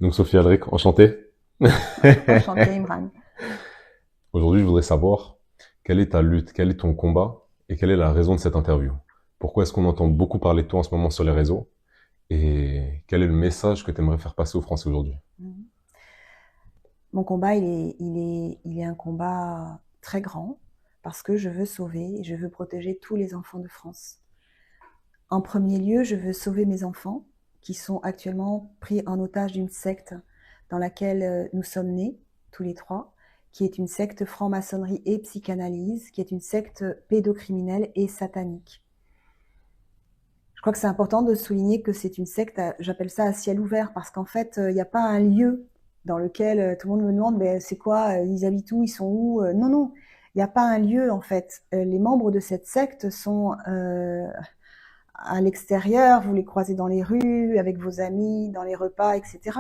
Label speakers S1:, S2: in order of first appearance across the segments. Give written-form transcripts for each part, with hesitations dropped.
S1: Donc Sophie Alric, enchanté.
S2: Enchantée, Imran.
S1: Aujourd'hui, je voudrais savoir quelle est ta lutte, quel est ton combat et quelle est la raison de cette interview. Pourquoi est-ce qu'on entend beaucoup parler de toi en ce moment sur les réseaux et quel est le message que tu aimerais faire passer aux Français aujourd'hui?
S2: Mon combat, il est un combat très grand parce que je veux sauver et je veux protéger tous les enfants de France. En premier lieu, je veux sauver mes enfants qui sont actuellement pris en otage d'une secte dans laquelle nous sommes nés, tous les trois, qui est une secte franc-maçonnerie et psychanalyse, qui est une secte pédocriminelle et satanique. Je crois que c'est important de souligner que c'est une secte, j'appelle ça à ciel ouvert, parce qu'en fait, il n'y a pas un lieu dans lequel tout le monde me demande, ben, c'est quoi, ils habitent où, ils sont où. Non, non, il n'y a pas un lieu en fait. Les membres de cette secte sont à l'extérieur, vous les croisez dans les rues, avec vos amis, dans les repas, etc.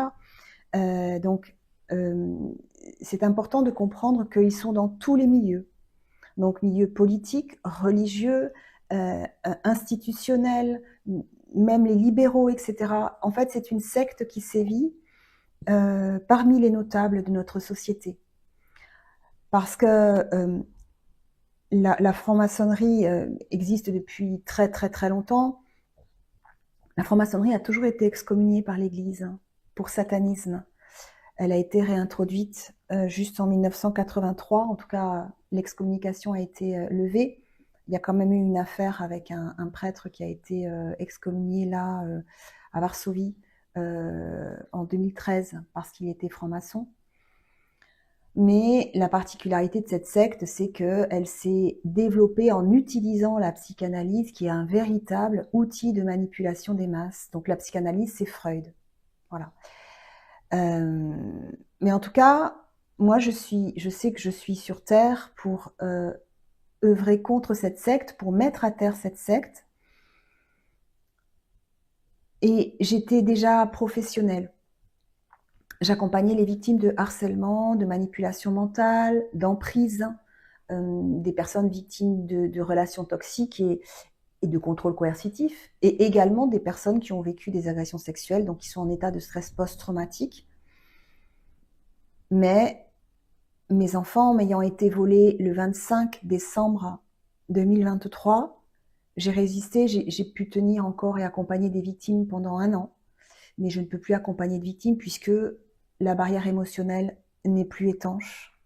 S2: Donc, euh, c'est important de comprendre qu'ils sont dans tous les milieux. Donc, milieu politique, religieux, institutionnel, même les libéraux, etc. En fait, c'est une secte qui sévit parmi les notables de notre société. Parce que la franc-maçonnerie existe depuis très très très longtemps. La franc-maçonnerie a toujours été excommuniée par l'Église pour satanisme. Elle a été réintroduite juste en 1983. En tout cas, l'excommunication a été levée. Il y a quand même eu une affaire avec un prêtre qui a été excommunié là à Varsovie en 2013 parce qu'il était franc-maçon. Mais la particularité de cette secte, c'est qu'elle s'est développée en utilisant la psychanalyse, qui est un véritable outil de manipulation des masses. Donc la psychanalyse, c'est Freud. Voilà. Mais en tout cas, moi, je sais que je suis sur Terre pour œuvrer contre cette secte, pour mettre à terre cette secte. Et j'étais déjà professionnelle. J'accompagnais les victimes de harcèlement, de manipulation mentale, d'emprise, des personnes victimes de relations toxiques et de contrôle coercitif, et également des personnes qui ont vécu des agressions sexuelles, donc qui sont en état de stress post-traumatique. Mais mes enfants m'ayant été volés le 25 décembre 2023, j'ai résisté, j'ai pu tenir encore et accompagner des victimes pendant 1 an, mais je ne peux plus accompagner de victimes puisque la barrière émotionnelle n'est plus étanche.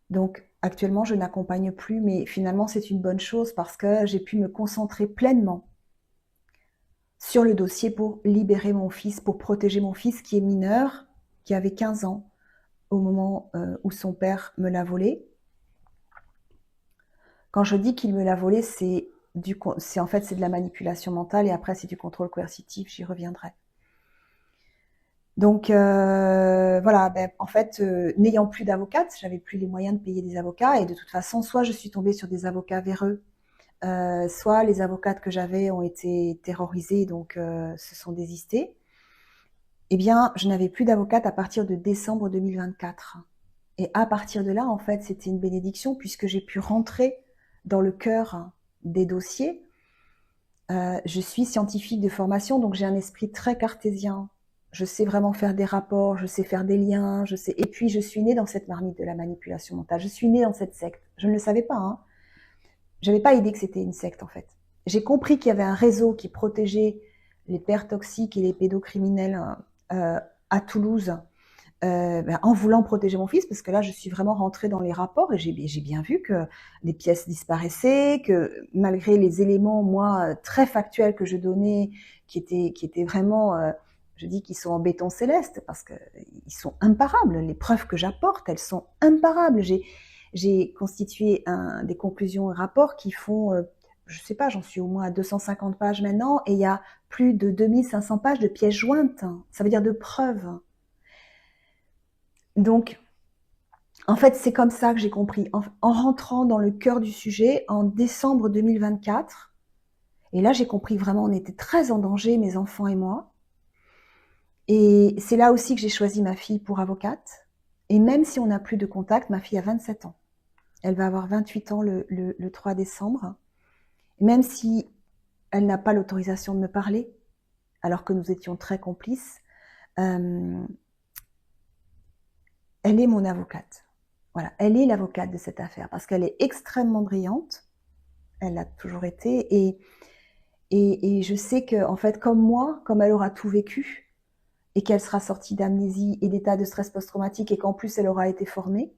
S2: Donc actuellement, je n'accompagne plus, mais finalement, c'est une bonne chose parce que j'ai pu me concentrer pleinement sur le dossier pour libérer mon fils, pour protéger mon fils qui est mineur, qui avait 15 ans au moment où son père me l'a volé. Quand je dis qu'il me l'a volé, c'est en fait c'est de la manipulation mentale et après c'est du contrôle coercitif, j'y reviendrai. Donc voilà, ben, en fait, n'ayant plus d'avocate, j'avais plus les moyens de payer des avocats et de toute façon, soit je suis tombée sur des avocats véreux, soit les avocates que j'avais ont été terrorisées, donc se sont désistées. Eh bien, je n'avais plus d'avocate à partir de décembre 2024. Et à partir de là, en fait, c'était une bénédiction puisque j'ai pu rentrer dans le cœur des dossiers. Je suis scientifique de formation, donc j'ai un esprit très cartésien. Je sais vraiment faire des rapports, je sais faire des liens, je sais. Et puis, je suis née dans cette marmite de la manipulation mentale. Je suis née dans cette secte. Je ne le savais pas, hein. Je n'avais pas idée que c'était une secte, en fait. J'ai compris qu'il y avait un réseau qui protégeait les pères toxiques et les pédocriminels à Toulouse, en voulant protéger mon fils, parce que là, je suis vraiment rentrée dans les rapports et j'ai bien vu que des pièces disparaissaient, que malgré les éléments, moi, très factuels que je donnais, qui étaient vraiment, je dis qu'ils sont en béton céleste, parce qu'ils sont imparables. Les preuves que j'apporte, elles sont imparables. J'ai constitué des conclusions et rapports qui font, je sais pas, j'en suis au moins à 250 pages maintenant, et il y a plus de 2500 pages de pièces jointes. Ça veut dire de preuves. Donc, en fait, c'est comme ça que j'ai compris. En rentrant dans le cœur du sujet en décembre 2024, et là, j'ai compris vraiment, on était très en danger, mes enfants et moi. Et c'est là aussi que j'ai choisi ma fille pour avocate. Et même si on n'a plus de contact, ma fille a 27 ans. Elle va avoir 28 ans le 3 décembre. Même si elle n'a pas l'autorisation de me parler, alors que nous étions très complices, Euh, elle est mon avocate. Voilà, elle est l'avocate de cette affaire parce qu'elle est extrêmement brillante. Elle l'a toujours été et je sais que en fait, comme moi, comme elle aura tout vécu et qu'elle sera sortie d'amnésie et d'état de stress post-traumatique et qu'en plus elle aura été formée,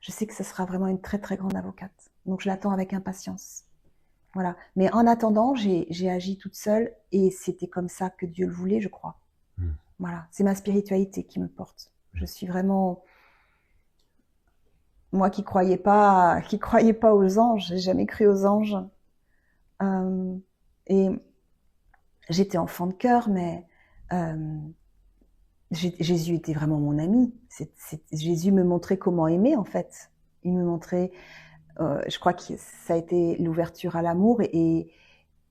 S2: je sais que ce sera vraiment une très très grande avocate. Donc je l'attends avec impatience. Voilà. Mais en attendant, j'ai agi toute seule et c'était comme ça que Dieu le voulait, je crois.
S1: Mm.
S2: Voilà. C'est ma spiritualité qui me porte. Je suis vraiment, moi qui croyais pas aux anges, j'ai jamais cru aux anges. Euh, et j'étais enfant de cœur, mais euh, Jésus était vraiment mon ami. Jésus me montrait comment aimer en fait. Il me montrait, je crois que ça a été l'ouverture à l'amour et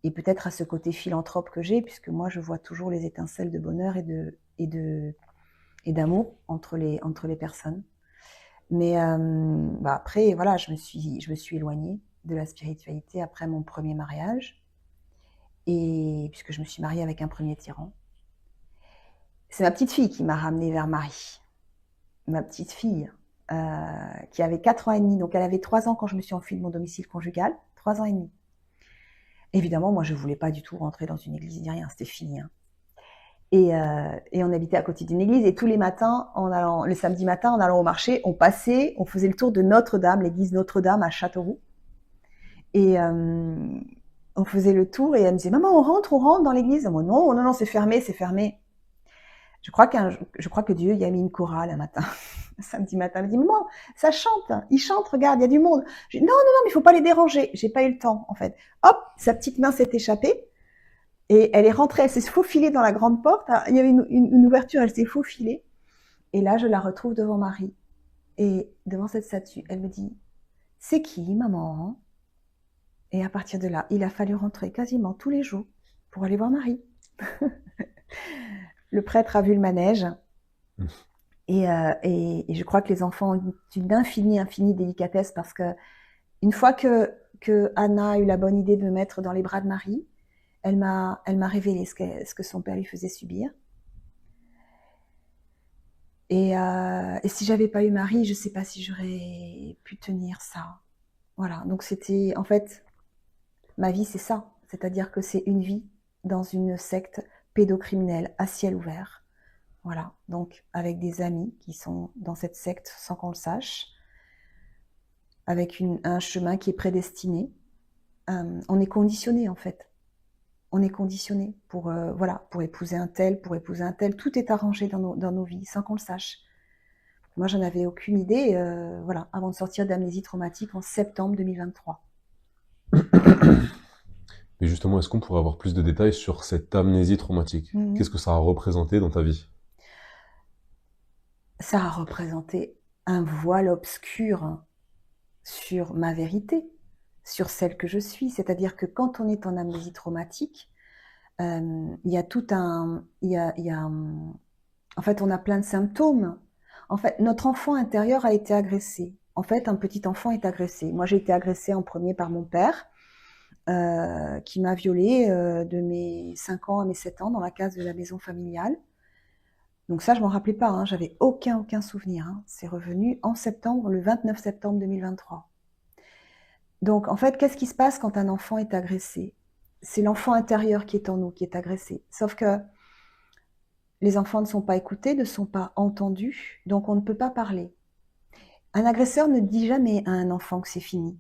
S2: peut-être à ce côté philanthrope que j'ai, puisque moi je vois toujours les étincelles de bonheur et d'amour entre les personnes. Mais après, voilà, je me suis éloignée de la spiritualité après mon premier mariage, et puisque je me suis mariée avec un premier tyran. C'est ma petite fille qui m'a ramenée vers Marie. Ma petite fille, qui avait 4 ans et demi, donc elle avait 3 ans quand je me suis enfuie de mon domicile conjugal, 3 ans et demi. Évidemment, moi je voulais pas du tout rentrer dans une église ni rien, c'était fini. Hein. Et on habitait à côté d'une église et tous les matins, le samedi matin, en allant au marché, on faisait le tour de Notre-Dame, l'église Notre-Dame à Châteauroux. Et on faisait le tour et elle me disait, maman, on rentre dans l'église. Moi, non, non, non, c'est fermé, c'est fermé. Je crois que Dieu y a mis une chorale un matin, un samedi matin. Elle me dit, maman, ça chante, ils chantent, regarde, il y a du monde. Je dis, non, non, non, mais il faut pas les déranger. J'ai pas eu le temps, en fait. Hop, sa petite main s'est échappée. Et elle est rentrée, elle s'est faufilée dans la grande porte. Il y avait une ouverture, elle s'est faufilée. Et là, je la retrouve devant Marie. Et devant cette statue, elle me dit, c'est qui, maman? Et à partir de là, il a fallu rentrer quasiment tous les jours pour aller voir Marie. Le prêtre a vu le manège. Et je crois que les enfants ont une infinie délicatesse parce que une fois que Anna a eu la bonne idée de me mettre dans les bras de Marie, elle m'a révélé ce que son père lui faisait subir. Et si j'avais pas eu Marie, je sais pas si j'aurais pu tenir ça. Voilà. Donc c'était, en fait, ma vie, c'est ça. C'est-à-dire que c'est une vie dans une secte pédocriminelle à ciel ouvert. Voilà. Donc avec des amis qui sont dans cette secte sans qu'on le sache, avec un chemin qui est prédestiné. On est conditionné en fait. On est conditionné pour pour épouser un tel, pour épouser un tel. Tout est arrangé dans nos vies sans qu'on le sache. Moi, j'en avais aucune idée, avant de sortir d'amnésie traumatique en septembre 2023.
S1: Mais justement, est-ce qu'on pourrait avoir plus de détails sur cette amnésie traumatique? Qu'est-ce que ça a représenté dans ta vie?
S2: Ça a représenté un voile obscur sur ma vérité, sur celle que je suis. C'est-à-dire que quand on est en amnésie traumatique, il y a tout un... en fait, on a plein de symptômes. En fait, notre enfant intérieur a été agressé. En fait, un petit enfant est agressé. Moi, j'ai été agressée en premier par mon père, qui m'a violée de mes 5 ans à mes 7 ans dans la case de la maison familiale. Donc ça, je m'en rappelais pas, hein, j'avais aucun souvenir. Hein. C'est revenu en septembre, le 29 septembre 2023. Donc en fait, qu'est-ce qui se passe quand un enfant est agressé? C'est l'enfant intérieur qui est en nous, qui est agressé. Sauf que les enfants ne sont pas écoutés, ne sont pas entendus, donc on ne peut pas parler. Un agresseur ne dit jamais à un enfant que c'est fini.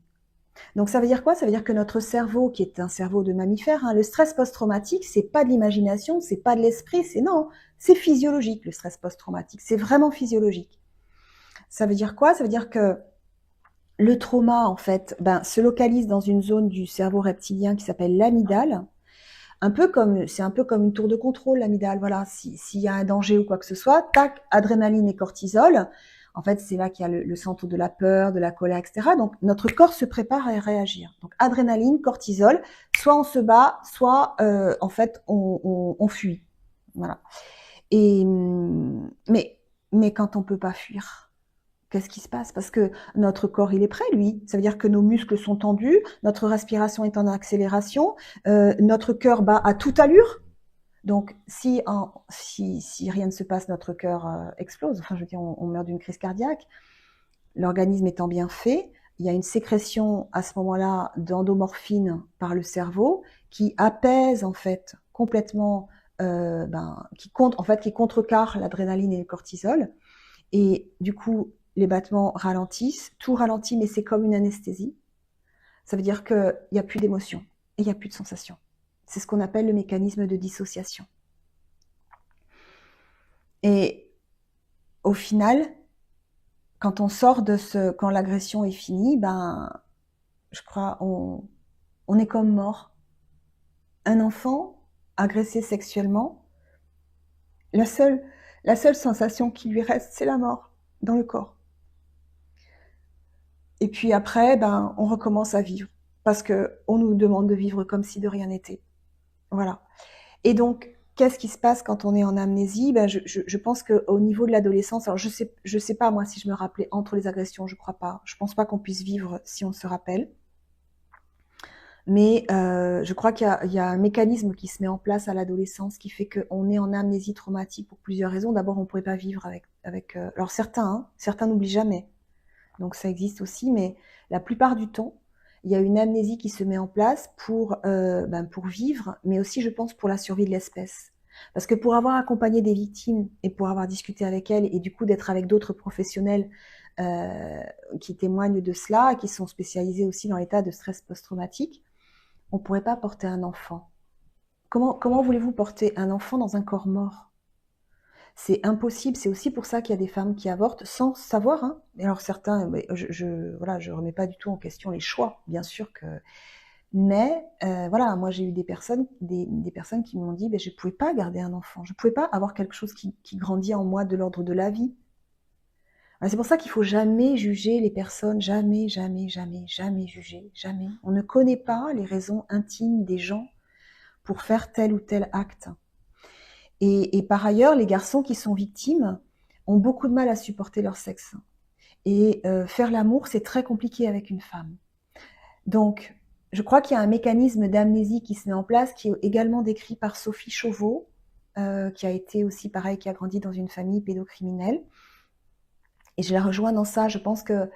S2: Donc ça veut dire quoi? Ça veut dire que notre cerveau, qui est un cerveau de mammifère, hein, le stress post-traumatique, c'est pas de l'imagination, c'est pas de l'esprit, c'est physiologique le stress post-traumatique, c'est vraiment physiologique. Ça veut dire quoi? Ça veut dire que le trauma, en fait, se localise dans une zone du cerveau reptilien qui s'appelle l'amygdale. C'est un peu comme une tour de contrôle, l'amygdale. Voilà, s'il y a un danger ou quoi que ce soit, tac, adrénaline et cortisol. En fait, c'est là qu'il y a le centre de la peur, de la colère, etc. Donc, notre corps se prépare à réagir. Donc, adrénaline, cortisol, soit on se bat, soit, en fait, on fuit. Voilà. Mais quand on peut pas fuir, qu'est-ce qui se passe? Parce que notre corps, il est prêt, lui. Ça veut dire que nos muscles sont tendus, notre respiration est en accélération, notre cœur bat à toute allure. Donc, si rien ne se passe, notre cœur explose. Enfin, je veux dire, on meurt d'une crise cardiaque. L'organisme étant bien fait, il y a une sécrétion à ce moment-là d'endomorphine par le cerveau qui apaise en fait complètement, qui contrecarre l'adrénaline et le cortisol. Et du coup, les battements ralentissent, tout ralentit, mais c'est comme une anesthésie. Ça veut dire qu'il n'y a plus d'émotion et il n'y a plus de sensation. C'est ce qu'on appelle le mécanisme de dissociation. Et au final, quand on sort quand l'agression est finie, je crois, on est comme mort. Un enfant agressé sexuellement, la seule, la seule sensation qui lui reste, c'est la mort dans le corps. Et puis après, on recommence à vivre parce que on nous demande de vivre comme si de rien n'était. Voilà. Et donc, qu'est-ce qui se passe quand on est en amnésie? Je pense qu'au niveau de l'adolescence, alors je sais pas moi si je me rappelais entre les agressions, je crois pas. Je pense pas qu'on puisse vivre si on se rappelle. Mais je crois qu'il y a un mécanisme qui se met en place à l'adolescence qui fait qu'on est en amnésie traumatique pour plusieurs raisons. D'abord, on ne pourrait pas vivre avec alors certains n'oublient jamais. Donc ça existe aussi, mais la plupart du temps, il y a une amnésie qui se met en place pour vivre, mais aussi, je pense, pour la survie de l'espèce. Parce que pour avoir accompagné des victimes et pour avoir discuté avec elles, et du coup d'être avec d'autres professionnels qui témoignent de cela, et qui sont spécialisés aussi dans l'état de stress post-traumatique, on ne pourrait pas porter un enfant. Comment voulez-vous porter un enfant dans un corps mort? C'est impossible. C'est aussi pour ça qu'il y a des femmes qui avortent sans savoir. Hein. Et alors certains, je remets pas du tout en question les choix, bien sûr que. Mais moi j'ai eu des personnes qui m'ont dit, je ne pouvais pas garder un enfant, je ne pouvais pas avoir quelque chose qui grandit en moi de l'ordre de la vie. Alors, c'est pour ça qu'il faut jamais juger les personnes, jamais, jamais, jamais, jamais juger, jamais. On ne connaît pas les raisons intimes des gens pour faire tel ou tel acte. Et par ailleurs, les garçons qui sont victimes ont beaucoup de mal à supporter leur sexe. Et faire l'amour, c'est très compliqué avec une femme. Donc, je crois qu'il y a un mécanisme d'amnésie qui se met en place, qui est également décrit par Sophie Chauveau, qui a été aussi pareil, qui a grandi dans une famille pédocriminelle. Et je la rejoins dans ça. Je pense que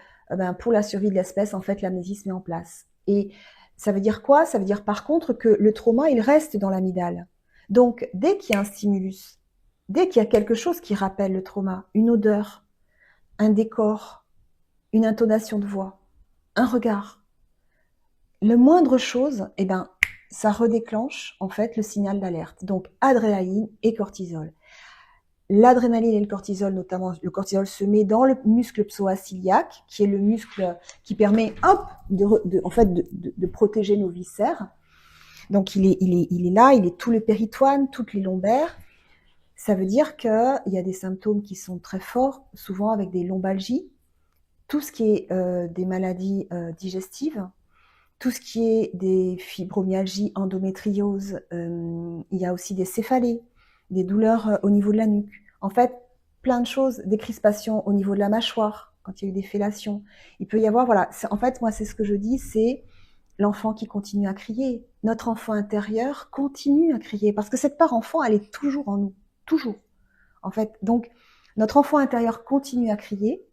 S2: pour la survie de l'espèce, en fait, l'amnésie se met en place. Et ça veut dire quoi? Ça veut dire par contre que le trauma, il reste dans l'amygdale. Donc, dès qu'il y a un stimulus, dès qu'il y a quelque chose qui rappelle le trauma, une odeur, un décor, une intonation de voix, un regard, le moindre chose, ça redéclenche en fait le signal d'alerte. Donc, adrénaline et cortisol. L'adrénaline et le cortisol, notamment le cortisol, se met dans le muscle psoas-iliaque, qui est le muscle qui permet, de protéger nos viscères. Donc il est là, il est tout le péritoine, toutes les lombaires. Ça veut dire qu'il y a des symptômes qui sont très forts, souvent avec des lombalgies, tout ce qui est des maladies digestives, tout ce qui est des fibromyalgies, endométriose, il y a aussi des céphalées, des douleurs au niveau de la nuque. En fait, plein de choses, des crispations au niveau de la mâchoire, quand il y a eu des fellations. Il peut y avoir, en fait, moi, c'est ce que je dis, c'est l'enfant qui continue à crier. Notre enfant intérieur continue à crier, parce que cette part enfant, elle est toujours en nous, toujours. En fait, donc, notre enfant intérieur continue à crier,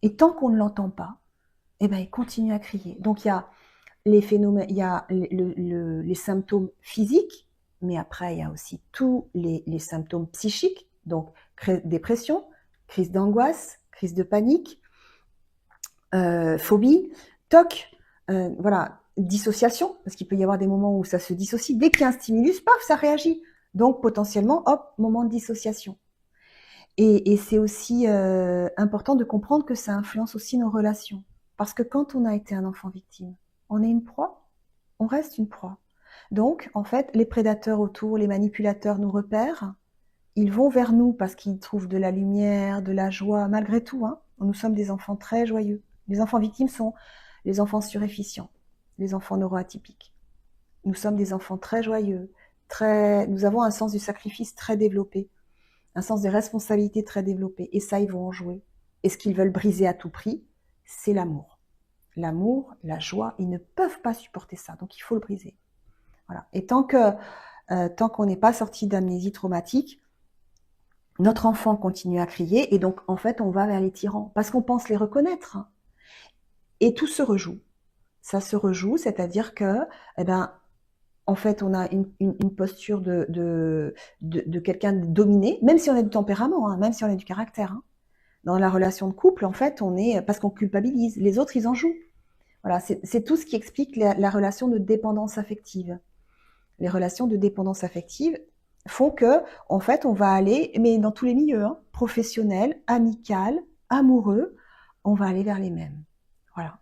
S2: et tant qu'on ne l'entend pas, il continue à crier. Donc, il y a les phénomènes, il y a les symptômes physiques, mais après, il y a aussi tous les symptômes psychiques, donc dépression, crise d'angoisse, crise de panique, phobie, TOC, dissociation, parce qu'il peut y avoir des moments où ça se dissocie. Dès qu'il y a un stimulus, paf, ça réagit. Donc, potentiellement, hop, moment de dissociation. Et c'est aussi important de comprendre que ça influence aussi nos relations. Parce que quand on a été un enfant victime, on est une proie, on reste une proie. Donc, en fait, les prédateurs autour, les manipulateurs nous repèrent, ils vont vers nous parce qu'ils trouvent de la lumière, de la joie, malgré tout. Hein, nous sommes des enfants très joyeux. Les enfants victimes sont les enfants surefficients, les enfants neuroatypiques. Nous sommes des enfants très joyeux, nous avons un sens du sacrifice très développé, un sens des responsabilités très développé, et ça, ils vont en jouer. Et ce qu'ils veulent briser à tout prix, c'est l'amour. L'amour, la joie, ils ne peuvent pas supporter ça, donc il faut le briser. Voilà. Et tant que tant qu'on n'est pas sorti d'amnésie traumatique, notre enfant continue à crier et donc en fait on va vers les tyrans parce qu'on pense les reconnaître. Et tout se rejoue. Ça se rejoue, c'est-à-dire que, eh ben, en fait, on a une posture de quelqu'un de dominé, même si on a du tempérament, hein, même si on a du caractère. Hein. Dans la relation de couple, en fait, on est parce qu'on culpabilise. Les autres, ils en jouent. Voilà, c'est tout ce qui explique la relation de dépendance affective. Les relations de dépendance affective font que, en fait, on va aller, mais dans tous les milieux, hein, professionnel, amical, amoureux, on va aller vers les mêmes. Voilà.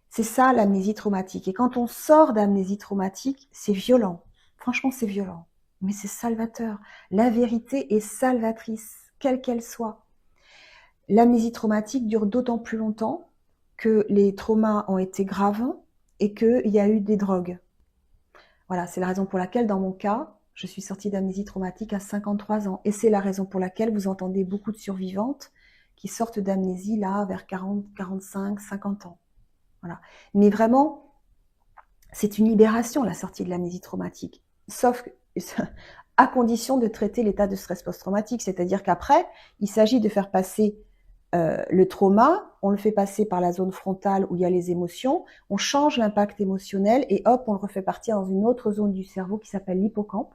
S2: C'est ça l'amnésie traumatique. Et quand on sort d'amnésie traumatique, c'est violent. Franchement, c'est violent. Mais c'est salvateur. La vérité est salvatrice, quelle qu'elle soit. L'amnésie traumatique dure d'autant plus longtemps que les traumas ont été graves et qu'il y a eu des drogues. Voilà, c'est la raison pour laquelle, dans mon cas, je suis sortie d'amnésie traumatique à 53 ans. Et c'est la raison pour laquelle vous entendez beaucoup de survivantes qui sortent d'amnésie là vers 40, 45, 50 ans. Voilà. Mais vraiment, c'est une libération, la sortie de l'amnésie traumatique. Sauf à condition de traiter l'état de stress post-traumatique. C'est-à-dire qu'après, il s'agit de faire passer le trauma, on le fait passer par la zone frontale où il y a les émotions, on change l'impact émotionnel et hop, on le refait partir dans une autre zone du cerveau qui s'appelle l'hippocampe.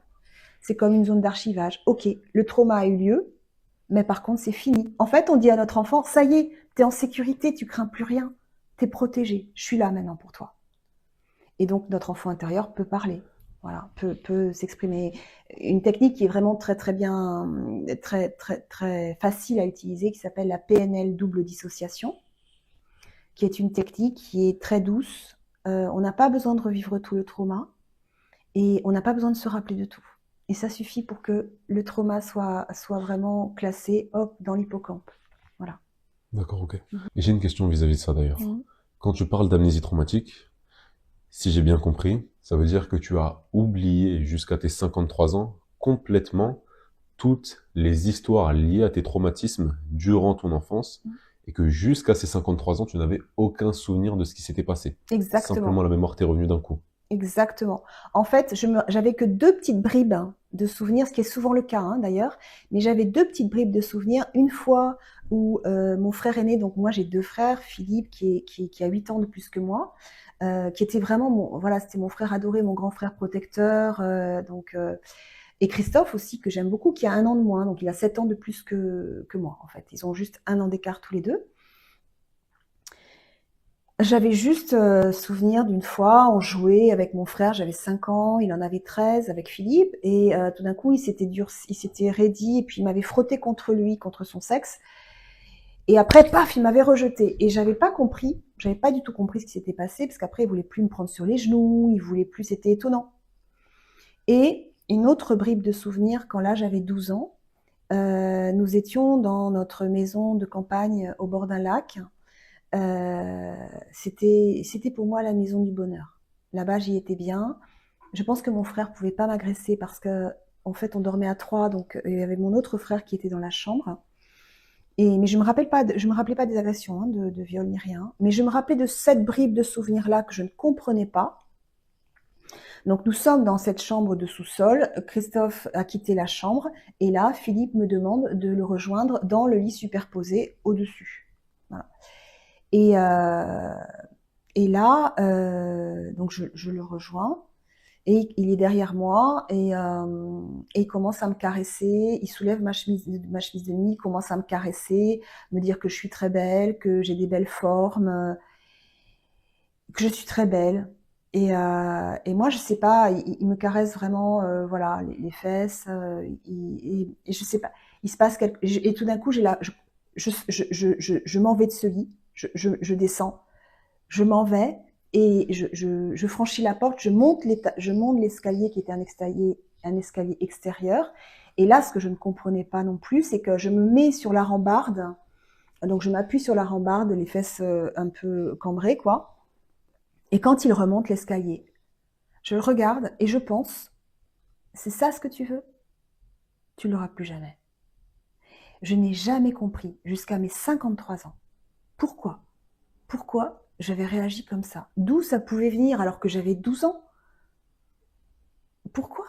S2: C'est comme une zone d'archivage. Ok, le trauma a eu lieu, mais par contre, c'est fini. En fait, on dit à notre enfant, ça y est, t'es en sécurité, tu crains plus rien, t'es protégé, je suis là maintenant pour toi. Et donc, notre enfant intérieur peut parler. Voilà, peut s'exprimer. Une technique qui est vraiment très très bien, très facile à utiliser, qui s'appelle la PNL double dissociation, qui est une technique qui est très douce. On n'a pas besoin de revivre tout le trauma et on n'a pas besoin de se rappeler de tout. Et ça suffit pour que le trauma soit vraiment classé, hop, dans l'hippocampe. Voilà.
S1: D'accord, ok. Et j'ai une question vis-à-vis de ça d'ailleurs.
S2: Mmh.
S1: Quand tu parles d'amnésie traumatique, si j'ai bien compris, ça veut dire que tu as oublié jusqu'à tes 53 ans complètement toutes les histoires liées à tes traumatismes durant ton enfance et que jusqu'à ces 53 ans, tu n'avais aucun souvenir de ce qui s'était passé.
S2: Exactement.
S1: Simplement la mémoire t'est revenue d'un coup.
S2: Exactement. En fait, j'avais que 2 petites bribes de souvenirs, ce qui est souvent le cas hein, d'ailleurs, mais j'avais 2 petites bribes de souvenirs. Une fois où mon frère aîné, donc moi j'ai 2 frères, Philippe qui a 8 ans de plus que moi, qui était vraiment voilà, c'était mon frère adoré, mon grand frère protecteur, et Christophe aussi que j'aime beaucoup, qui a 1 an de moins, donc il a 7 ans de plus que moi en fait. Ils ont juste 1 an d'écart tous les 2. J'avais juste souvenir d'une fois, on jouait avec mon frère, j'avais 5 ans, il en avait 13 avec Philippe, et tout d'un coup il s'était raidi, et puis il m'avait frotté contre lui, contre son sexe, et après, paf, il m'avait rejeté. Et j'avais pas du tout compris ce qui s'était passé, parce qu'après il voulait plus me prendre sur les genoux, il voulait plus, c'était étonnant. Et une autre bribe de souvenir, quand là j'avais 12 ans, nous étions dans notre maison de campagne au bord d'un lac. C'était pour moi la maison du bonheur. Là-bas, j'y étais bien. Je pense que mon frère pouvait pas m'agresser parce que, en fait, on dormait à 3, donc il y avait mon autre frère qui était dans la chambre. Mais je me rappelais pas des agressions, hein, de viol ni rien. Mais je me rappelais de cette bribe de souvenirs-là que je ne comprenais pas. Donc nous sommes dans cette chambre de sous-sol. Christophe a quitté la chambre et là, Philippe me demande de le rejoindre dans le lit superposé au-dessus. Voilà. Et là, donc je le rejoins et il est derrière moi et il commence à me caresser. Il soulève ma chemise de nuit, il commence à me caresser, me dire que je suis très belle, que j'ai des belles formes, que je suis très belle. Et moi, je sais pas, il me caresse vraiment, voilà, les fesses, et je sais pas, il se passe quelque, et tout d'un coup, je m'en vais de ce lit, je descends, je m'en vais, et je franchis la porte, je monte l'escalier qui était un escalier extérieur. Et là, ce que je ne comprenais pas non plus, c'est que je me mets sur la rambarde, donc je m'appuie sur la rambarde, les fesses un peu cambrées, quoi. Et quand il remonte l'escalier, je le regarde et je pense, c'est ça ce que tu veux? Tu l'auras plus jamais. Je n'ai jamais compris, jusqu'à mes 53 ans, pourquoi j'avais réagi comme ça. D'où ça pouvait venir alors que j'avais 12 ans? Pourquoi?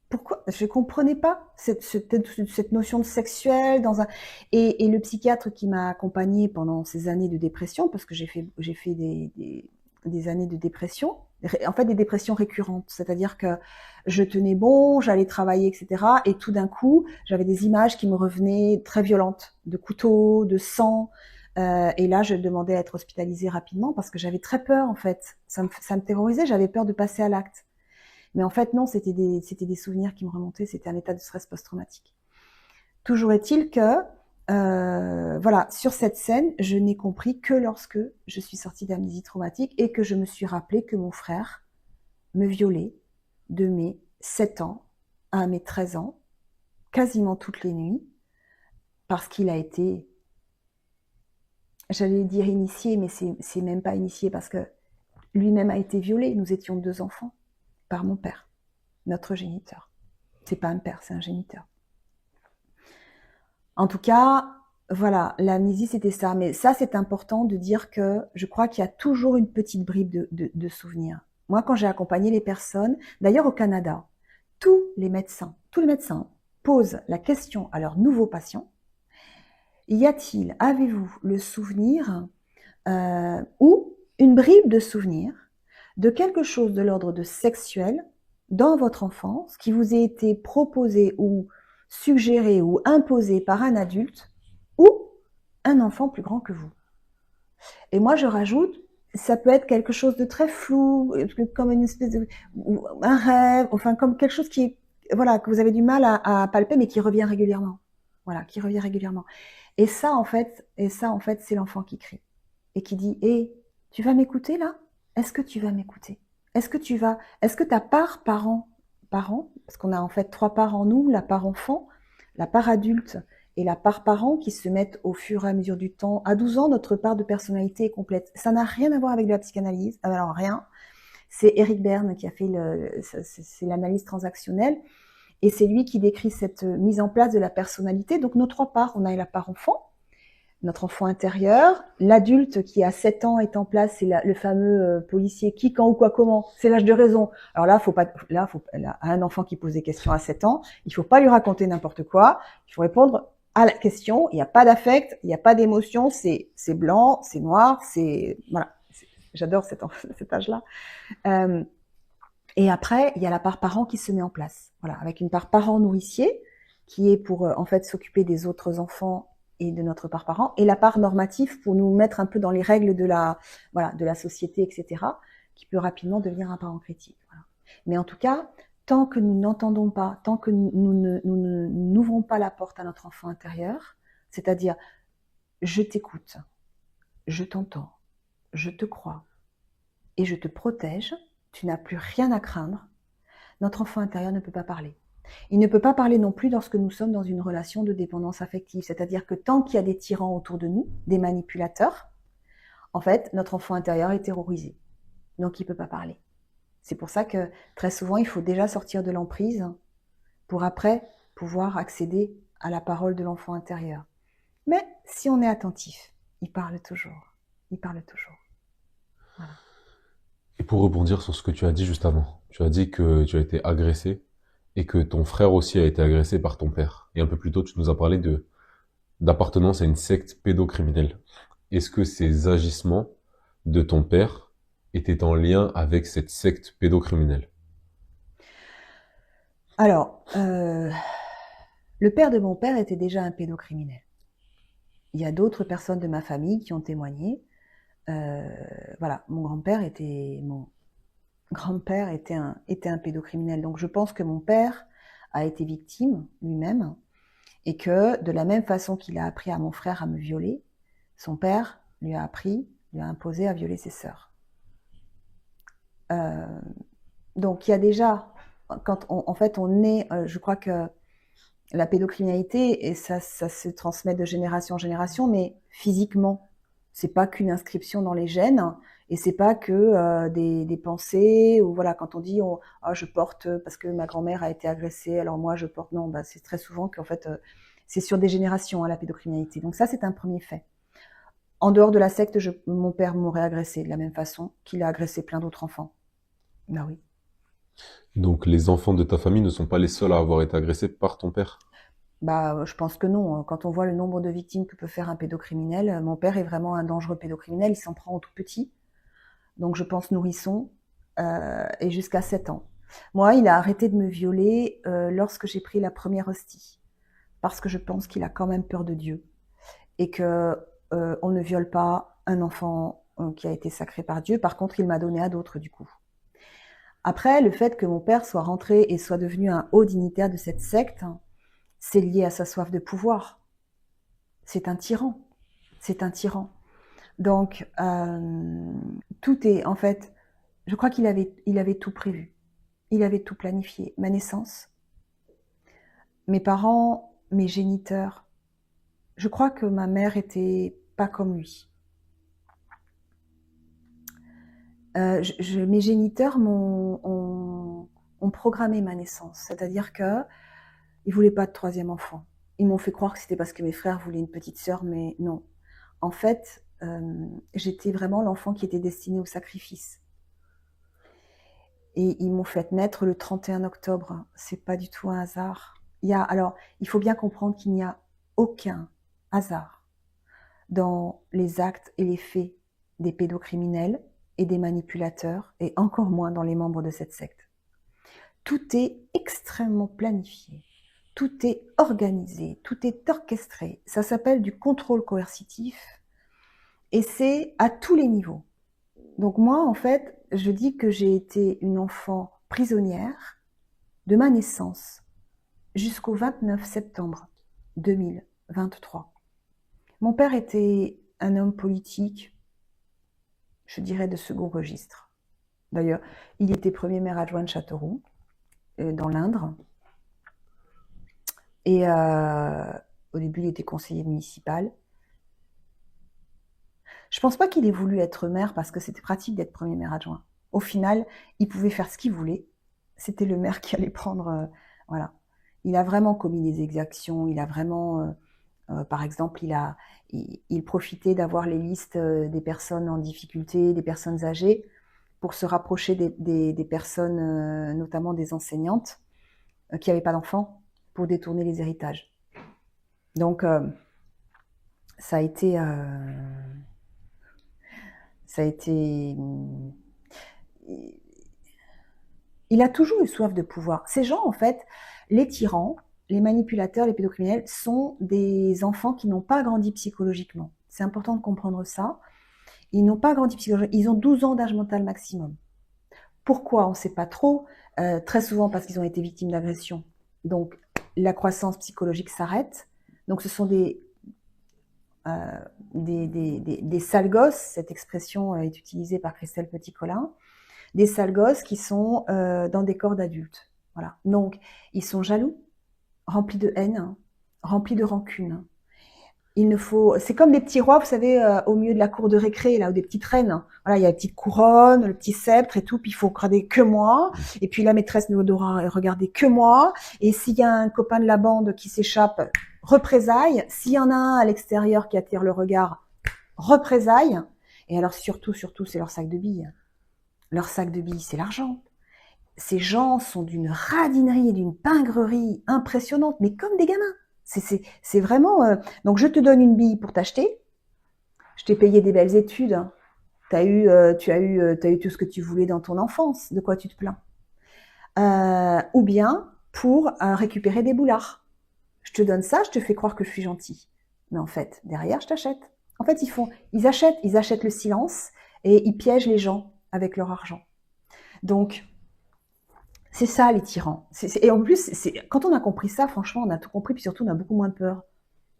S2: Pourquoi? Je comprenais pas cette notion de sexuel dans un et le psychiatre qui m'a accompagnée pendant ces années de dépression, parce que j'ai fait des années de dépression, en fait des dépressions récurrentes, c'est-à-dire que je tenais bon, j'allais travailler, etc. Et tout d'un coup, j'avais des images qui me revenaient très violentes, de couteaux, de sang. Et là, je demandais à être hospitalisée rapidement parce que j'avais très peur en fait. Ça me terrorisait, j'avais peur de passer à l'acte. Mais en fait, non, c'était des souvenirs qui me remontaient, c'était un état de stress post-traumatique. Toujours est-il que, voilà, sur cette scène, je n'ai compris que lorsque je suis sortie d'amnésie traumatique et que je me suis rappelé que mon frère me violait de mes 7 ans à mes 13 ans, quasiment toutes les nuits, parce qu'il a été, j'allais dire initié, mais c'est même pas initié parce que lui-même a été violé. Nous étions 2 enfants par mon père, notre géniteur. C'est pas un père, c'est un géniteur. En tout cas, voilà, l'amnésie c'était ça. Mais ça, c'est important de dire que je crois qu'il y a toujours une petite bribe de souvenirs. Moi, quand j'ai accompagné les personnes, d'ailleurs au Canada, tous les médecins posent la question à leurs nouveaux patients, avez-vous le souvenir ou une bribe de souvenir de quelque chose de l'ordre de sexuel dans votre enfance qui vous a été proposé ou suggéré ou imposé par un adulte ou un enfant plus grand que vous. Et moi, je rajoute, ça peut être quelque chose de très flou, comme une espèce de, un rêve, enfin, comme quelque chose voilà, que vous avez du mal à palper, mais qui revient régulièrement. Voilà, qui revient régulièrement. Et ça, en fait, c'est l'enfant qui crie et qui dit, hé, tu vas m'écouter là? Est-ce que tu vas m'écouter? Est-ce que ta part parent, parce qu'on a en fait 3 parts en nous, la part enfant, la part adulte et la part parent qui se mettent au fur et à mesure du temps. À 12 ans, notre part de personnalité est complète. Ça n'a rien à voir avec de la psychanalyse. Alors rien. C'est Eric Berne qui a fait c'est l'analyse transactionnelle. Et c'est lui qui décrit cette mise en place de la personnalité. Donc nos 3 parts, on a la part enfant, notre enfant intérieur, l'adulte qui à 7 ans est en place, c'est le fameux policier qui, quand, où, quoi, comment, c'est l'âge de raison. Alors là, à un enfant qui pose des questions à 7 ans, il faut pas lui raconter n'importe quoi, il faut répondre à la question, il n'y a pas d'affect, il n'y a pas d'émotion, c'est blanc, c'est noir, voilà. J'adore cet âge-là. Et après, il y a la part parent qui se met en place. Voilà, avec une part parent nourricier qui est pour en fait s'occuper des autres enfants et de notre part parent, et la part normative pour nous mettre un peu dans les règles de la société, etc., qui peut rapidement devenir un parent critique. Voilà. Mais en tout cas, tant que nous n'entendons pas, tant que nous n'ouvrons pas la porte à notre enfant intérieur, c'est-à-dire je t'écoute, je t'entends, je te crois et je te protège, tu n'as plus rien à craindre, notre enfant intérieur ne peut pas parler. Il ne peut pas parler non plus lorsque nous sommes dans une relation de dépendance affective, c'est-à-dire que tant qu'il y a des tyrans autour de nous, des manipulateurs, en fait, notre enfant intérieur est terrorisé. Donc il ne peut pas parler. C'est pour ça que très souvent, il faut déjà sortir de l'emprise pour après pouvoir accéder à la parole de l'enfant intérieur. Mais si on est attentif, il parle toujours. Il parle toujours. Voilà.
S1: Et pour rebondir sur ce que tu as dit juste avant, tu as dit que tu as été agressé et que ton frère aussi a été agressé par ton père. Et un peu plus tôt, tu nous as parlé d'appartenance à une secte pédocriminelle. Est-ce que ces agissements de ton père étaient en lien avec cette secte pédocriminelle?
S2: Alors, le père de mon père était déjà un pédocriminel. Il y a d'autres personnes de ma famille qui ont témoigné. Voilà, mon grand-père était un pédocriminel. Donc je pense que mon père a été victime lui-même et que de la même façon qu'il a appris à mon frère à me violer, son père lui a imposé à violer ses sœurs. Donc il y a déjà, quand on est, je crois que la pédocriminalité, et ça se transmet de génération en génération, mais physiquement, c'est pas qu'une inscription dans les gènes, et c'est pas que des pensées, ou voilà, quand on dit je porte parce que ma grand-mère a été agressée, alors moi je porte, non, c'est très souvent qu'en fait c'est sur des générations la pédocriminalité. Donc ça c'est un premier fait. En dehors de la secte, mon père m'aurait agressé de la même façon qu'il a agressé plein d'autres enfants. Ben oui.
S1: Donc les enfants de ta famille ne sont pas les seuls à avoir été agressés par ton père?
S2: Bah, je pense que non. Quand on voit le nombre de victimes que peut faire un pédocriminel, mon père est vraiment un dangereux pédocriminel, il s'en prend au tout petit. Donc je pense nourrisson, et jusqu'à 7 ans. Moi, il a arrêté de me violer lorsque j'ai pris la première hostie, parce que je pense qu'il a quand même peur de Dieu et que on ne viole pas un enfant qui a été sacré par Dieu. Par contre, il m'a donné à d'autres du coup. Après, le fait que mon père soit rentré et soit devenu un haut dignitaire de cette secte, c'est lié à sa soif de pouvoir. C'est un tyran. C'est un tyran. Donc, tout est, en fait, je crois qu'il avait tout prévu. Il avait tout planifié. Ma naissance, mes parents, mes géniteurs. Je crois que ma mère était pas comme lui. Mes géniteurs ont programmé ma naissance. C'est-à-dire que ils voulaient pas de troisième enfant. Ils m'ont fait croire que c'était parce que mes frères voulaient une petite sœur, mais non. En fait, j'étais vraiment l'enfant qui était destiné au sacrifice. Et ils m'ont fait naître le 31 octobre. C'est pas du tout un hasard. Alors, il faut bien comprendre qu'il n'y a aucun hasard dans les actes et les faits des pédocriminels et des manipulateurs, et encore moins dans les membres de cette secte. Tout est extrêmement planifié, tout est organisé, tout est orchestré. Ça s'appelle du contrôle coercitif, et c'est à tous les niveaux. Donc moi, en fait, je dis que j'ai été une enfant prisonnière de ma naissance jusqu'au 29 septembre 2023. Mon père était un homme politique, je dirais de second registre. D'ailleurs, il était premier maire adjoint de Châteauroux, dans l'Indre. Et au début, il était conseiller municipal. Je pense pas qu'il ait voulu être maire parce que c'était pratique d'être premier maire adjoint. Au final, il pouvait faire ce qu'il voulait. C'était le maire qui allait prendre... voilà. Il a vraiment commis des exactions. Il a vraiment... par exemple, il profitait d'avoir les listes des personnes en difficulté, des personnes âgées, pour se rapprocher des personnes, notamment des enseignantes, qui n'avaient pas d'enfants, pour détourner les héritages. Donc, ça a été... Il a toujours eu soif de pouvoir. Ces gens, en fait, les tyrans, les manipulateurs, les pédocriminels, sont des enfants qui n'ont pas grandi psychologiquement. C'est important de comprendre ça. Ils n'ont pas grandi psychologiquement. Ils ont 12 ans d'âge mental maximum. Pourquoi? On ne sait pas trop. Très souvent parce qu'ils ont été victimes d'agressions. Donc, la croissance psychologique s'arrête. Donc, ce sont des sales gosses. Cette expression est utilisée par Christelle Petit-Colin. Des sales gosses qui sont dans des corps d'adultes. Voilà. Donc, ils sont jaloux, remplis de haine, remplis de rancune. C'est comme des petits rois, vous savez, au milieu de la cour de récré, là, ou des petites reines. Voilà, il y a la petite couronne, le petit sceptre et tout, puis il faut regarder que moi. Et puis la maîtresse ne devra regarder que moi. Et s'il y a un copain de la bande qui s'échappe, représailles. S'il y en a un à l'extérieur qui attire le regard, représailles. Et alors surtout, c'est leur sac de billes. Leur sac de billes, c'est l'argent. Ces gens sont d'une radinerie et d'une pingrerie impressionnante, mais comme des gamins. C'est vraiment... Donc, je te donne une bille pour t'acheter. Je t'ai payé des belles études. Tu as eu tout ce que tu voulais dans ton enfance. De quoi tu te plains? Ou bien pour récupérer des boulards. Je te donne ça, je te fais croire que je suis gentil. Mais en fait, derrière, je t'achète. En fait, ils achètent le silence et ils piègent les gens avec leur argent. Donc, c'est ça les tyrans. Et en plus, quand on a compris ça, franchement, on a tout compris, puis surtout, on a beaucoup moins peur.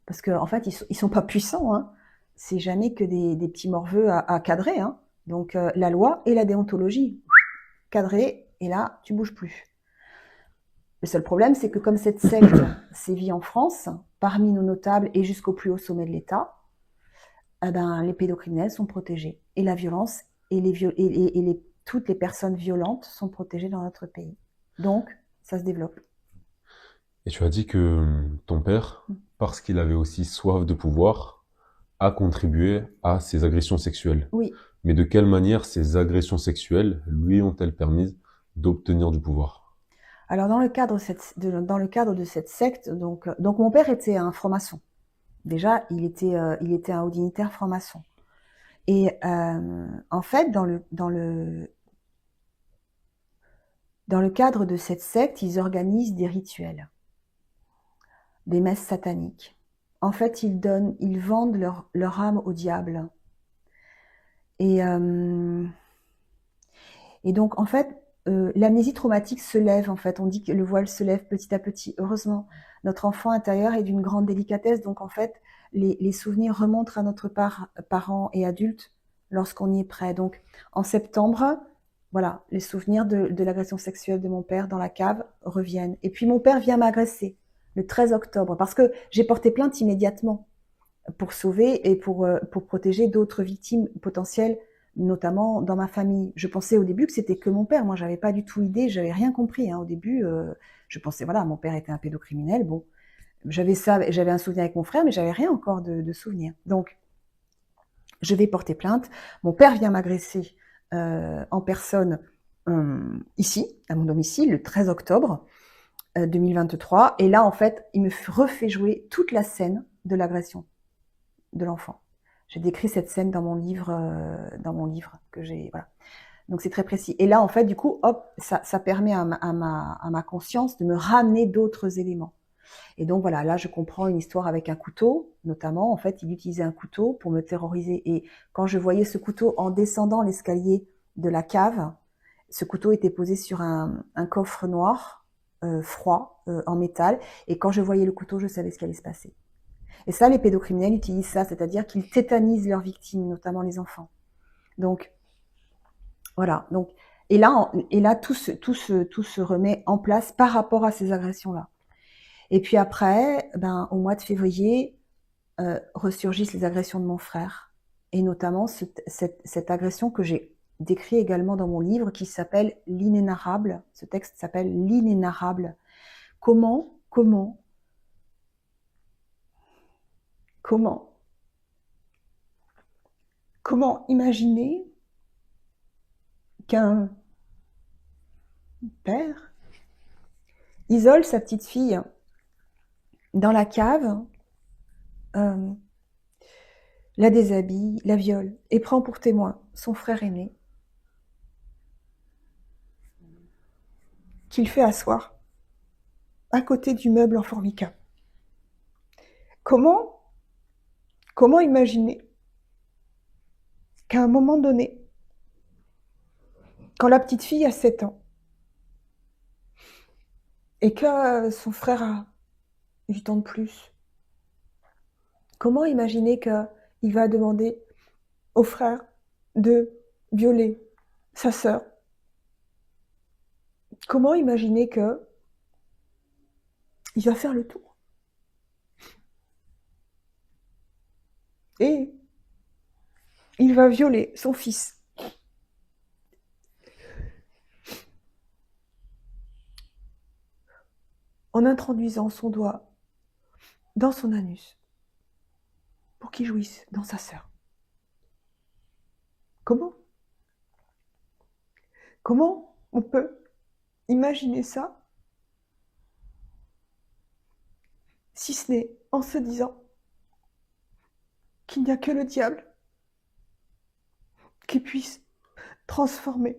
S2: Parce qu'en fait, ils sont pas puissants. Hein. C'est jamais que des petits morveux à cadrer. Hein. Donc, la loi et la déontologie. Cadrer, et là, tu bouges plus. Le seul problème, c'est que comme cette secte sévit en France, parmi nos notables et jusqu'au plus haut sommet de l'État, eh ben, les pédocriminels sont protégés. Et la violence et toutes les personnes violentes sont protégées dans notre pays. Donc, ça se développe.
S1: Et tu as dit que ton père, parce qu'il avait aussi soif de pouvoir, a contribué à ces agressions sexuelles.
S2: Oui.
S1: Mais de quelle manière ces agressions sexuelles lui ont-elles permis d'obtenir du pouvoir?
S2: Alors dans le cadre de cette secte, donc mon père était un franc-maçon. Déjà, il était un haut dignitaire franc-maçon. Et en fait, dans le cadre de cette secte, ils organisent des rituels, des messes sataniques. En fait, ils vendent leur âme au diable. Et, euh, et donc, en fait, l'amnésie traumatique se lève, en fait. On dit que le voile se lève petit à petit. Heureusement, notre enfant intérieur est d'une grande délicatesse. Donc, en fait, les souvenirs remontent à notre parents et adultes lorsqu'on y est prêt. Donc, en septembre, voilà, les souvenirs de l'agression sexuelle de mon père dans la cave reviennent. Et puis, mon père vient m'agresser le 13 octobre parce que j'ai porté plainte immédiatement pour sauver et pour protéger d'autres victimes potentielles, notamment dans ma famille. Je pensais au début que c'était que mon père. Moi, j'avais pas du tout idée, j'avais rien compris. Hein. Au début, je pensais, voilà, mon père était un pédocriminel. Bon, j'avais ça, j'avais un souvenir avec mon frère, mais j'avais rien encore de souvenir. Donc, je vais porter plainte. Mon père vient m'agresser en personne ici, à mon domicile, le 13 octobre 2023. Et là, en fait, il me refait jouer toute la scène de l'agression de l'enfant. J'ai décrit cette scène dans mon livre que j'ai, voilà. Donc c'est très précis. Et là, en fait, du coup, hop, ça permet à ma conscience de me ramener d'autres éléments. Et donc voilà, là, je comprends une histoire avec un couteau, notamment. En fait, il utilisait un couteau pour me terroriser. Et quand je voyais ce couteau en descendant l'escalier de la cave, ce couteau était posé sur un coffre noir, froid, en métal. Et quand je voyais le couteau, je savais ce qui allait se passer. Et ça, les pédocriminels utilisent ça, c'est-à-dire qu'ils tétanisent leurs victimes, notamment les enfants. Donc, voilà. Donc, et là, tout se remet en place par rapport à ces agressions-là. Et puis après, au mois de février, ressurgissent les agressions de mon frère. Et notamment cette agression que j'ai décrit également dans mon livre qui s'appelle L'Inénarrable. Ce texte s'appelle L'Inénarrable. Comment imaginer qu'un père isole sa petite fille dans la cave, euh, la déshabille, la viole et prend pour témoin son frère aîné qu'il fait asseoir à côté du meuble en formica. Comment imaginer qu'à un moment donné, quand la petite fille a 7 ans et que son frère a 8 ans de plus, comment imaginer qu'il va demander au frère de violer sa sœur? Comment imaginer que il va faire le tour et il va violer son fils en introduisant son doigt dans son anus pour qu'il jouisse dans sa sœur? Comment on peut imaginer ça si ce n'est en se disant qu'il n'y a que le diable qui puisse transformer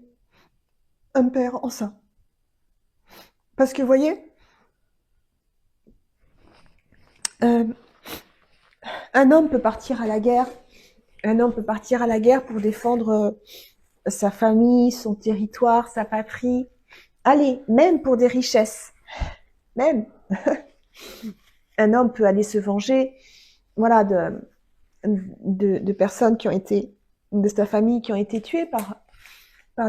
S2: un père en saint? Parce que vous voyez, un homme peut partir à la guerre, pour défendre sa famille, son territoire, sa patrie. Allez, même pour des richesses. Même. Un homme peut aller se venger, voilà, de personnes qui ont été, de sa famille qui ont été tuées par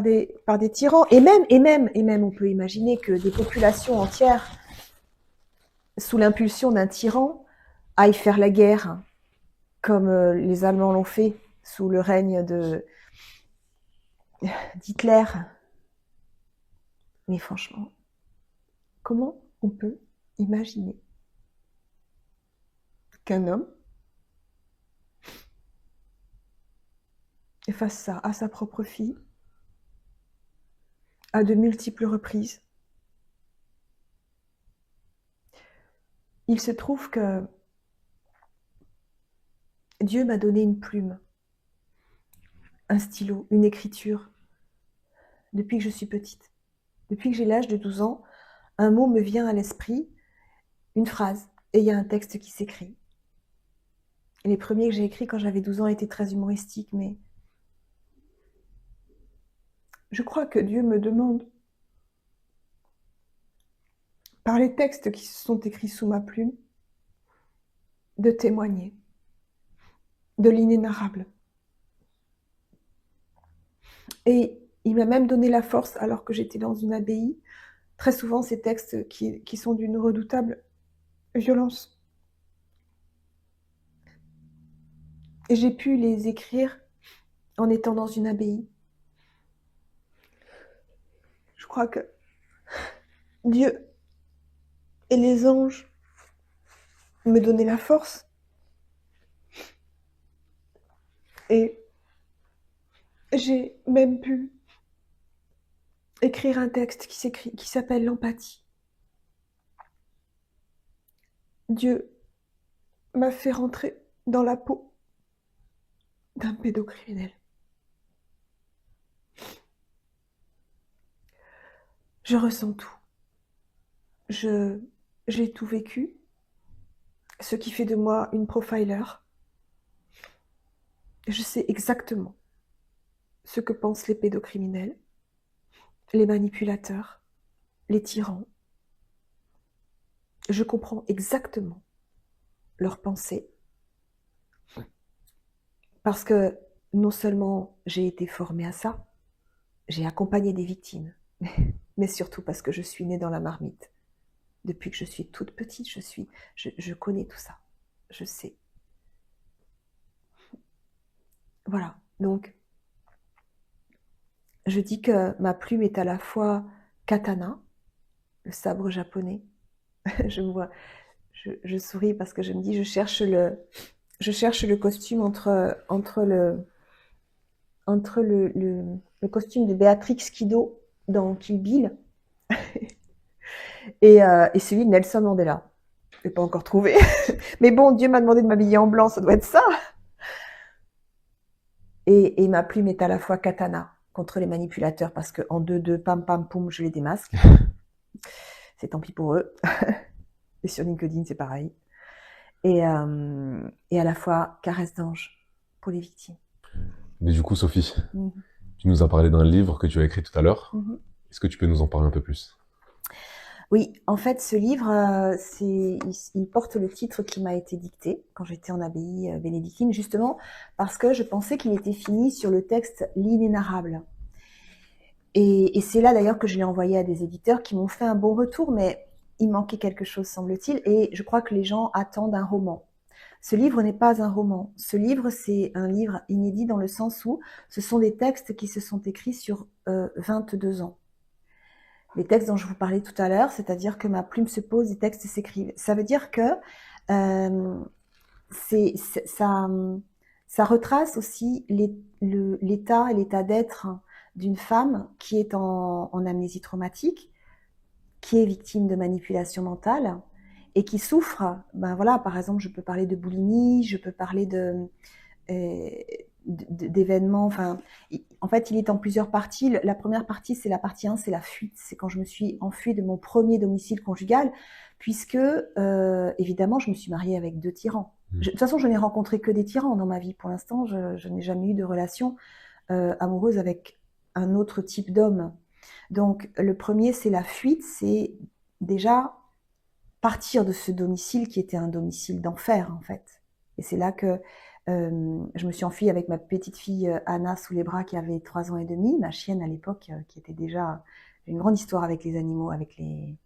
S2: des tyrans. Et même, on peut imaginer que des populations entières, sous l'impulsion d'un tyran, aillent faire la guerre, comme les Allemands l'ont fait sous le règne d'Hitler. Mais franchement, comment on peut imaginer qu'un homme fasse ça à sa propre fille, à de multiples reprises. Il se trouve que Dieu m'a donné une plume, un stylo, une écriture, depuis que je suis petite. Depuis que j'ai l'âge de 12 ans, un mot me vient à l'esprit, une phrase, et il y a un texte qui s'écrit. Et les premiers que j'ai écrits quand j'avais 12 ans étaient très humoristiques, mais je crois que Dieu me demande, par les textes qui se sont écrits sous ma plume, de témoigner de l'inénarrable. Et il m'a même donné la force, alors que j'étais dans une abbaye, très souvent ces textes qui sont d'une redoutable violence. Et j'ai pu les écrire en étant dans une abbaye. Je crois que Dieu et les anges me donnaient la force. Et j'ai même pu écrire un texte qui s'appelle l'empathie. Dieu m'a fait rentrer dans la peau d'un pédocriminel. Je ressens tout. J'ai tout vécu, ce qui fait de moi une profiler. Je sais exactement ce que pensent les pédocriminels, les manipulateurs, les tyrans. Je comprends exactement leurs pensées. Parce que non seulement j'ai été formée à ça, j'ai accompagné des victimes, mais surtout parce que je suis née dans la marmite. Depuis que je suis toute petite, je connais tout ça. Je sais. Voilà. Donc, je dis que ma plume est à la fois katana, le sabre japonais. Je souris parce que je me dis, je cherche le costume entre le costume de Béatrix Kiddo dans Kill Bill et celui de Nelson Mandela. Je l'ai pas encore trouvé. Mais bon, Dieu m'a demandé de m'habiller en blanc, ça doit être ça. Et ma plume est à la fois katana contre les manipulateurs parce que en 2-2, pam pam poum, je les démasque. C'est tant pis pour eux. Et sur LinkedIn, c'est pareil. Et à la fois caresse d'ange pour les victimes.
S1: Mais du coup, Sophie, tu nous as parlé d'un livre que tu as écrit tout à l'heure. Est-ce que tu peux nous en parler un peu plus?
S2: Oui, en fait, ce livre, il porte le titre qui m'a été dicté quand j'étais en abbaye bénédictine, justement parce que je pensais qu'il était fini sur le texte L'inénarrable. Et c'est là d'ailleurs que je l'ai envoyé à des éditeurs qui m'ont fait un bon retour, mais il manquait quelque chose, semble-t-il, et je crois que les gens attendent un roman. Ce livre n'est pas un roman. Ce livre, c'est un livre inédit dans le sens où ce sont des textes qui se sont écrits sur 22 ans. Les textes dont je vous parlais tout à l'heure, c'est-à-dire que ma plume se pose, les textes s'écrivent. Ça veut dire que ça retrace aussi l'état et l'état d'être d'une femme qui est en amnésie traumatique, qui est victime de manipulation mentale et qui souffre. Ben voilà, par exemple, je peux parler de boulimie, je peux parler d'événements. Enfin, en fait, il est en plusieurs parties. La première partie, c'est la partie 1, c'est la fuite. C'est quand je me suis enfuie de mon premier domicile conjugal, puisque, évidemment, je me suis mariée avec 2 tyrans. De toute façon, je n'ai rencontré que des tyrans dans ma vie. Pour l'instant, je n'ai jamais eu de relation amoureuse avec un autre type d'homme. Donc, le premier, c'est la fuite. C'est déjà partir de ce domicile qui était un domicile d'enfer, en fait. Et c'est là que je me suis enfuie avec ma petite fille Anna sous les bras qui avait 3 ans et demi, ma chienne à l'époque qui était déjà une grande histoire avec les animaux, avec les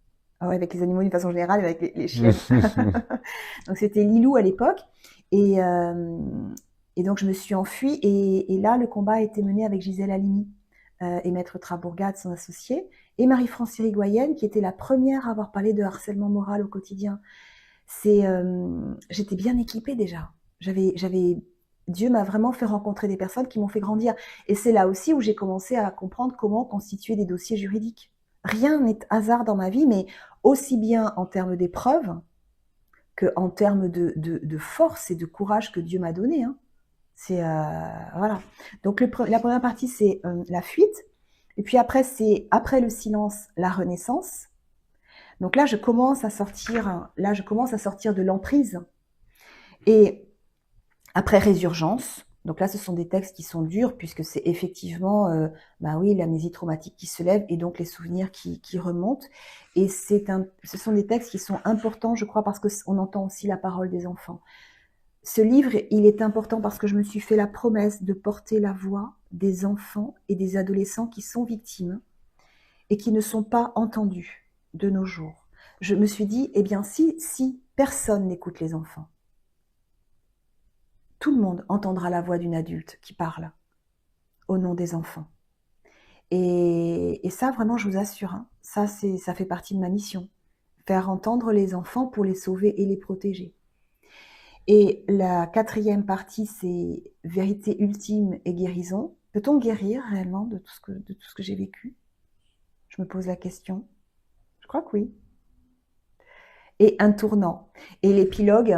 S2: animaux d'une façon générale, avec les chiennes. Donc c'était Lilou à l'époque et donc je me suis enfuie et là le combat a été mené avec Gisèle Halimi et Maître Trabourgade, son associé, et Marie-France Irigoyenne qui était la première à avoir parlé de harcèlement moral au quotidien. J'étais bien équipée déjà. J'avais Dieu m'a vraiment fait rencontrer des personnes qui m'ont fait grandir. Et c'est là aussi où j'ai commencé à comprendre comment constituer des dossiers juridiques. Rien n'est hasard dans ma vie, mais aussi bien en termes d'épreuves qu'en termes de force et de courage que Dieu m'a donné. Hein. C'est voilà. Donc la première partie, c'est la fuite. Et puis après, c'est après le silence, la renaissance. Donc là, je commence à sortir de l'emprise. Et après résurgence, donc là, ce sont des textes qui sont durs puisque c'est effectivement, bah oui, l'amnésie traumatique qui se lève et donc les souvenirs qui remontent. Et ce sont des textes qui sont importants, je crois, parce qu'on entend aussi la parole des enfants. Ce livre, il est important parce que je me suis fait la promesse de porter la voix des enfants et des adolescents qui sont victimes et qui ne sont pas entendus de nos jours. Je me suis dit, eh bien, si personne n'écoute les enfants, tout le monde entendra la voix d'une adulte qui parle au nom des enfants. Et ça, vraiment, je vous assure, hein, ça fait partie de ma mission. Faire entendre les enfants pour les sauver et les protéger. Et la quatrième partie, c'est vérité ultime et guérison. Peut-on guérir réellement de tout ce que j'ai vécu? Je me pose la question. Je crois que oui. Et un tournant. Et l'épilogue,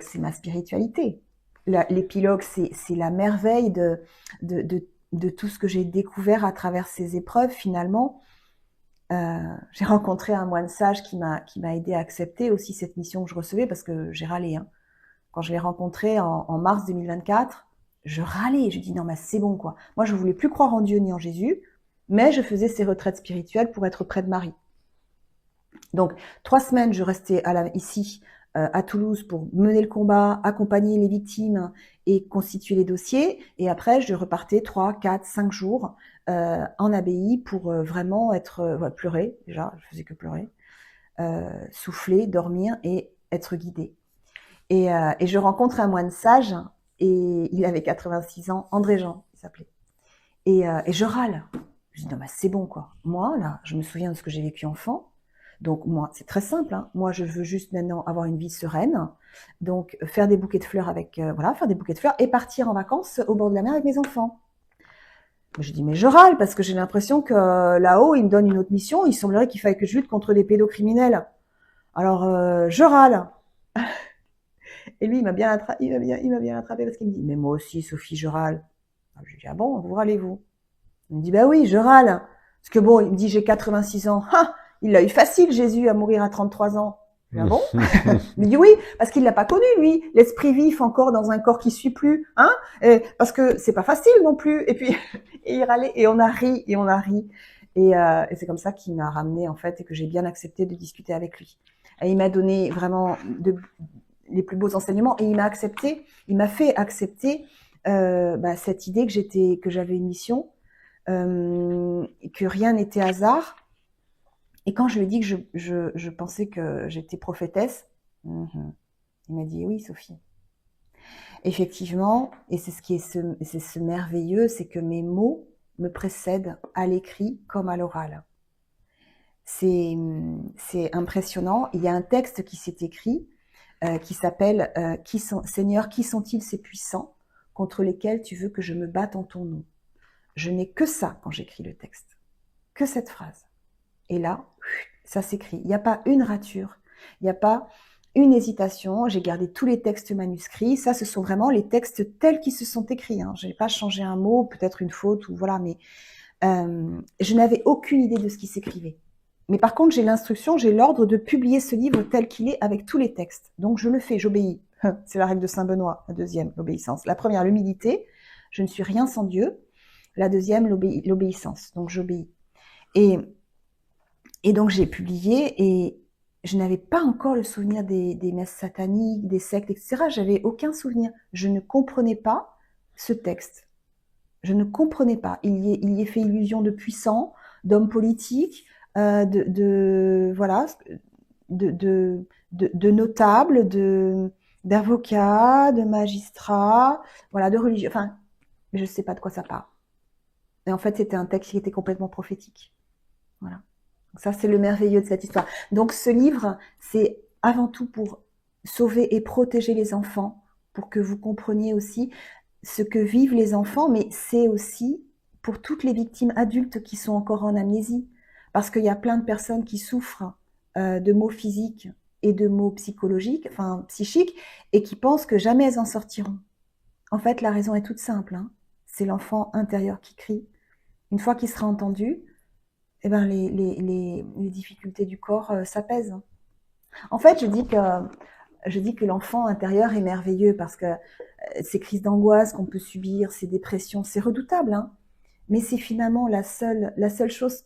S2: c'est ma spiritualité. L'épilogue, c'est la merveille de tout ce que j'ai découvert à travers ces épreuves, finalement. J'ai rencontré un moine sage qui m'a aidé à accepter aussi cette mission que je recevais parce que j'ai râlé. Hein. Quand je l'ai rencontré en mars 2024, je râlais. Je dis non, mais c'est bon, quoi. Moi, je voulais plus croire en Dieu ni en Jésus, mais je faisais ces retraites spirituelles pour être près de Marie. Donc, 3 semaines, je restais ici, à Toulouse, pour mener le combat, accompagner les victimes et constituer les dossiers. Et après, je repartais 3, 4, 5 jours en abbaye pour vraiment pleurer. Déjà, je faisais que pleurer, souffler, dormir et être guidée. Et je rencontre un moine sage, et il avait 86 ans, André Jean, il s'appelait. Et je râle. Je dis non, mais c'est bon, quoi. Moi, là, je me souviens de ce que j'ai vécu enfant. Donc, moi, c'est très simple. Hein. Moi, je veux juste maintenant avoir une vie sereine. Donc, faire des bouquets de fleurs faire des bouquets de fleurs et partir en vacances au bord de la mer avec mes enfants. Je dis, mais je râle parce que j'ai l'impression que là-haut, ils me donnent une autre mission. Il semblerait qu'il faille que je lutte contre des pédocriminels. Alors, je râle. Et lui, il m'a bien attrapé parce qu'il me dit, mais moi aussi, Sophie, je râle. Je lui dis, ah bon, vous râlez-vous? Il me dit, bah oui, je râle. Parce que bon, il me dit, j'ai 86 ans. Ah, il l'a eu facile, Jésus, à mourir à 33 ans. Je dis, ah bon? Il me dit, oui, parce qu'il l'a pas connu, lui. L'esprit vif encore dans un corps qui suit plus, hein? Parce que c'est pas facile non plus. Et puis, et il râlait, et on a ri. Et c'est comme ça qu'il m'a ramené, en fait, et que j'ai bien accepté de discuter avec lui. Et il m'a donné vraiment les plus beaux enseignements, et il m'a fait accepter cette idée que j'avais une mission, que rien n'était hasard. Et quand je lui ai dit que je pensais que j'étais prophétesse, il m'a dit oui, Sophie. Effectivement, et c'est ce merveilleux, c'est que mes mots me précèdent à l'écrit comme à l'oral. C'est impressionnant. Il y a un texte qui s'est écrit qui s'appelle Seigneur, qui sont-ils ces puissants contre lesquels tu veux que je me batte en ton nom? Je n'ai que ça quand j'écris le texte, que cette phrase. Et là, ça s'écrit. Il n'y a pas une rature, il n'y a pas une hésitation. J'ai gardé tous les textes manuscrits. Ça, ce sont vraiment les textes tels qu'ils se sont écrits. Hein. Je n'ai pas changé un mot, peut-être une faute, ou voilà, mais je n'avais aucune idée de ce qui s'écrivait. Mais par contre, j'ai l'ordre de publier ce livre tel qu'il est avec tous les textes. Donc, je le fais, j'obéis. C'est la règle de Saint Benoît, la deuxième, l'obéissance. La première, l'humilité. Je ne suis rien sans Dieu. La deuxième, l'obéissance. Donc, j'obéis. Et donc, j'ai publié et je n'avais pas encore le souvenir des messes sataniques, des sectes, etc. J'avais aucun souvenir. Je ne comprenais pas ce texte. Je ne comprenais pas. Il y est fait illusion de puissants, d'hommes politiques, de notables, d'avocats, de magistrats, voilà, de religieux. Enfin, je ne sais pas de quoi ça parle. Et en fait, c'était un texte qui était complètement prophétique. Voilà. Donc ça, c'est le merveilleux de cette histoire. Donc, ce livre, c'est avant tout pour sauver et protéger les enfants pour que vous compreniez aussi ce que vivent les enfants, mais c'est aussi pour toutes les victimes adultes qui sont encore en amnésie. Parce qu'il y a plein de personnes qui souffrent de maux physiques et de maux psychologiques, enfin psychiques, et qui pensent que jamais elles en sortiront. En fait, la raison est toute simple, hein. C'est l'enfant intérieur qui crie. Une fois qu'il sera entendu, eh ben les difficultés du corps s'apaisent. En fait, je dis que l'enfant intérieur est merveilleux parce que ces crises d'angoisse qu'on peut subir, ces dépressions, c'est redoutable, hein. Mais c'est finalement la seule chose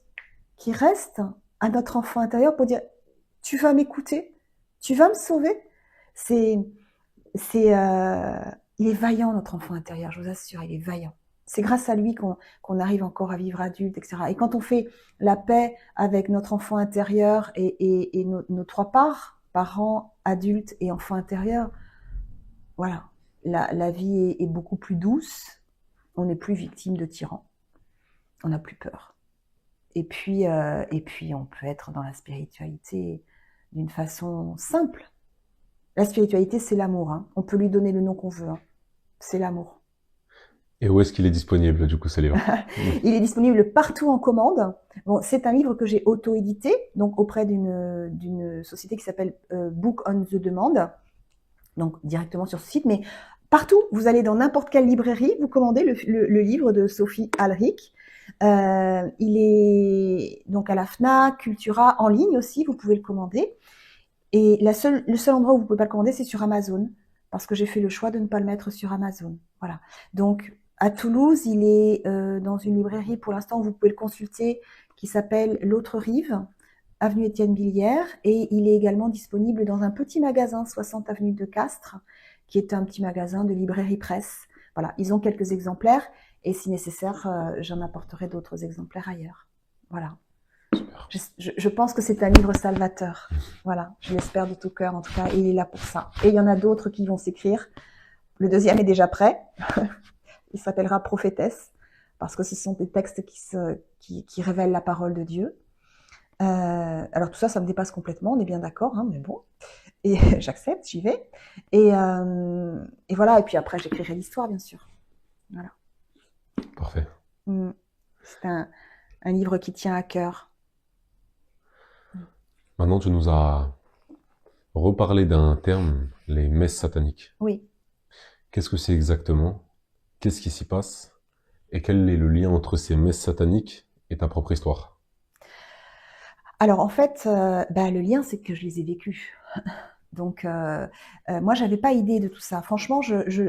S2: qui reste à notre enfant intérieur pour dire tu vas m'écouter, tu vas me sauver. C'est, il est vaillant notre enfant intérieur, je vous assure, il est vaillant. C'est grâce à lui qu'on arrive encore à vivre adulte, etc. Et quand on fait la paix avec notre enfant intérieur et nos trois parts, parents, adultes et enfant intérieur, voilà, la vie est beaucoup plus douce, on n'est plus victime de tyrans, on n'a plus peur. Et puis on peut être dans la spiritualité d'une façon simple. La spiritualité, c'est l'amour, hein. On peut lui donner le nom qu'on veut, hein. C'est l'amour.
S1: Et où est-ce qu'il est disponible, du coup, ce livre?
S2: Il est disponible partout en commande. Bon, c'est un livre que j'ai auto-édité, donc auprès d'une société qui s'appelle Book on the Demand, donc directement sur ce site, mais partout, vous allez dans n'importe quelle librairie, vous commandez le livre de Sophie Alric. Il est donc à la Fnac, Cultura, en ligne aussi, vous pouvez le commander. Et le seul endroit où vous pouvez pas le commander, c'est sur Amazon, parce que j'ai fait le choix de ne pas le mettre sur Amazon. Voilà. Donc à Toulouse, il est dans une librairie pour l'instant, vous pouvez le consulter, qui s'appelle L'Autre Rive, avenue Étienne Billière, et il est également disponible dans un petit magasin 60 avenue de Castres, qui est un petit magasin de librairie presse. Voilà, ils ont quelques exemplaires, et si nécessaire, j'en apporterai d'autres exemplaires ailleurs. Voilà. Je pense que c'est un livre salvateur. Voilà, je l'espère de tout cœur en tout cas, et il est là pour ça. Et il y en a d'autres qui vont s'écrire. Le deuxième est déjà prêt. Il s'appellera Prophétesse, parce que ce sont des textes qui révèlent la parole de Dieu. Alors tout ça, ça me dépasse complètement, on est bien d'accord, hein, mais bon. Et j'accepte, j'y vais. Et voilà, et puis après, j'écrirai l'histoire, bien sûr. Voilà.
S1: Parfait.
S2: C'est un livre qui tient à cœur.
S1: Maintenant, tu nous as reparlé d'un terme, les messes sataniques.
S2: Oui.
S1: Qu'est-ce que c'est exactement? Qu'est-ce qui s'y passe? Et quel est le lien entre ces messes sataniques et ta propre histoire?
S2: Alors en fait, le lien, c'est que je les ai vécues. Donc moi, j'avais pas idée de tout ça. Franchement,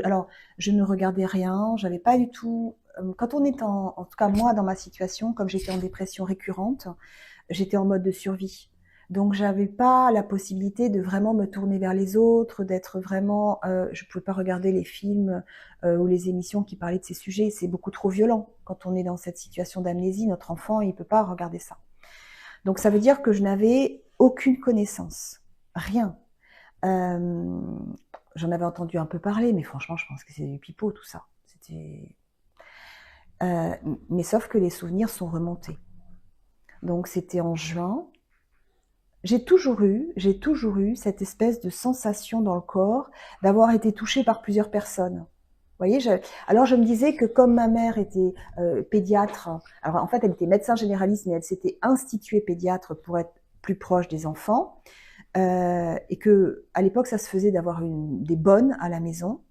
S2: alors je ne regardais rien, j'avais pas du tout. Quand on est en tout cas moi dans ma situation, comme j'étais en dépression récurrente, j'étais en mode de survie. Donc j'avais pas la possibilité de vraiment me tourner vers les autres, d'être vraiment. Je pouvais pas regarder les films ou les émissions qui parlaient de ces sujets. C'est beaucoup trop violent quand on est dans cette situation d'amnésie. Notre enfant, il peut pas regarder ça. Donc ça veut dire que je n'avais aucune connaissance, rien. J'en avais entendu un peu parler, mais franchement, je pense que c'est du pipeau tout ça. Mais sauf que les souvenirs sont remontés. Donc c'était en juin. J'ai toujours eu cette espèce de sensation dans le corps d'avoir été touchée par plusieurs personnes. Vous voyez, alors je me disais que comme ma mère était pédiatre, alors en fait elle était médecin généraliste, mais elle s'était instituée pédiatre pour être plus proche des enfants, et que à l'époque ça se faisait d'avoir des bonnes à la maison.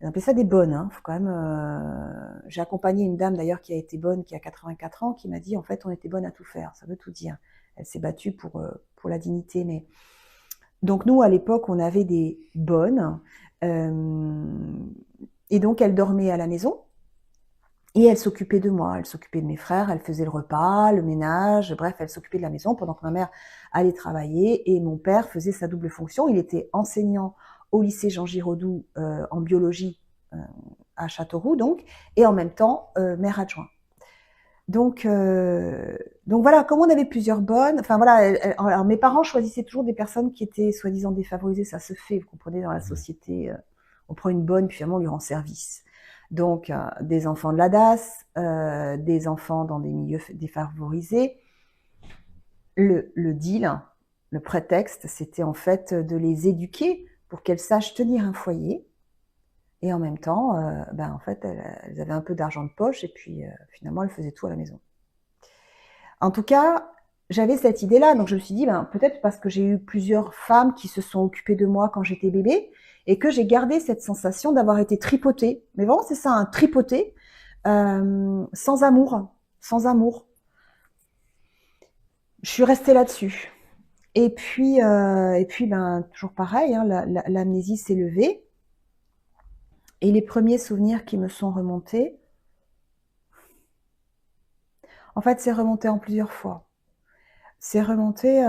S2: On appelait ça des bonnes, hein. Faut quand même. J'ai accompagné une dame d'ailleurs qui a été bonne, qui a 84 ans, qui m'a dit en fait on était bonne à tout faire. Ça veut tout dire. Elle s'est battue pour la dignité, mais donc nous à l'époque on avait des bonnes. Et donc, elle dormait à la maison et elle s'occupait de moi. Elle s'occupait de mes frères, elle faisait le repas, le ménage, bref, elle s'occupait de la maison pendant que ma mère allait travailler et mon père faisait sa double fonction. Il était enseignant au lycée Jean Giraudoux en biologie à Châteauroux, donc, et en même temps, maire adjoint. Donc voilà, comme on avait plusieurs bonnes, enfin voilà, alors mes parents choisissaient toujours des personnes qui étaient soi-disant défavorisées, ça se fait, vous comprenez, dans la société, on prend une bonne, puis finalement on lui rend service. Donc des enfants de la DAS, des enfants dans des milieux défavorisés. Le deal, le prétexte, c'était en fait de les éduquer pour qu'elles sachent tenir un foyer, Et en même temps, en fait, elles avaient un peu d'argent de poche et puis finalement, elles faisaient tout à la maison. En tout cas, j'avais cette idée-là, donc je me suis dit, peut-être parce que j'ai eu plusieurs femmes qui se sont occupées de moi quand j'étais bébé et que j'ai gardé cette sensation d'avoir été tripotée. Mais vraiment, c'est ça, un tripoté, sans amour, sans amour. Je suis restée là-dessus. Et puis, toujours pareil, hein, l'amnésie s'est levée. Et les premiers souvenirs qui me sont remontés, en fait, c'est remonté en plusieurs fois. C'est remonté,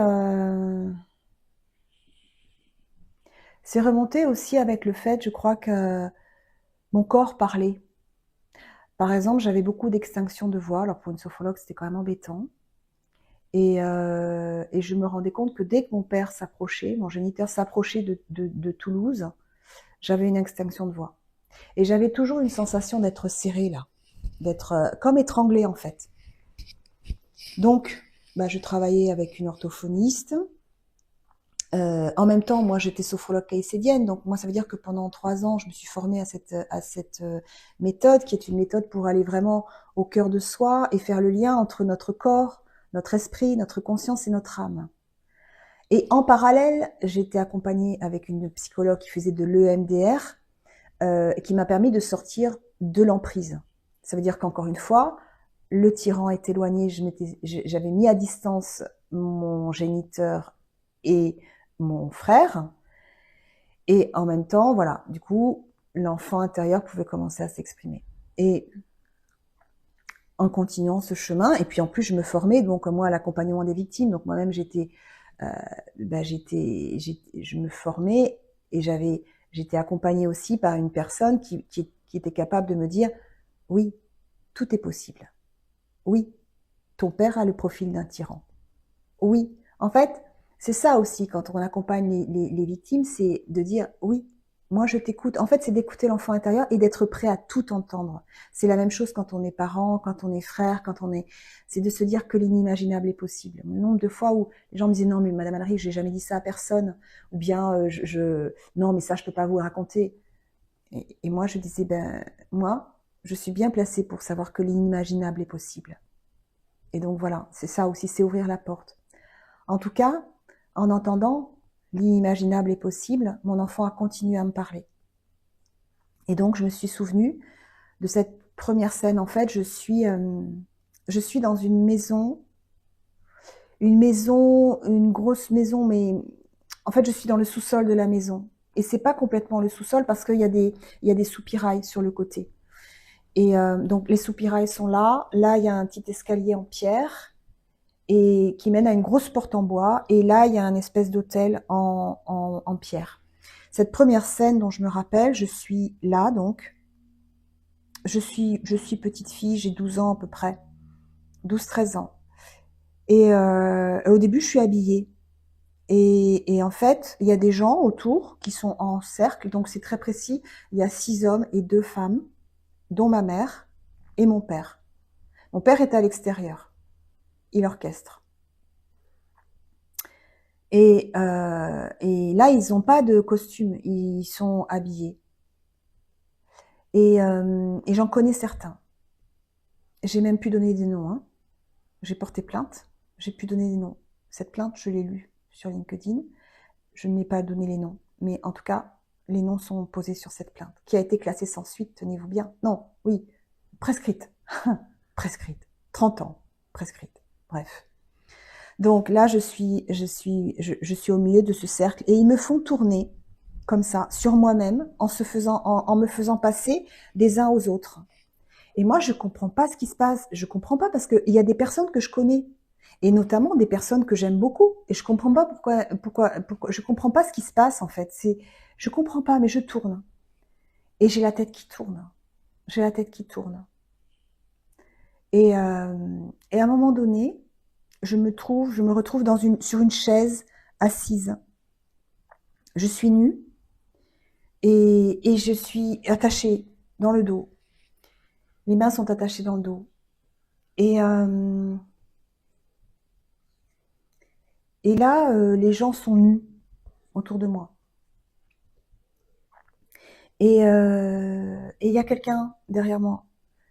S2: c'est remonté aussi avec le fait, je crois, que mon corps parlait. Par exemple, j'avais beaucoup d'extinction de voix. Alors pour une sophrologue, c'était quand même embêtant. Et je me rendais compte que dès que mon père s'approchait, mon géniteur s'approchait de Toulouse, j'avais une extinction de voix. Et j'avais toujours une sensation d'être serrée là, d'être comme étranglée en fait. Donc, je travaillais avec une orthophoniste. En même temps, moi, j'étais sophrologue caïcédienne, donc moi, ça veut dire que pendant 3 ans, je me suis formée à cette méthode, qui est une méthode pour aller vraiment au cœur de soi et faire le lien entre notre corps, notre esprit, notre conscience et notre âme. Et en parallèle, j'étais accompagnée avec une psychologue qui faisait de l'EMDR, qui m'a permis de sortir de l'emprise. Ça veut dire qu'encore une fois, le tyran est éloigné, j'avais mis à distance mon géniteur et mon frère, et en même temps, voilà, du coup, l'enfant intérieur pouvait commencer à s'exprimer. Et en continuant ce chemin, et puis en plus, je me formais, donc moi, à l'accompagnement des victimes, donc moi-même, je me formais, et j'étais accompagnée aussi par une personne qui était capable de me dire, oui, tout est possible. Oui, ton père a le profil d'un tyran. Oui, en fait, c'est ça aussi quand on accompagne les victimes, c'est de dire oui, moi je t'écoute. En fait, c'est d'écouter l'enfant intérieur et d'être prêt à tout entendre. C'est la même chose quand on est parent, quand on est frère, c'est de se dire que l'inimaginable est possible. Le nombre de fois où les gens me disaient non mais Madame Alry, j'ai jamais dit ça à personne, ou bien non mais ça je peux pas vous raconter. Et moi je disais moi je suis bien placée pour savoir que l'inimaginable est possible. Et donc voilà, c'est ça aussi, c'est ouvrir la porte. En tout cas, en entendant l'inimaginable est possible, mon enfant a continué à me parler. Et donc, je me suis souvenue de cette première scène. En fait, je suis dans une grosse maison, mais en fait, je suis dans le sous-sol de la maison. Et c'est pas complètement le sous-sol parce qu'il y a des soupirails sur le côté. Et donc, les soupirails sont là. Là, il y a un petit escalier en pierre et qui mène à une grosse porte en bois. Et là, il y a un espèce d'hôtel en pierre. Cette première scène dont je me rappelle, je suis là, donc. Je suis petite fille, j'ai 12 ans à peu près. 12-13 ans. Et au début, je suis habillée. Et en fait, il y a des gens autour qui sont en cercle, donc c'est très précis. Il y a 6 hommes et 2 femmes, dont ma mère et mon père. Mon père est à l'extérieur. Il orchestre. Et là, ils n'ont pas de costume, ils sont habillés. Et j'en connais certains. J'ai même pu donner des noms. Hein. J'ai porté plainte, j'ai pu donner des noms. Cette plainte, je l'ai lue sur LinkedIn. Je n'ai pas donné les noms. Mais en tout cas, les noms sont posés sur cette plainte, qui a été classée sans suite, tenez-vous bien. Non, oui, prescrite. Prescrite. 30 ans, prescrite. Bref. Donc là, je suis au milieu de ce cercle et ils me font tourner comme ça sur moi-même en me faisant passer des uns aux autres. Et moi, je comprends pas ce qui se passe. Je comprends pas parce qu'il y a des personnes que je connais et notamment des personnes que j'aime beaucoup et je comprends pas pourquoi je comprends pas ce qui se passe en fait. Je comprends pas, mais je tourne et j'ai la tête qui tourne. J'ai la tête qui tourne. Et à un moment donné, je me retrouve sur une chaise assise. Je suis nue et je suis attachée dans le dos. Les mains sont attachées dans le dos. Et là, les gens sont nus autour de moi. Et il y a quelqu'un derrière moi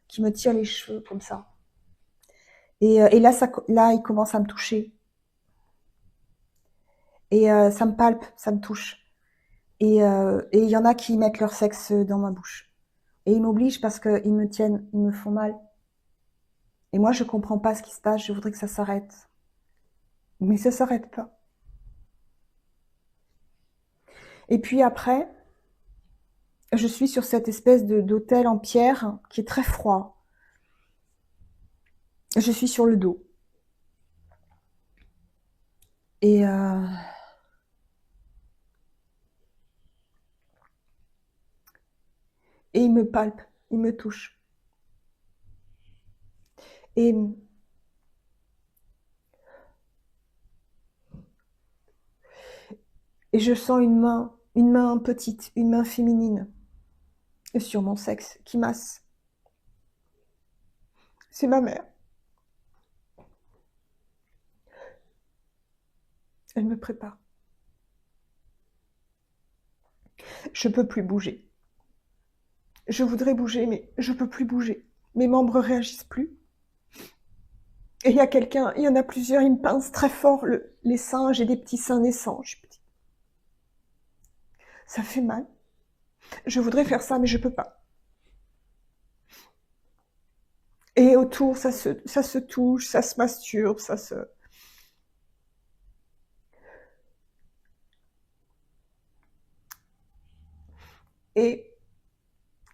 S2: qui me tire les cheveux comme ça. Et là, là, il commence à me toucher. Et ça me palpe, ça me touche. Et il y en a qui mettent leur sexe dans ma bouche. Et ils m'obligent parce qu'ils me tiennent, ils me font mal. Et moi, je comprends pas ce qui se passe, je voudrais que ça s'arrête. Mais ça s'arrête pas. Et puis après, je suis sur cette espèce d'hôtel en pierre qui est très froid. Je suis sur le dos. Et il me palpe, il me touche. Et je sens une main petite, une main féminine sur mon sexe qui masse. C'est ma mère. Elle me prépare. Je peux plus bouger. Je voudrais bouger, mais je peux plus bouger. Mes membres réagissent plus. Et il y a quelqu'un, il y en a plusieurs, ils me pincent très fort les seins. J'ai des petits seins naissants, je suis petite. Ça fait mal. Je voudrais faire ça, mais je peux pas. Et autour, ça se touche, ça se masturbe, ça se... Et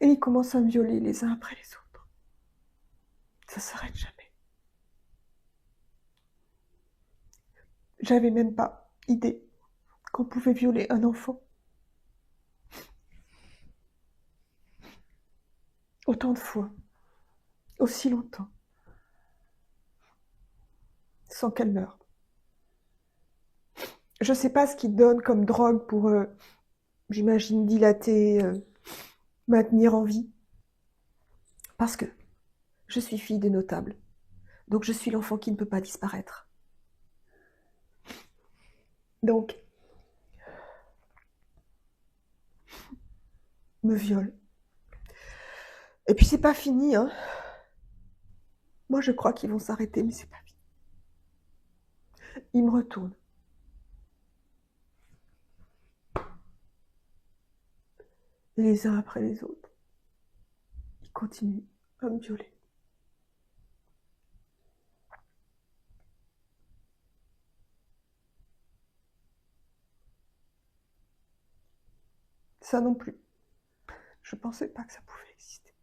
S2: ils commencent à me violer les uns après les autres. Ça s'arrête jamais. J'avais même pas idée qu'on pouvait violer un enfant. Autant de fois. Aussi longtemps. Sans qu'elle meure. Je sais pas ce qu'ils donnent comme drogue pour, j'imagine, dilater, maintenir en vie. Parce que je suis fille de notable. Donc je suis l'enfant qui ne peut pas disparaître. Donc, me viole. Et puis c'est pas fini, hein. Moi je crois qu'ils vont s'arrêter, mais c'est pas fini. Ils me retournent. Les uns après les autres. Ils continuent à me violer. Ça non plus. Je pensais pas que ça pouvait exister.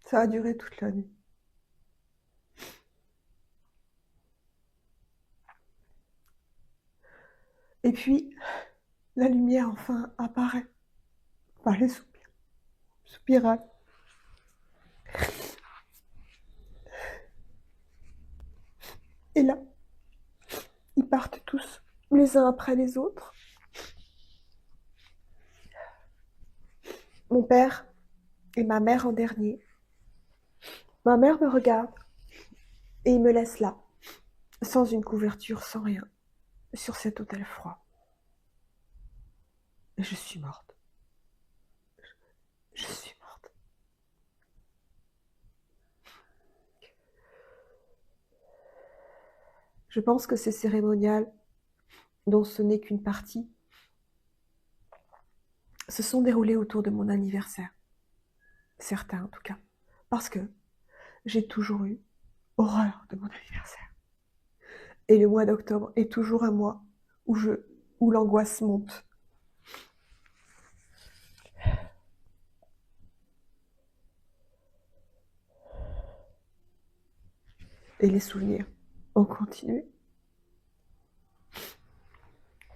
S2: Ça a duré toute la nuit. Et puis, la lumière enfin apparaît par les soupirales. Et là, ils partent tous, les uns après les autres. Mon père et ma mère en dernier. Ma mère me regarde et il me laisse là, sans une couverture, sans rien, sur cet hôtel froid. Et je suis morte. Je suis morte. Je pense que ces cérémoniales, dont ce n'est qu'une partie, se sont déroulées autour de mon anniversaire. Certains en tout cas. Parce que j'ai toujours eu horreur de mon anniversaire. Et le mois d'octobre est toujours un mois où l'angoisse monte. Et les souvenirs ont continué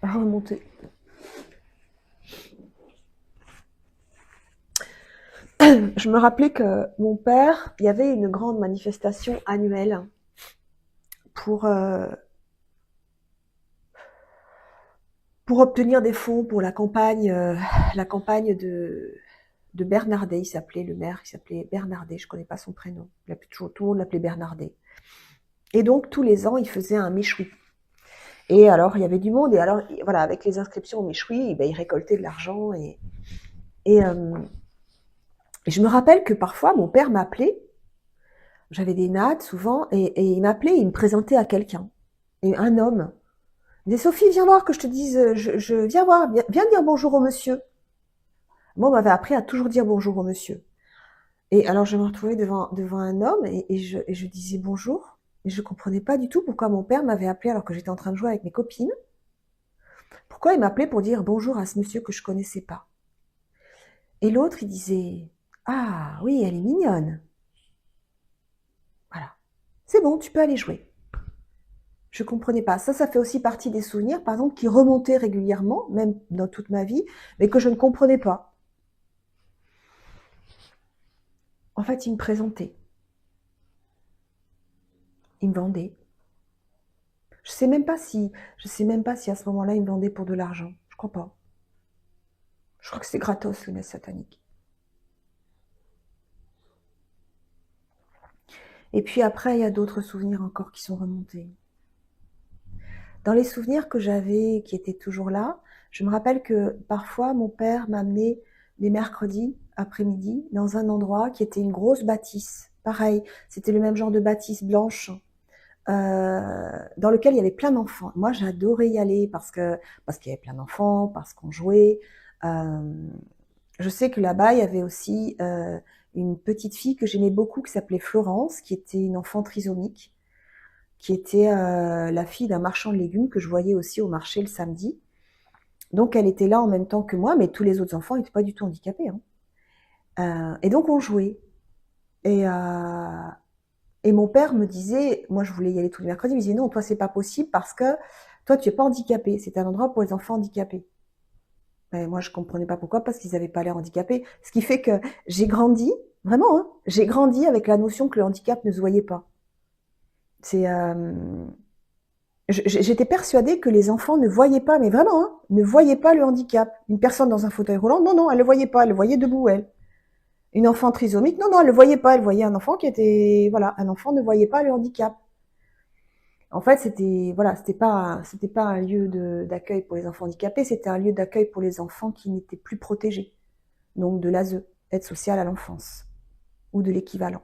S2: à remonter. Je me rappelais que mon père, il y avait une grande manifestation annuelle pour obtenir des fonds pour la campagne de Bernardet. Il s'appelait le maire, il s'appelait Bernardet, je connais pas son prénom. Tout le monde l'appelait Bernardet. Et donc tous les ans, il faisait un méchoui. Et alors il y avait du monde, et alors voilà, avec les inscriptions au méchoui, ben, il récoltait de l'argent Et je me rappelle que parfois, mon père m'appelait, j'avais des nattes souvent, et il m'appelait, il me présentait à quelqu'un, et un homme. Il disait, Sophie, viens voir que je te dise, viens voir, viens dire bonjour au monsieur. Moi, on m'avait appris à toujours dire bonjour au monsieur. Et alors, je me retrouvais devant un homme, et je disais bonjour, et je comprenais pas du tout pourquoi mon père m'avait appelé alors que j'étais en train de jouer avec mes copines. Pourquoi il m'appelait pour dire bonjour à ce monsieur que je connaissais pas. Et l'autre, il disait, ah oui, elle est mignonne. Voilà. C'est bon, tu peux aller jouer. Je comprenais pas. Ça fait aussi partie des souvenirs, par exemple, qui remontaient régulièrement, même dans toute ma vie, mais que je ne comprenais pas. En fait, il me présentait. Il me vendait. Je sais même pas si à ce moment-là, il me vendait pour de l'argent. Je crois pas. Je crois que c'est gratos, les messes sataniques. Et puis après, il y a d'autres souvenirs encore qui sont remontés. Dans les souvenirs que j'avais, qui étaient toujours là, je me rappelle que parfois mon père m'amenait les mercredis après-midi dans un endroit qui était une grosse bâtisse. Pareil, c'était le même genre de bâtisse blanche dans lequel il y avait plein d'enfants. Moi, j'adorais y aller parce qu'il y avait plein d'enfants, parce qu'on jouait. Je sais que là-bas, il y avait aussi une petite fille que j'aimais beaucoup qui s'appelait Florence, qui était une enfant trisomique, qui était la fille d'un marchand de légumes que je voyais aussi au marché le samedi. Donc elle était là en même temps que moi, mais tous les autres enfants n'étaient pas du tout handicapés. Hein. Et donc on jouait. Et mon père me disait, moi je voulais y aller tous les mercredis, il me disait non, toi c'est pas possible parce que toi tu es pas handicapé, c'est un endroit pour les enfants handicapés. Et moi je comprenais pas pourquoi, parce qu'ils avaient pas l'air handicapés. Ce qui fait que j'ai grandi, vraiment, hein, j'ai grandi avec la notion que le handicap ne se voyait pas. C'est j'étais persuadée que les enfants ne voyaient pas, mais vraiment, hein, ne voyaient pas le handicap. Une personne dans un fauteuil roulant, non, non, elle le voyait pas, elle le voyait debout, elle. Une enfant trisomique, non, non, elle le voyait pas, elle voyait un enfant qui était, voilà, un enfant ne voyait pas le handicap. En fait, c'était pas un lieu d'accueil pour les enfants handicapés, c'était un lieu d'accueil pour les enfants qui n'étaient plus protégés. Donc de l'ASE, aide sociale à l'enfance, ou de l'équivalent.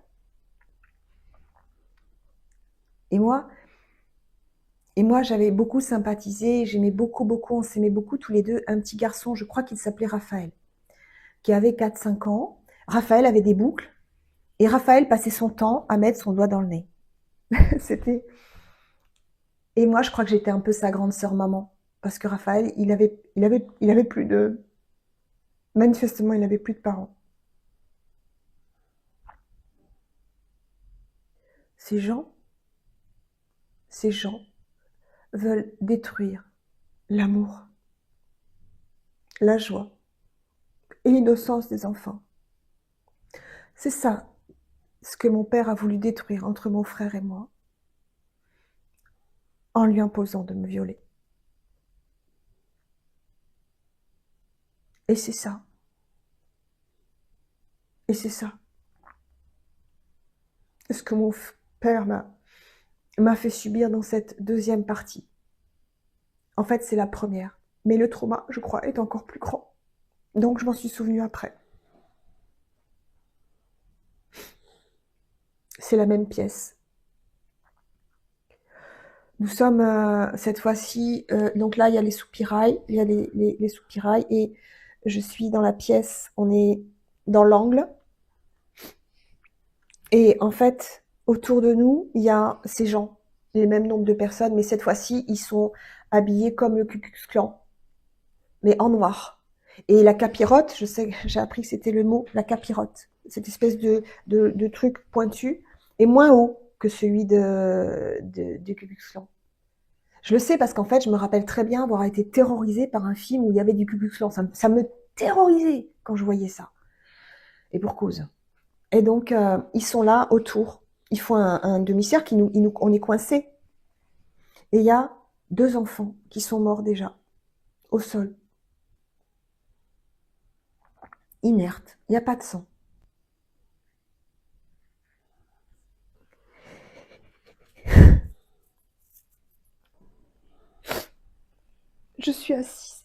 S2: Et moi, j'avais beaucoup sympathisé, j'aimais beaucoup, on s'aimait beaucoup tous les deux, un petit garçon, je crois qu'il s'appelait Raphaël, qui avait 4-5 ans. Raphaël avait des boucles, et Raphaël passait son temps à mettre son doigt dans le nez. C'était... Et moi, je crois que j'étais un peu sa grande sœur maman, parce que Raphaël, il avait plus de... Manifestement, il n'avait plus de parents. Ces gens veulent détruire l'amour, la joie et l'innocence des enfants. C'est ça, ce que mon père a voulu détruire entre mon frère et moi, en lui imposant de me violer. Et c'est ça. Et c'est ça. Ce que mon père m'a fait subir dans cette deuxième partie. En fait, c'est la première. Mais le trauma, je crois, est encore plus grand. Donc, je m'en suis souvenue après. C'est la même pièce. Nous sommes cette fois-ci, donc là il y a les soupirails, il y a les soupirails, et je suis dans la pièce, on est dans l'angle, et en fait autour de nous il y a ces gens, les mêmes nombres de personnes, mais cette fois-ci ils sont habillés comme le Ku Klux Klan, mais en noir. Et la capirote, je sais, j'ai appris que c'était le mot, la capirote, cette espèce de truc pointu, est moins haut que celui du Ku Klux Klan. Je le sais parce qu'en fait, je me rappelle très bien avoir été terrorisée par un film où il y avait du Ku Klux Klan. Ça me terrorisait quand je voyais ça. Et pour cause. Et donc, ils sont là autour. Ils font un demi-cercle, on est coincés. Et il y a 2 enfants qui sont morts déjà, au sol. Inertes. Il n'y a pas de sang. Je suis assise.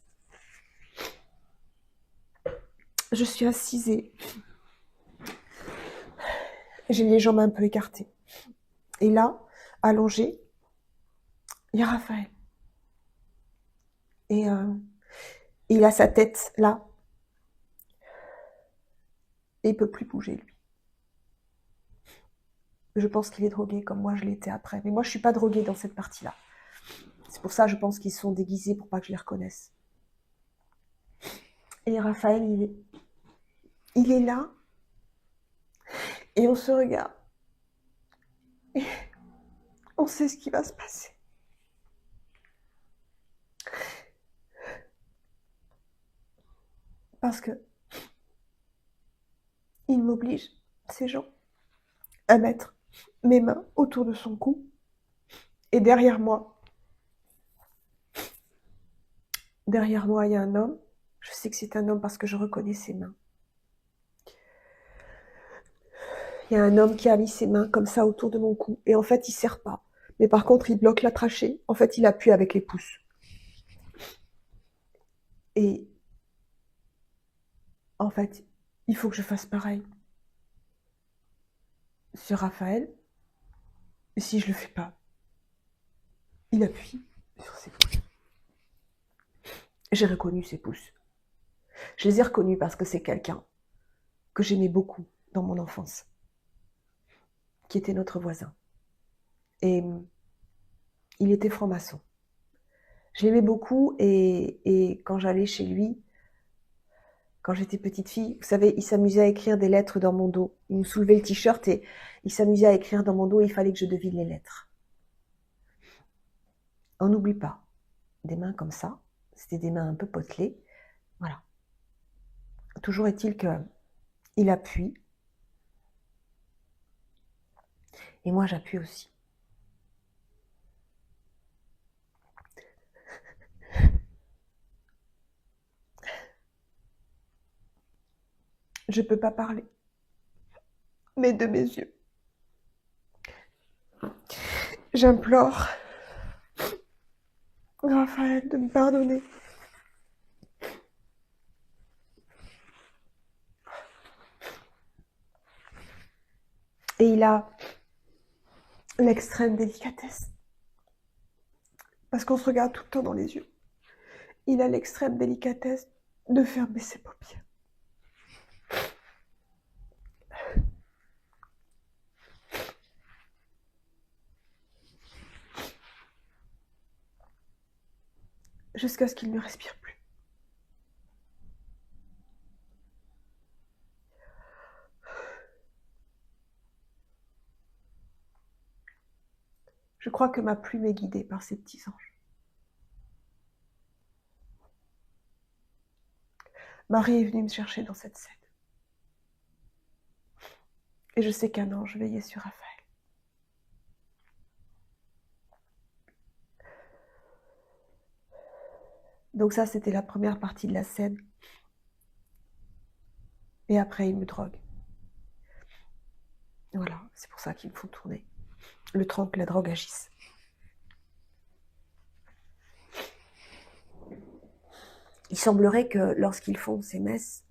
S2: Je suis assise et j'ai les jambes un peu écartées. Et là, allongée, il y a Raphaël. Et il a sa tête là. Et il peut plus bouger, lui. Je pense qu'il est drogué comme moi je l'étais après. Mais moi, je suis pas droguée dans cette partie-là. C'est pour ça, je pense qu'ils sont déguisés pour pas que je les reconnaisse. Et Raphaël, il est là. Et on se regarde. Et on sait ce qui va se passer. Parce que il m'oblige, ces gens, à mettre mes mains autour de son cou. Et derrière moi, il y a un homme. Je sais que c'est un homme parce que je reconnais ses mains. Il y a un homme qui a mis ses mains comme ça autour de mon cou. Et en fait, il serre pas. Mais par contre, il bloque la trachée. En fait, il appuie avec les pouces. Et en fait, il faut que je fasse pareil sur Raphaël. Et si je le fais pas, il appuie sur ses pouces. J'ai reconnu ses pouces. Je les ai reconnus parce que c'est quelqu'un que j'aimais beaucoup dans mon enfance, qui était notre voisin. Et il était franc-maçon. Je l'aimais beaucoup et quand j'allais chez lui, quand j'étais petite fille, vous savez, il s'amusait à écrire des lettres dans mon dos. Il me soulevait le t-shirt et il s'amusait à écrire dans mon dos et il fallait que je devine les lettres. On n'oublie pas, des mains comme ça, c'était des mains un peu potelées, voilà. Toujours est-il qu'il appuie et moi j'appuie aussi. Je peux pas parler, mais de mes yeux, j'implore Raphaël de me pardonner. Et il a l'extrême délicatesse, parce qu'on se regarde tout le temps dans les yeux. Il a l'extrême délicatesse de fermer ses paupières. Jusqu'à ce qu'il ne respire plus. Je crois que ma plume est guidée par ces petits anges. Marie est venue me chercher dans cette scène. Et je sais qu'un ange veillait sur Raphaël. Donc ça, c'était la première partie de la scène. Et après, il me drogue. Voilà, c'est pour ça qu'ils me font tourner. Le temps que la drogue agisse. Il semblerait que lorsqu'ils font ces messes,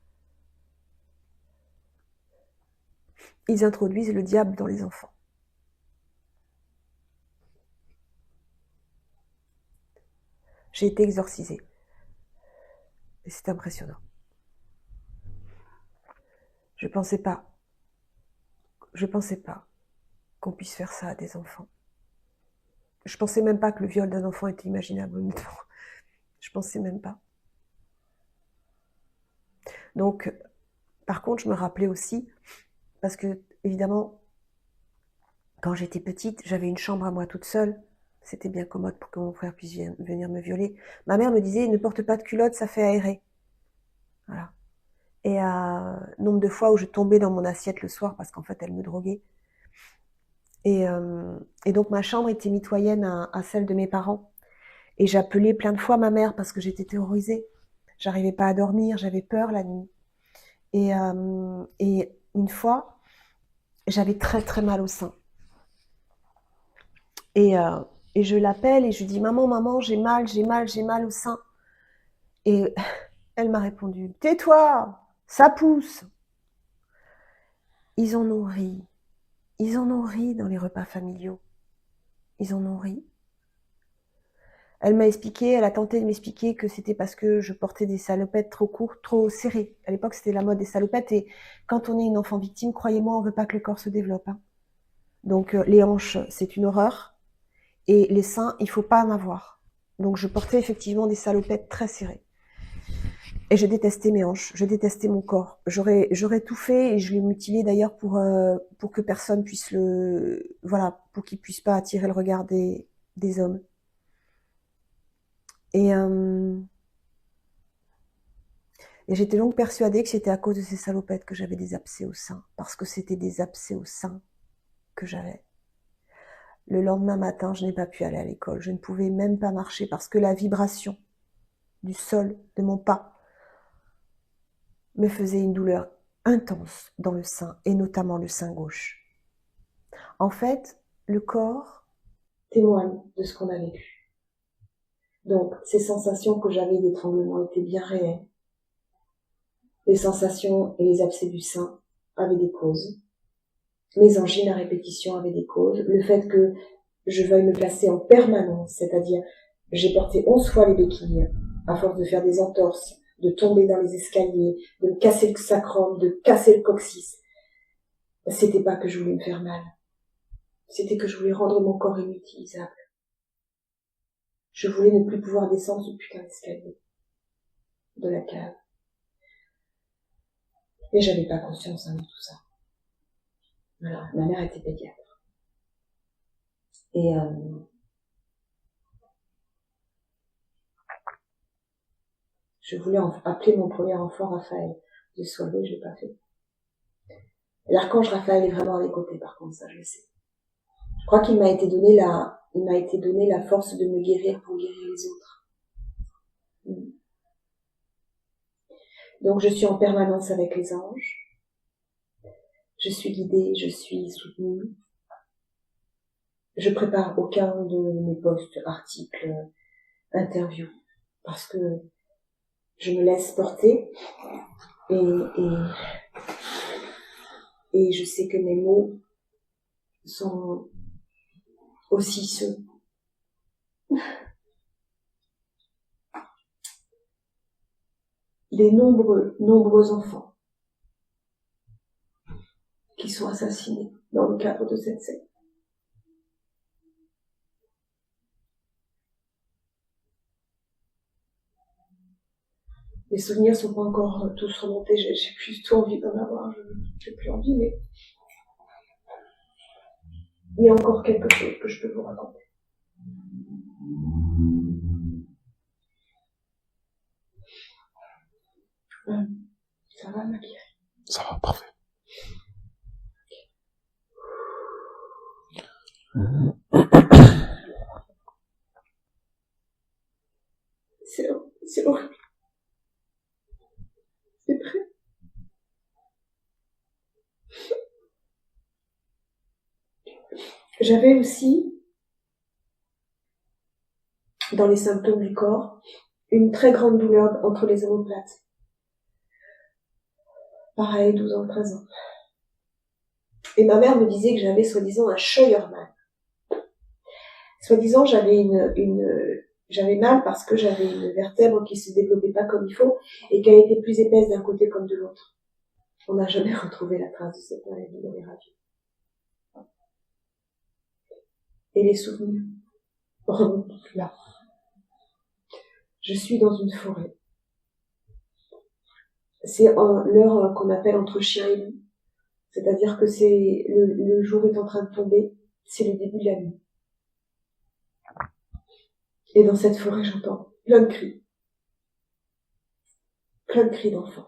S2: ils introduisent le diable dans les enfants. J'ai été exorcisée. Et c'est impressionnant. Je pensais pas qu'on puisse faire ça à des enfants. Je pensais même pas que le viol d'un enfant était imaginable, honnêtement. Je pensais même pas. Donc, par contre, je me rappelais aussi, parce que, évidemment, quand j'étais petite, j'avais une chambre à moi toute seule. C'était bien commode pour que mon frère puisse venir me violer. Ma mère me disait, ne porte pas de culotte, ça fait aérer. Voilà. Et nombre de fois où je tombais dans mon assiette le soir parce qu'en fait, elle me droguait. Et donc, ma chambre était mitoyenne à celle de mes parents. Et j'appelais plein de fois ma mère parce que j'étais terrorisée. J'arrivais pas à dormir, j'avais peur la nuit. Et une fois, j'avais très très mal au sein. Et je l'appelle et je lui dis, maman, j'ai mal au sein. Et elle m'a répondu, tais-toi, Ça pousse. Ils en ont ri. Ils en ont ri dans les repas familiaux. Ils en ont ri. Elle m'a expliqué, elle a tenté de m'expliquer que c'était parce que je portais des salopettes trop courtes, trop serrées. À l'époque, c'était la mode des salopettes et quand on est une enfant victime, croyez-moi, on veut pas que le corps se développe. Hein. Donc les hanches, c'est une horreur et les seins, il faut pas en avoir. Donc je portais effectivement des salopettes très serrées. Et je détestais mes hanches, je détestais mon corps. J'aurais tout fait et je l'ai mutilé d'ailleurs pour que personne puisse voilà, pour qu'il puisse pas attirer le regard des hommes. Et j'étais donc persuadée que c'était à cause de ces salopettes que j'avais des abcès au sein, parce que c'était des abcès au sein que j'avais. Le lendemain matin, je n'ai pas pu aller à l'école, je ne pouvais même pas marcher parce que la vibration du sol de mon pas me faisait une douleur intense dans le sein, et notamment le sein gauche. En fait, le corps témoigne de ce qu'on a vécu. Donc, ces sensations que j'avais d'étranglement étaient bien réelles. Les sensations et les abcès du sein avaient des causes. Mes angines à répétition avaient des causes. Le fait que je veuille me placer en permanence, c'est-à-dire j'ai porté 11 fois les béquilles, à force de faire des entorses, de tomber dans les escaliers, de me casser le sacrum, de casser le coccyx. C'était pas que je voulais me faire mal. C'était que je voulais rendre mon corps inutilisable. Je voulais ne plus pouvoir descendre ce putain d'escalier de la cave. Et j'avais pas conscience de tout ça. Voilà, ma mère était pédiatre. Et je voulais appeler mon premier enfant Raphaël. J'ai soigné, je l'ai pas fait. L'archange Raphaël est vraiment à mes côtés, par contre, ça je le sais. Je crois qu'il m'a été donné la force de me guérir pour guérir les autres. Donc je suis en permanence avec les anges. Je suis guidée, je suis soutenue. Je prépare aucun de mes posts, articles, interviews, parce que je me laisse porter et je sais que mes mots sont aussi ceux des nombreux enfants qui sont assassinés dans le cadre de cette secte. Les souvenirs sont pas encore tous remontés, j'ai plus tout envie d'en avoir, j'ai plus envie, mais il y a encore quelque chose que je peux vous raconter. Ça va, Maquille?
S1: Ça va, parfait.
S2: C'est horrible. C'est prêt? J'avais aussi, dans les symptômes du corps, une très grande douleur entre les omoplates. Pareil, 12 ans, 13 ans. Et ma mère me disait que j'avais soi-disant un Scheuermann. Soi-disant, j'avais mal parce que j'avais une vertèbre qui se développait pas comme il faut et qu'elle était plus épaisse d'un côté comme de l'autre. On n'a jamais retrouvé la trace de cette maladie dans les radios. Et les souvenirs remontent là. Je suis dans une forêt. C'est l'heure qu'on appelle entre chien et loup. C'est-à-dire que c'est le jour est en train de tomber, c'est le début de la nuit. Et dans cette forêt, j'entends plein de cris. Plein de cris d'enfants.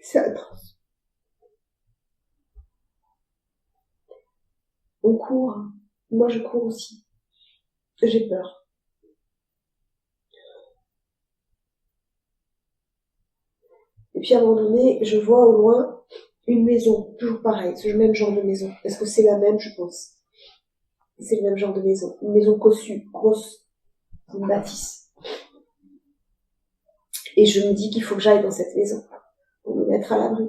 S2: C'est atroce. On court. Hein. Moi, je cours aussi. J'ai peur. Et puis, à un moment donné, je vois au loin une maison. Toujours pareil, ce même genre de maison. Est-ce que c'est la même, je pense. C'est le même genre de maison. Une maison cossue, grosse, une bâtisse. Et je me dis qu'il faut que j'aille dans cette maison pour me mettre à l'abri.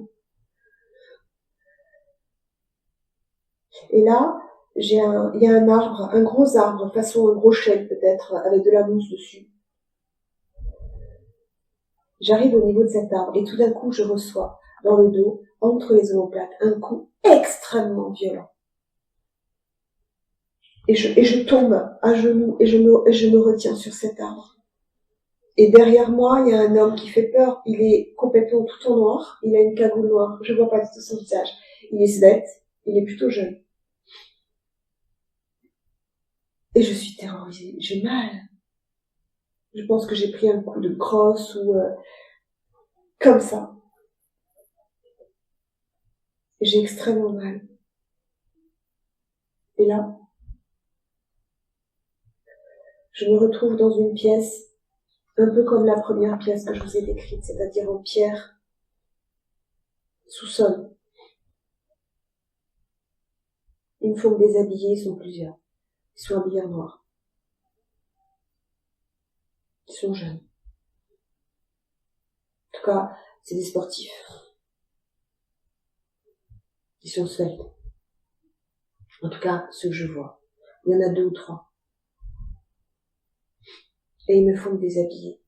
S2: Et là, il y a un arbre, un gros arbre, façon un gros chêne peut-être, avec de la mousse dessus. J'arrive au niveau de cet arbre et tout d'un coup, je reçois dans le dos, entre les omoplates, un coup extrêmement violent. Et je tombe à genoux et je me retiens sur cet arbre. Et derrière moi, il y a un homme qui fait peur. Il est complètement tout en noir. Il a une cagoule noire. Je vois pas du tout son visage. Il est svelte. Il est plutôt jeune. Et je suis terrorisée. J'ai mal. Je pense que j'ai pris un coup de crosse ou comme ça. Et j'ai extrêmement mal. Et là, je me retrouve dans une pièce un peu comme la première pièce que je vous ai décrite, c'est-à-dire en pierre, sous-sol. Ils me font déshabiller, ils sont plusieurs. Ils sont habillés en noir. Ils sont jeunes. En tout cas, c'est des sportifs. Ils sont seuls. En tout cas, ceux que je vois. Il y en a 2 ou 3. Et ils me font déshabiller.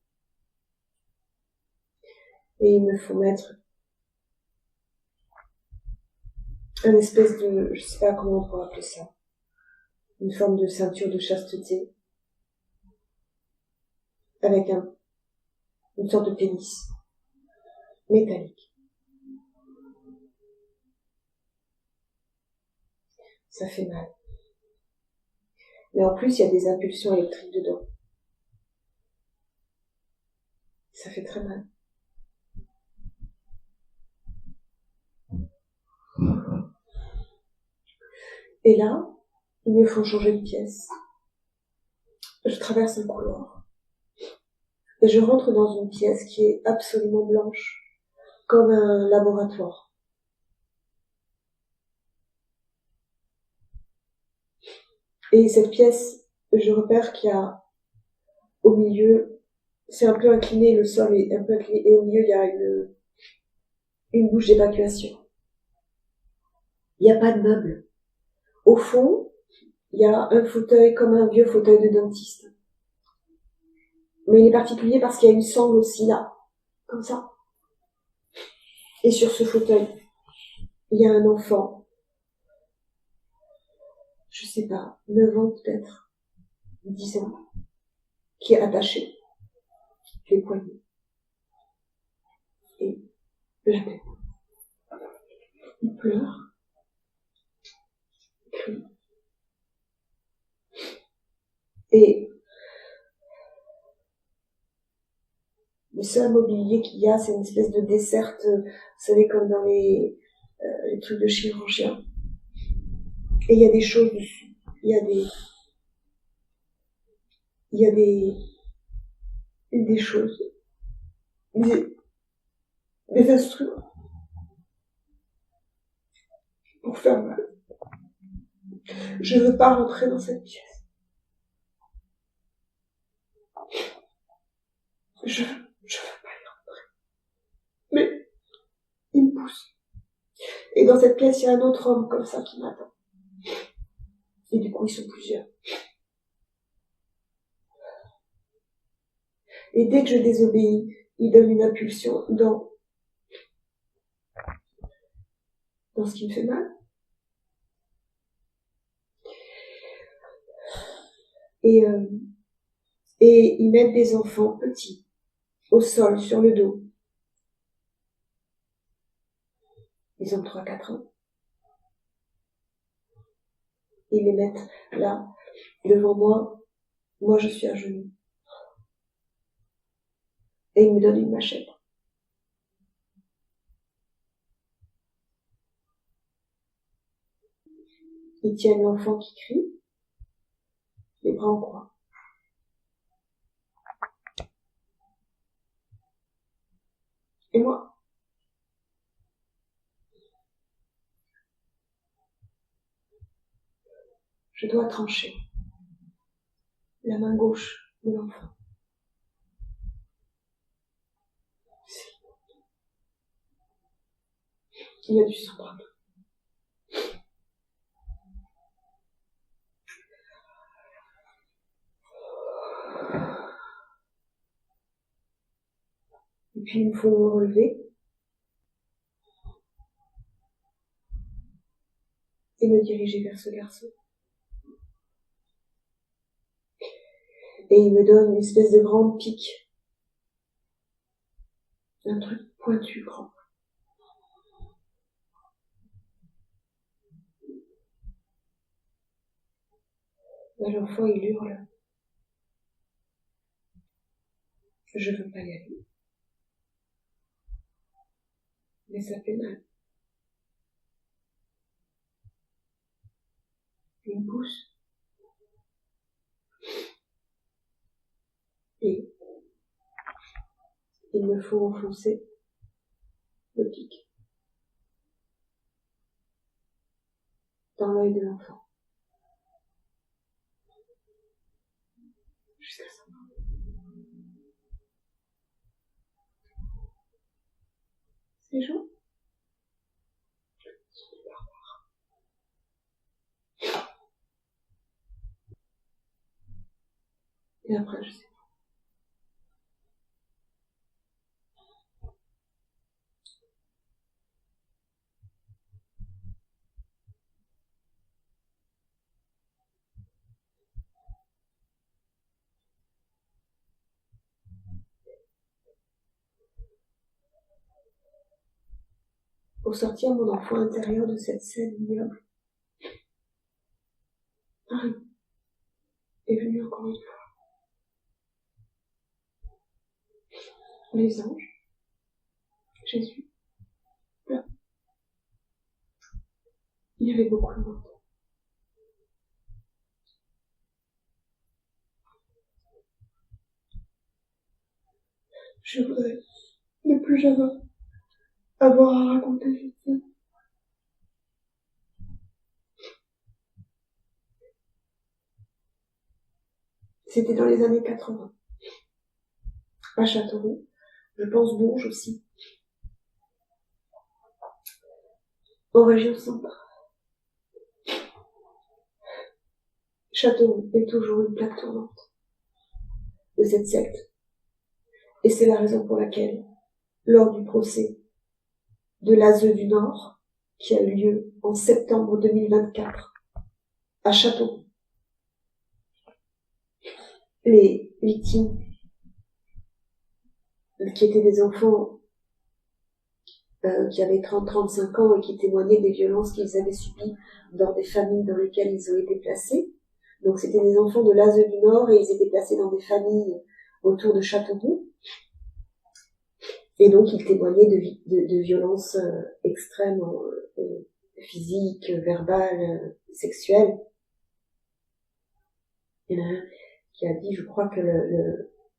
S2: Et ils me font mettre un espèce de, je sais pas comment on pourrait appeler ça, une forme de ceinture de chasteté, avec une sorte de pénis métallique. Ça fait mal. Mais en plus, il y a des impulsions électriques dedans. Ça fait très mal. Et là, ils me font changer de pièce. Je traverse un couloir. Et je rentre dans une pièce qui est absolument blanche, comme un laboratoire. Et cette pièce, je repère qu'il y a au milieu, c'est un peu incliné, le sol est un peu incliné, et au milieu, il y a une bouche d'évacuation. Il n'y a pas de meuble. Au fond, il y a un fauteuil comme un vieux fauteuil de dentiste. Mais il est particulier parce qu'il y a une sangle aussi là, comme ça. Et sur ce fauteuil, il y a un enfant, je sais pas, 9 ans peut-être, 10 ans, qui est attaché, les poignets, et la tête. Il pleure, il crie. Et le seul mobilier qu'il y a, c'est une espèce de desserte, vous savez, comme dans les trucs de chirurgien. Et il y a des choses dessus. Il y a des choses. Des instruments. Pour faire mal. Je veux pas rentrer dans cette pièce. Je veux pas y rentrer. Mais, il me pousse. Et dans cette pièce, il y a un autre homme comme ça qui m'attend. Et du coup, ils sont plusieurs. Et dès que je désobéis, il donne une impulsion dans ce qui me fait mal. Et ils mettent des enfants petits au sol, sur le dos. Ils ont 3-4 ans. Ils les mettent là, devant moi. Moi, je suis à genoux. Et ils me donnent une machette. Ils tiennent l'enfant qui crie, les bras en croix. Et moi, je dois trancher la main gauche de l'enfant. Il y a du sang partout. Et puis il me faut me relever et me diriger vers ce garçon. Et il me donne une espèce de grande pique. Un truc pointu, grand. Là, l'enfant, il hurle. Je veux pas y aller. Mais ça fait mal. Il me pousse. Et il me faut enfoncer le pic dans l'œil de l'enfant. Jusqu'à sa mort. C'est chaud. Et après, je sais pas. Pour sortir mon enfant intérieur de cette scène ignoble, Harry est venu encore une fois. Les anges, Jésus, là. Il y avait beaucoup de monde. Je voudrais ne plus jamais avoir à raconter cette scène. C'était dans les années 80. À Châteauroux, je pense Bourges aussi. En région centre. Châteauroux est toujours une plaque tournante de cette secte. Et c'est la raison pour laquelle, lors du procès de l'ASE du Nord, qui a eu lieu en septembre 2024, à Châteauroux, les victimes, qui étaient des enfants qui avaient 30-35 ans et qui témoignaient des violences qu'ils avaient subies dans des familles dans lesquelles ils ont été placés. Donc c'était des enfants de l'ASE du Nord et ils étaient placés dans des familles autour de Châteauroux. Et donc ils témoignaient de violences extrêmes, physiques, verbales, sexuelles. Il y en a un qui a dit, je crois que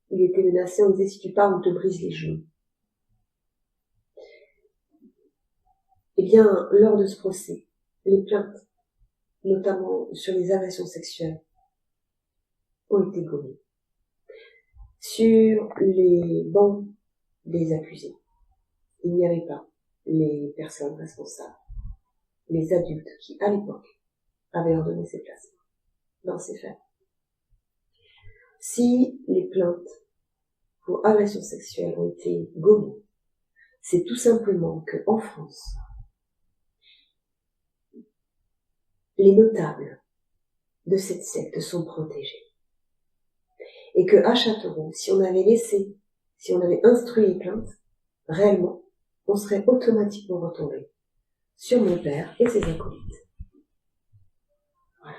S2: il était menacé, on disait si tu pars, on te brise les genoux. Eh bien, lors de ce procès, les plaintes, notamment sur les agressions sexuelles, ont été gommées. Sur les bancs des accusés, il n'y avait pas les personnes responsables, les adultes qui, à l'époque, avaient ordonné ces placements dans ces faits. Si les plaintes pour agressions sexuelles ont été gommées, c'est tout simplement qu'en France, les notables de cette secte sont protégés. Et que à Châteauroux, si on avait instruit les plaintes, réellement, on serait automatiquement retombé sur mon père et ses acolytes. Voilà.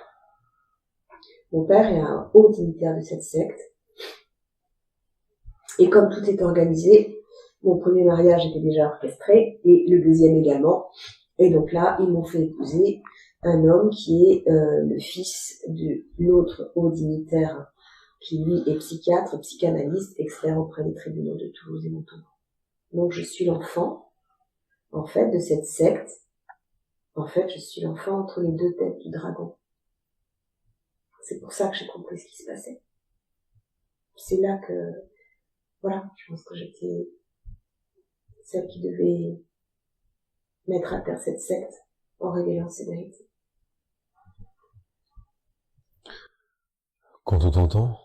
S2: Mon père est un haut dignitaire de cette secte. Et comme tout est organisé, mon premier mariage était déjà orchestré, et le deuxième également. Et donc là, ils m'ont fait épouser un homme qui est le fils de l'autre haut dignitaire, qui lui est psychiatre, psychanalyste, expert auprès des tribunaux de Toulouse et Montauban. Donc je suis l'enfant, en fait, de cette secte. En fait, je suis l'enfant entre les deux têtes du dragon. C'est pour ça que j'ai compris ce qui se passait. C'est là que, voilà, je pense que j'étais celle qui devait mettre à terre cette secte en révélant ses vérités.
S1: Quand on t'entend,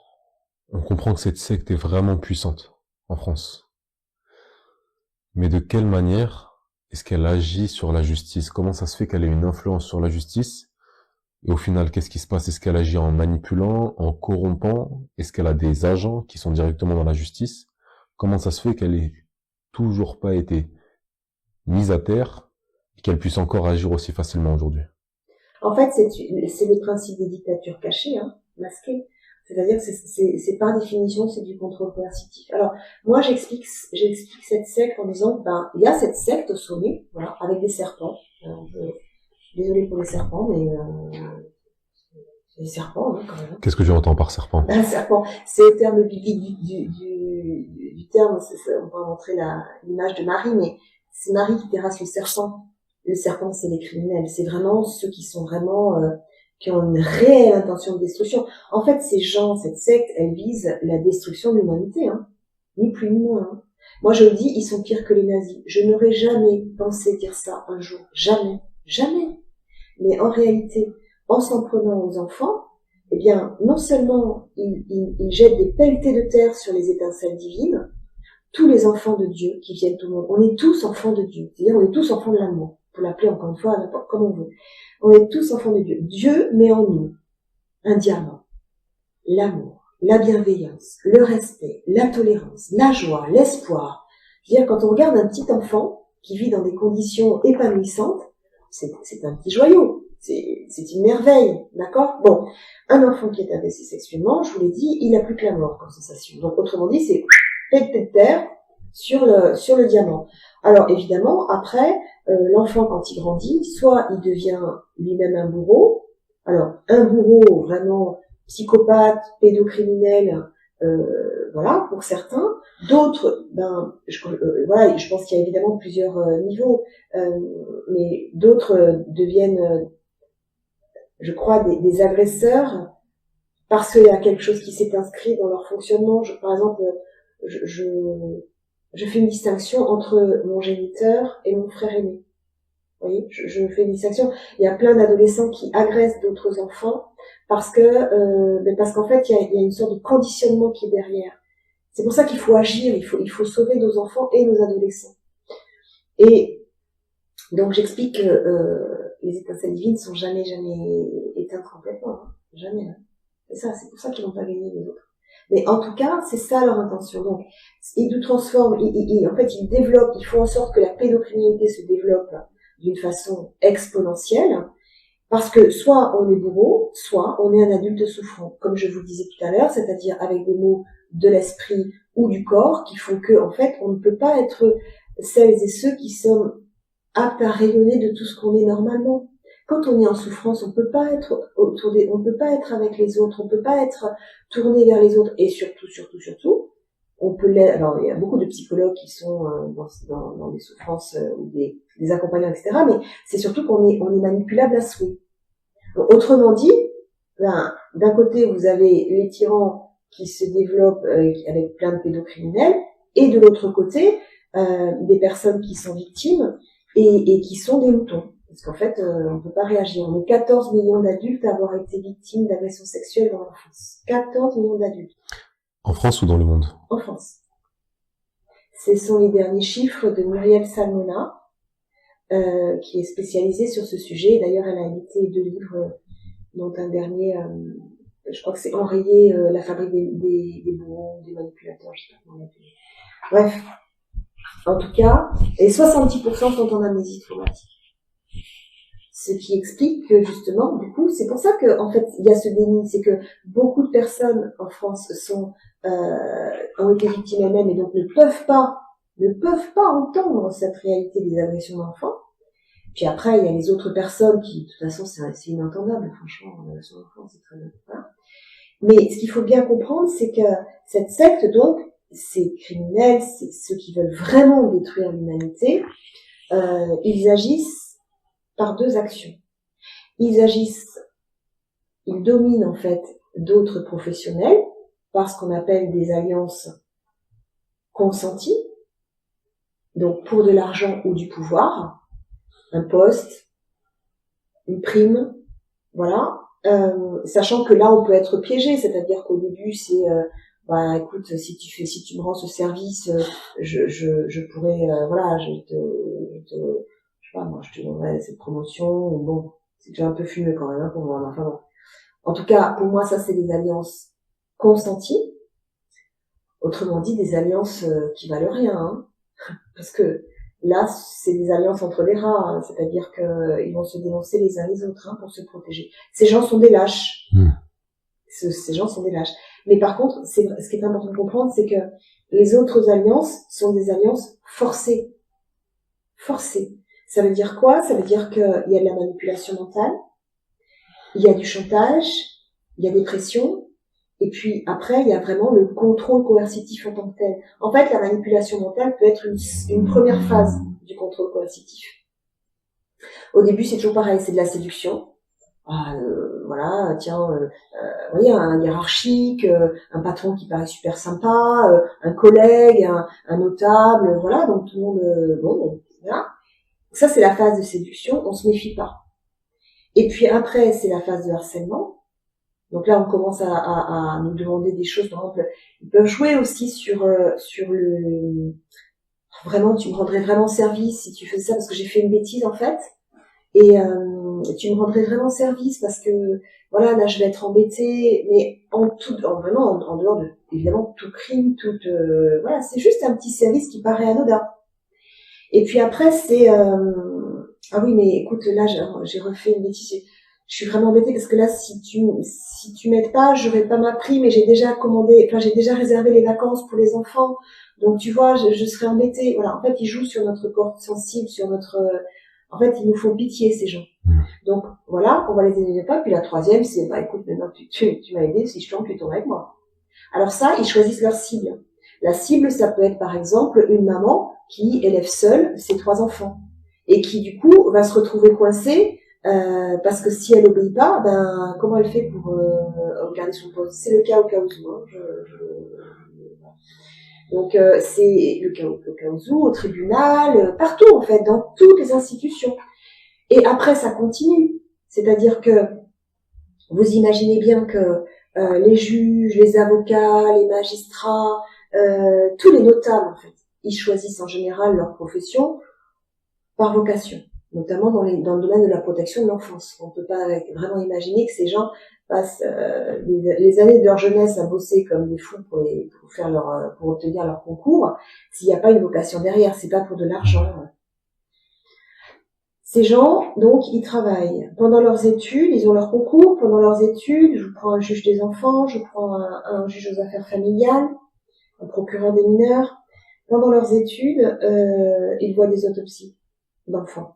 S1: on comprend que cette secte est vraiment puissante en France. Mais de quelle manière est-ce qu'elle agit sur la justice? Comment ça se fait qu'elle ait une influence sur la justice? Et au final, qu'est-ce qui se passe? Est-ce qu'elle agit en manipulant, en corrompant? Est-ce qu'elle a des agents qui sont directement dans la justice? Comment ça se fait qu'elle ait toujours pas été mise à terre et qu'elle puisse encore agir aussi facilement aujourd'hui?
S2: En fait, c'est le principe des dictatures cachées, hein, masquées. C'est-à-dire que c'est par définition, c'est du contrôle coercitif. Alors, moi, j'explique cette secte en disant, ben, il y a cette secte au sommet, voilà, avec des serpents. Désolée pour les serpents, mais les serpents, hein, quand même.
S1: Qu'est-ce que tu entends par serpent?
S2: Un serpent, c'est le terme biblique du terme, on va montrer l'image de Marie, mais c'est Marie qui terrasse le serpent. Le serpent, c'est les criminels. C'est vraiment ceux qui sont vraiment, qui ont une réelle intention de destruction. En fait, ces gens, cette secte, elle vise la destruction de l'humanité, hein. Ni plus ni moins, hein. Moi, je le dis, ils sont pires que les nazis. Je n'aurais jamais pensé dire ça un jour. Jamais. Jamais. Mais en réalité, en s'en prenant aux enfants, eh bien, non seulement ils jettent des pelletées de terre sur les étincelles divines, tous les enfants de Dieu qui viennent au monde, on est tous enfants de Dieu. C'est-à-dire, on est tous enfants de l'amour. Pour l'appeler encore une fois, n'importe comme on veut. On est tous enfants de Dieu. Dieu met en nous un diamant, l'amour, la bienveillance, le respect, la tolérance, la joie, l'espoir. C'est-à-dire, quand on regarde un petit enfant qui vit dans des conditions épanouissantes, c'est un petit joyau, c'est une merveille, d'accord? Bon, un enfant qui est agressé sexuellement, je vous l'ai dit, il a plus que la mort comme sensation. Donc, autrement dit, c'est pète de terre sur le diamant. Alors, évidemment, après, l'enfant, quand il grandit, soit il devient lui-même un bourreau. Alors, un bourreau vraiment psychopathe, pédocriminel, voilà, pour certains. D'autres, voilà, je pense qu'il y a évidemment plusieurs niveaux, mais d'autres deviennent, je crois, des agresseurs parce qu'il y a quelque chose qui s'est inscrit dans leur fonctionnement. Par exemple, je fais une distinction entre mon géniteur et mon frère aîné. Vous voyez, je fais une distinction. Il y a plein d'adolescents qui agressent d'autres enfants parce qu'en fait, il y a une sorte de conditionnement qui est derrière. C'est pour ça qu'il faut agir, il faut sauver nos enfants et nos adolescents. Et donc, j'explique que les étincelles divines sont jamais éteintes complètement. Hein. Jamais. Hein. C'est ça, c'est pour ça qu'ils n'ont pas gagné les autres. Mais en tout cas, c'est ça leur intention. Donc, ils nous transforment, en fait, ils font en sorte que la pédocriminalité se développe d'une façon exponentielle, parce que soit on est bourreau, soit on est un adulte souffrant, comme je vous le disais tout à l'heure, c'est-à-dire avec des maux de l'esprit ou du corps qui font que, en fait, on ne peut pas être celles et ceux qui sont aptes à rayonner de tout ce qu'on est normalement. Quand on est en souffrance, on peut pas être on peut pas être avec les autres, on peut pas être tourné vers les autres, et surtout, on peut l'être. Alors, il y a beaucoup de psychologues qui sont dans des souffrances ou des accompagnants, etc. Mais c'est surtout on est manipulable à souhait. Donc, autrement dit, d'un côté, vous avez les tyrans qui se développent avec plein de pédocriminels, et de l'autre côté, des personnes qui sont victimes et qui sont des moutons. Parce qu'en fait, on ne peut pas réagir. On est 14 millions d'adultes à avoir été victimes d'agressions sexuelles dans l'enfance. 14 millions d'adultes.
S1: En France ou dans le monde?
S2: En France. Ce sont les derniers chiffres de Muriel Salmona, qui est spécialisée sur ce sujet. D'ailleurs, elle a édité 2 livres, dont un dernier, je crois que c'est enrayé, La fabrique des bourreaux, des manipulateurs, je sais pas comment on l'appelle. Bref. En tout cas, et 70% sont en amnésie traumatique. Ce qui explique que, justement, du coup, c'est pour ça que, en fait, il y a ce déni, c'est que beaucoup de personnes en France ont été victimes elles-mêmes et donc ne peuvent pas entendre cette réalité des agressions d'enfants. Puis après, il y a les autres personnes qui, de toute façon, c'est inentendable, franchement, l'agression d'enfants, c'est très bien. Voilà. Mais ce qu'il faut bien comprendre, c'est que cette secte, donc, ces criminels, c'est ceux qui veulent vraiment détruire l'humanité, ils agissent par 2 actions. Ils agissent
S3: ils dominent en fait d'autres professionnels par ce qu'on appelle des alliances consenties, donc pour de l'argent ou du pouvoir, un poste, une prime, voilà. Sachant que là on peut être piégé, c'est-à-dire qu'au début c'est bah écoute, si tu me rends ce service, je pourrais voilà, je sais pas moi, je te donnerai cette promotion. Bon, c'est déjà un peu fumeux quand même hein, pour moi. Enfin bon. En tout cas, pour moi ça c'est des alliances consenties, autrement dit des alliances qui valent rien, hein, parce que là c'est des alliances entre les rats, hein, c'est-à-dire que ils vont se dénoncer les uns les autres hein, pour se protéger. Ces gens sont des lâches. Ces gens sont des lâches. Mais par contre, ce qui est important de comprendre, c'est que les autres alliances sont des alliances forcées. Forcées. Ça veut dire quoi? Ça veut dire qu'il y a de la manipulation mentale, il y a du chantage, il y a des pressions, et puis après, il y a vraiment le contrôle coercitif en tant que tel. En fait, la manipulation mentale peut être une première phase du contrôle coercitif. Au début, c'est toujours pareil, c'est de la séduction. Voilà, tiens, oui, un hiérarchique, un patron qui paraît super sympa, un collègue, un notable, voilà, donc tout le monde, bon, voilà. Ça, c'est la phase de séduction, on se méfie pas. Et puis après, c'est la phase de harcèlement. Donc là, on commence à nous demander des choses, par exemple, ils peuvent jouer aussi sur le, vraiment, tu me rendrais vraiment service si tu faisais ça, parce que j'ai fait une bêtise, en fait. Et tu me rendrais vraiment service parce que voilà là je vais être embêtée, mais vraiment en dehors de évidemment tout crime, voilà, c'est juste un petit service qui paraît anodin. Et puis après c'est ah oui mais écoute là j'ai refait une bêtise, je suis vraiment embêtée parce que là si tu m'aides pas, j'aurai pas ma prime, mais j'ai déjà réservé les vacances pour les enfants, donc tu vois je serai embêtée. Voilà, en fait ils jouent sur notre corps sensible, sur notre en fait, ils nous font pitié, ces gens. Donc, voilà, on va les aider pas. Puis la troisième, c'est, bah, écoute, maintenant, tu m'as aidé, si je tombe, tu tombes avec moi. Alors ça, ils choisissent leur cible. La cible, ça peut être, par exemple, une maman qui élève seule ses 3 enfants. Et qui, du coup, va se retrouver coincée, parce que si elle obéit pas, ben, comment elle fait pour, garder son poste? C'est le cas au cas où, hein. Donc c'est le cas au tribunal, partout en fait, dans toutes les institutions. Et après ça continue, c'est-à-dire que vous imaginez bien que les juges, les avocats, les magistrats, tous les notables en fait, ils choisissent en général leur profession par vocation, notamment dans le domaine de la protection de l'enfance. On ne peut pas vraiment imaginer que ces gens passent les années de leur jeunesse à bosser comme des fous pour obtenir leur concours, s'il n'y a pas une vocation derrière, c'est pas pour de l'argent. Ces gens, donc, ils travaillent pendant leurs études, ils ont leur concours, pendant leurs études, je prends un juge des enfants, je prends un juge aux affaires familiales, un procureur des mineurs. Pendant leurs études, ils voient des autopsies d'enfants.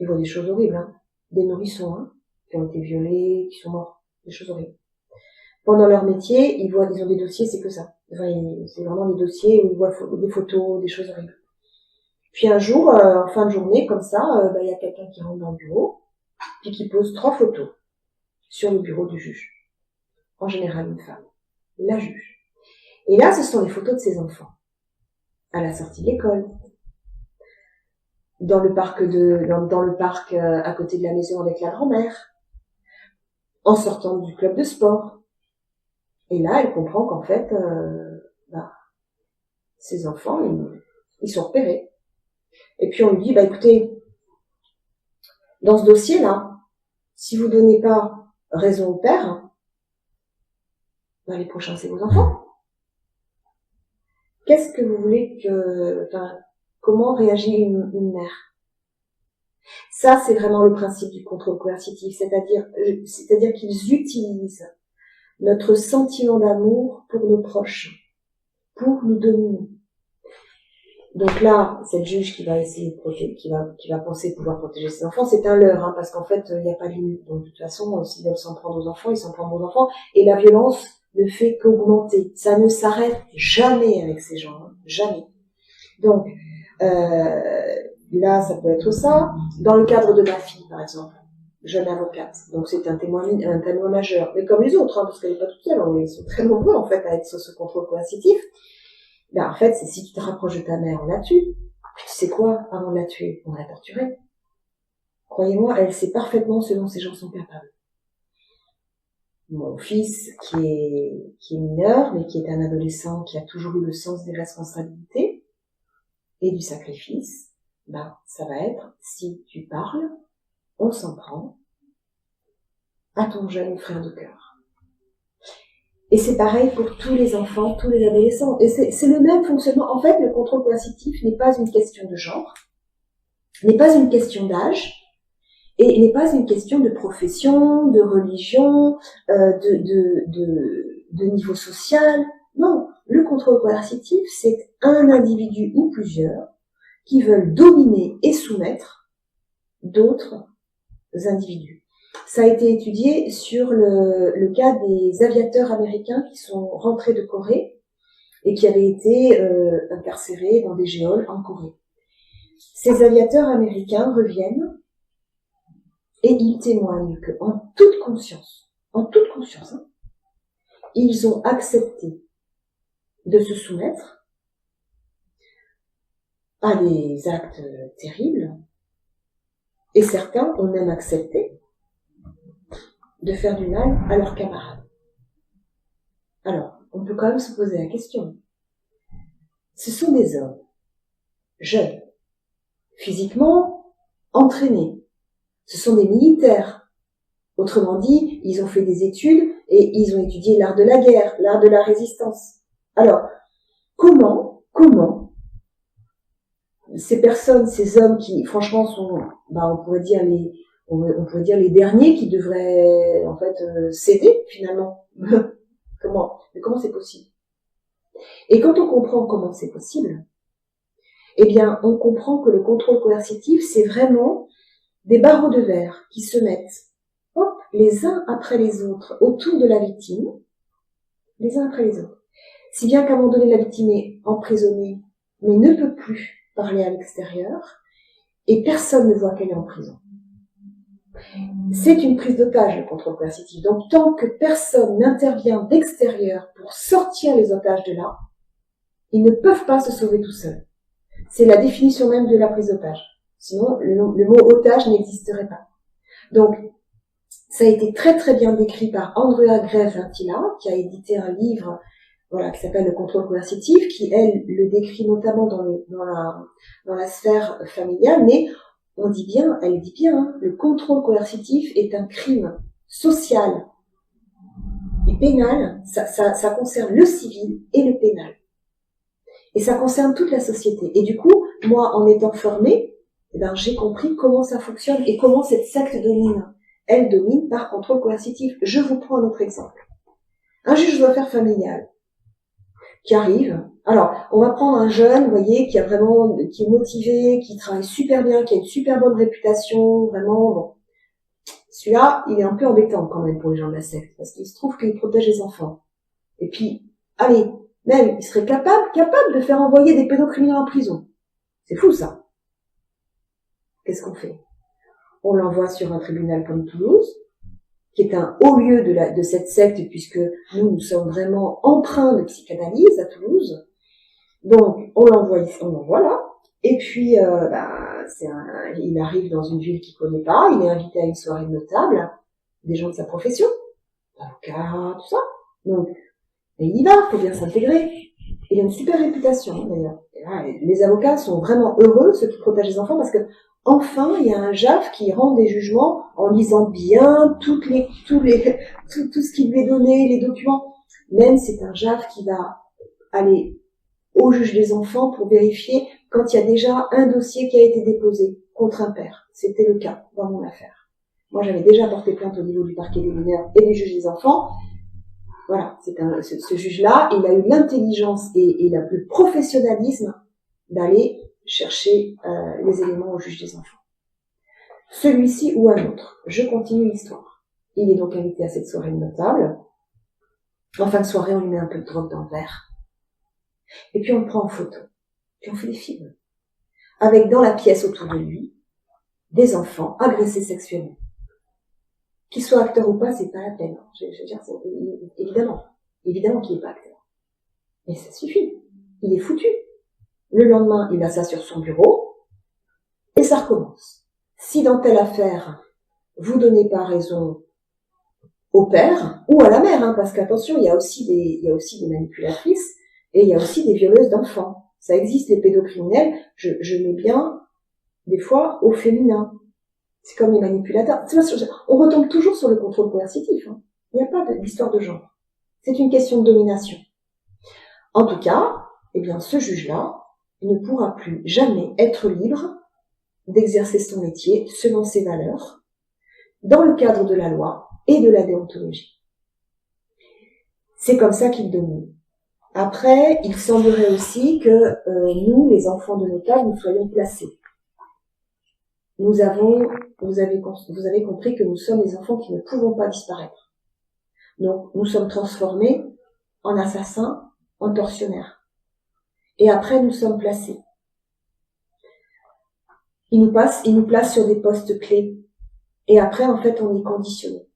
S3: Ils voient des choses horribles, hein. Des nourrissons, hein, qui ont été violés, qui sont morts, des choses horribles. Pendant leur métier, ils ont des dossiers, c'est que ça. Enfin, c'est vraiment des dossiers où ils voient des photos, des choses horribles. Puis un jour, en fin de journée, comme ça, il y a quelqu'un qui rentre dans le bureau, puis qui pose 3 photos sur le bureau du juge. En général, une femme. La juge. Et là, ce sont les photos de ses enfants. À la sortie de l'école. Dans le parc à côté de la maison avec la grand-mère. En sortant du club de sport. Et là, elle comprend qu'en fait, ses enfants, ils sont repérés. Et puis on lui dit, écoutez, dans ce dossier-là, si vous donnez pas raison au père, les prochains, c'est vos enfants. Qu'est-ce que vous voulez comment réagit une mère? Ça, c'est vraiment le principe du contrôle coercitif, c'est-à-dire qu'ils utilisent notre sentiment d'amour pour nos proches, pour nous dominer. Donc là, cette juge qui va essayer de protéger, qui va penser pouvoir protéger ses enfants, c'est un leurre, hein, parce qu'en fait, il n'y a pas de limite. Donc de toute façon, s'ils veulent s'en prendre aux enfants, ils s'en prennent aux enfants, et la violence ne fait qu'augmenter. Ça ne s'arrête jamais avec ces gens, hein, jamais. Donc là, ça peut être ça. Dans le cadre de ma fille, par exemple, jeune avocate. Donc c'est un témoin majeur, mais comme les autres, hein, parce qu'elle n'est pas toute seule, ils sont très nombreux en fait à être sur ce contrôle coercitif. Ben, en fait, c'est si tu te rapproches de ta mère, on la tue. Puis tu sais quoi, avant de la tuer, on l'a torturée. Croyez-moi, elle sait parfaitement ce dont ces gens sont capables. Mon fils, qui est mineur, mais qui est un adolescent, qui a toujours eu le sens des responsabilités et du sacrifice, ben, ça va être, si tu parles, on s'en prend à ton jeune frère de cœur. Et c'est pareil pour tous les enfants, tous les adolescents. Et c'est le même fonctionnement. En fait, le contrôle coercitif n'est pas une question de genre, n'est pas une question d'âge, et n'est pas une question de profession, de religion, de niveau social. Non, le contrôle coercitif, c'est un individu ou plusieurs qui veulent dominer et soumettre d'autres individus. Ça a été étudié sur le cas des aviateurs américains qui sont rentrés de Corée et qui avaient été incarcérés dans des geôles en Corée. Ces aviateurs américains reviennent et ils témoignent qu'en toute conscience, hein, ils ont accepté de se soumettre à des actes terribles, et certains ont même accepté de faire du mal à leurs camarades. Alors, on peut quand même se poser la question. Ce sont des hommes jeunes, physiquement entraînés. Ce sont des militaires. Autrement dit, ils ont fait des études et ils ont étudié l'art de la guerre, l'art de la résistance. Alors, comment ces personnes, ces hommes qui, franchement, sont, on pourrait dire les derniers qui devraient, en fait, céder, finalement. Comment c'est possible? Et quand on comprend comment c'est possible, eh bien, on comprend que le contrôle coercitif, c'est vraiment des barreaux de verre qui se mettent, hop, les uns après les autres, autour de la victime, les uns après les autres. Si bien qu'à un moment donné, la victime est emprisonnée, mais ne peut plus parler à l'extérieur, et personne ne voit qu'elle est en prison. C'est une prise d'otage, le contrôle coercitif. Donc, tant que personne n'intervient d'extérieur pour sortir les otages de là, ils ne peuvent pas se sauver tout seuls. C'est la définition même de la prise d'otage. Sinon, le mot otage n'existerait pas. Donc, ça a été très très bien décrit par Andrea Greff-Vintila, qui a édité un livre, qui s'appelle Le contrôle coercitif, qui, elle, le décrit notamment dans la sphère familiale, mais elle dit bien, le contrôle coercitif est un crime social et pénal, ça concerne le civil et le pénal. Et ça concerne toute la société. Et du coup, moi, en étant formée, j'ai compris comment ça fonctionne et comment cette secte domine. Elle domine par contrôle coercitif. Je vous prends un autre exemple. Un juge d'affaires familial qui arrive. Alors, on va prendre un jeune, vous voyez, qui est motivé, qui travaille super bien, qui a une super bonne réputation, vraiment, bon. Celui-là, il est un peu embêtant quand même pour les gens de la secte, parce qu'il se trouve qu'il protège les enfants. Et puis, allez, même, il serait capable de faire envoyer des pédocriminels en prison. C'est fou, ça. Qu'est-ce qu'on fait? On l'envoie sur un tribunal comme Toulouse, qui est un haut lieu de cette secte, puisque nous sommes vraiment empreints de psychanalyse à Toulouse. Donc, on l'envoie là. Et puis, il arrive dans une ville qu'il connaît pas, il est invité à une soirée de notables, des gens de sa profession, avocats, tout ça. Donc, et il y va, faut bien s'intégrer. Il a une super réputation, d'ailleurs. Et là, les avocats sont vraiment heureux, ceux qui protègent les enfants, parce que, enfin, il y a un JAF qui rend des jugements en lisant bien tout ce qu'il lui est donné, les documents. Même c'est un JAF qui va aller au juge des enfants pour vérifier quand il y a déjà un dossier qui a été déposé contre un père. C'était le cas dans mon affaire. Moi, j'avais déjà porté plainte au niveau du parquet des mineurs et du juge des enfants. Voilà, ce juge-là, il a eu l'intelligence et le professionnalisme d'aller chercher les éléments au juge des enfants. Celui-ci ou un autre. Je continue l'histoire. Il est donc invité à cette soirée de notable. En fin de soirée, on lui met un peu de drogue dans le verre. Et puis on le prend en photo. Puis on fait des films. Avec dans la pièce autour de lui, des enfants agressés sexuellement. Qu'il soit acteur ou pas, c'est pas la peine. Je veux dire, évidemment qu'il est pas acteur. Mais ça suffit. Il est foutu. Le lendemain, il a ça sur son bureau, et ça recommence. Si dans telle affaire, vous donnez pas raison au père, ou à la mère, hein, parce qu'attention, il y a aussi des manipulatrices, et il y a aussi des violeuses d'enfants. Ça existe, les pédocriminels, je mets bien, des fois, au féminin. C'est comme les manipulateurs. On retombe toujours sur le contrôle coercitif. Hein. Il n'y a pas d'histoire de genre. C'est une question de domination. En tout cas, eh bien, ce juge-là ne pourra plus jamais être libre d'exercer son métier selon ses valeurs, dans le cadre de la loi et de la déontologie. C'est comme ça qu'il domine. Après, il semblerait aussi que nous, les enfants de notables, nous soyons placés. Vous avez compris que nous sommes les enfants qui ne pouvons pas disparaître. Donc, nous sommes transformés en assassins, en tortionnaires. Et après, nous sommes placés. Ils nous placent sur des postes clés. Et après, en fait, on est conditionné.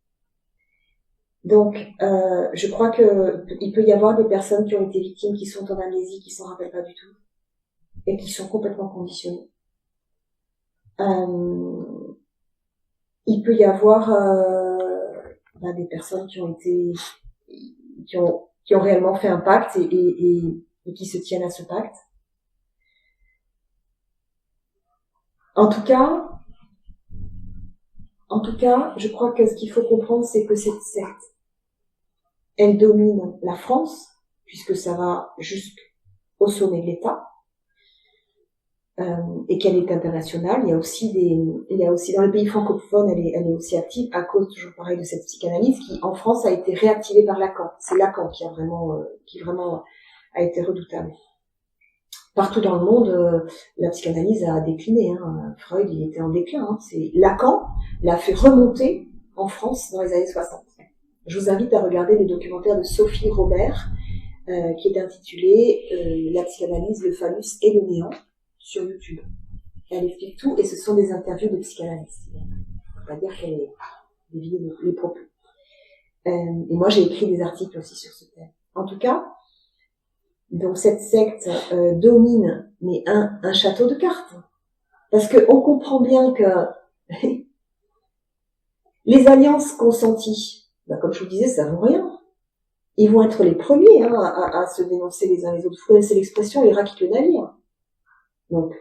S3: Donc, je crois que il peut y avoir des personnes qui ont été victimes, qui sont en amnésie, qui s'en rappellent pas du tout, et qui sont complètement conditionnées. Il peut y avoir des personnes qui ont réellement fait un pacte et qui se tiennent à ce pacte. En tout cas, je crois que ce qu'il faut comprendre, c'est que cette secte, elle domine la France, puisque ça va jusqu'au sommet de l'État. Et qu'elle est internationale. Il y a aussi dans les pays francophones, elle est aussi active à cause, toujours pareil, de cette psychanalyse qui, en France, a été réactivée par Lacan. C'est Lacan qui vraiment a été redoutable. Partout dans le monde, la psychanalyse a décliné, hein. Freud, il était en déclin, hein. C'est Lacan l'a fait remonter en France dans les années 60. Je vous invite à regarder le documentaire de Sophie Robert, qui est intitulé La psychanalyse, le phallus et le néant, sur YouTube. Elle explique tout et ce sont des interviews de psychanalystes. On va pas dire qu'elle est déviée les propos. Et moi j'ai écrit des articles aussi sur ce thème. En tout cas, donc cette secte domine mais un château de cartes. Parce que on comprend bien que les alliances consenties, comme je vous disais, ça vaut rien. Ils vont être les premiers à se dénoncer les uns les autres. Vous connaissez l'expression les rats quittent le navire. Donc,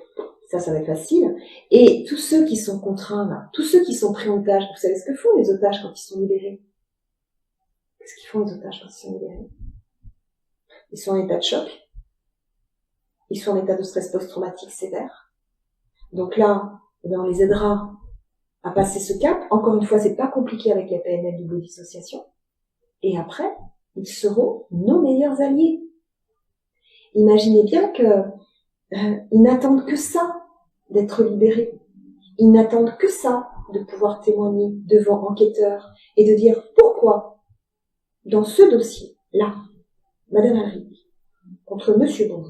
S3: ça va être facile. Et tous ceux qui sont contraints, là, tous ceux qui sont pris en otage, vous savez ce que font les otages quand ils sont libérés? Qu'est-ce qu'ils font les otages quand ils sont libérés? Ils sont en état de choc. Ils sont en état de stress post-traumatique sévère. Donc là, on les aidera à passer ce cap. Encore une fois, c'est pas compliqué avec la PNL double dissociation. Et après, ils seront nos meilleurs alliés. Imaginez bien que ils n'attendent que ça, d'être libérés. Ils n'attendent que ça, de pouvoir témoigner devant enquêteurs et de dire pourquoi, dans ce dossier-là, Madame Henry, contre Monsieur Bond,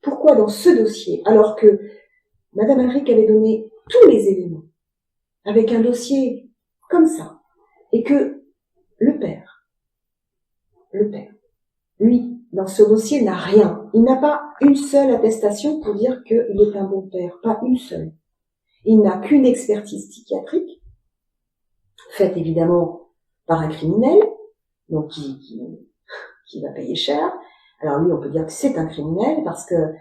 S3: pourquoi dans ce dossier, alors que Madame Henry avait donné tous les éléments, avec un dossier comme ça, et que le père, lui, dans ce dossier, n'a rien. Il n'a pas une seule attestation pour dire qu'il est un bon père. Pas une seule. Il n'a qu'une expertise psychiatrique, faite évidemment par un criminel, donc qui va payer cher. Alors lui, on peut dire que c'est un criminel parce que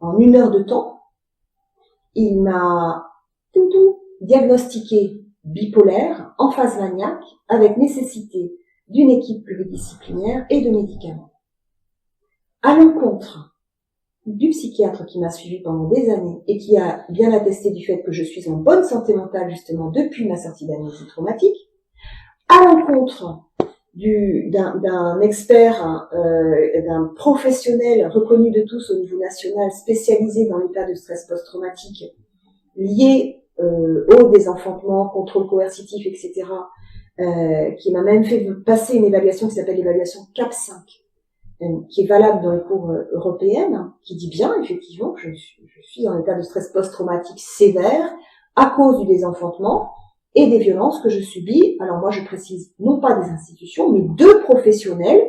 S3: en 1 heure de temps, il m'a diagnostiqué bipolaire, en phase maniaque, avec nécessité d'une équipe pluridisciplinaire et de médicaments. À l'encontre du psychiatre qui m'a suivi pendant des années et qui a bien attesté du fait que je suis en bonne santé mentale justement depuis ma sortie d'amnésie traumatique, à l'encontre d'un expert, d'un professionnel reconnu de tous au niveau national, spécialisé dans l'état de stress post-traumatique, lié au désenfantement, contrôle coercitif, etc., qui m'a même fait passer une évaluation qui s'appelle l'évaluation CAP5, qui est valable dans les cours européennes, qui dit bien effectivement que je suis en état de stress post-traumatique sévère à cause du désenfantement et des violences que je subis, alors moi je précise, non pas des institutions, mais de professionnels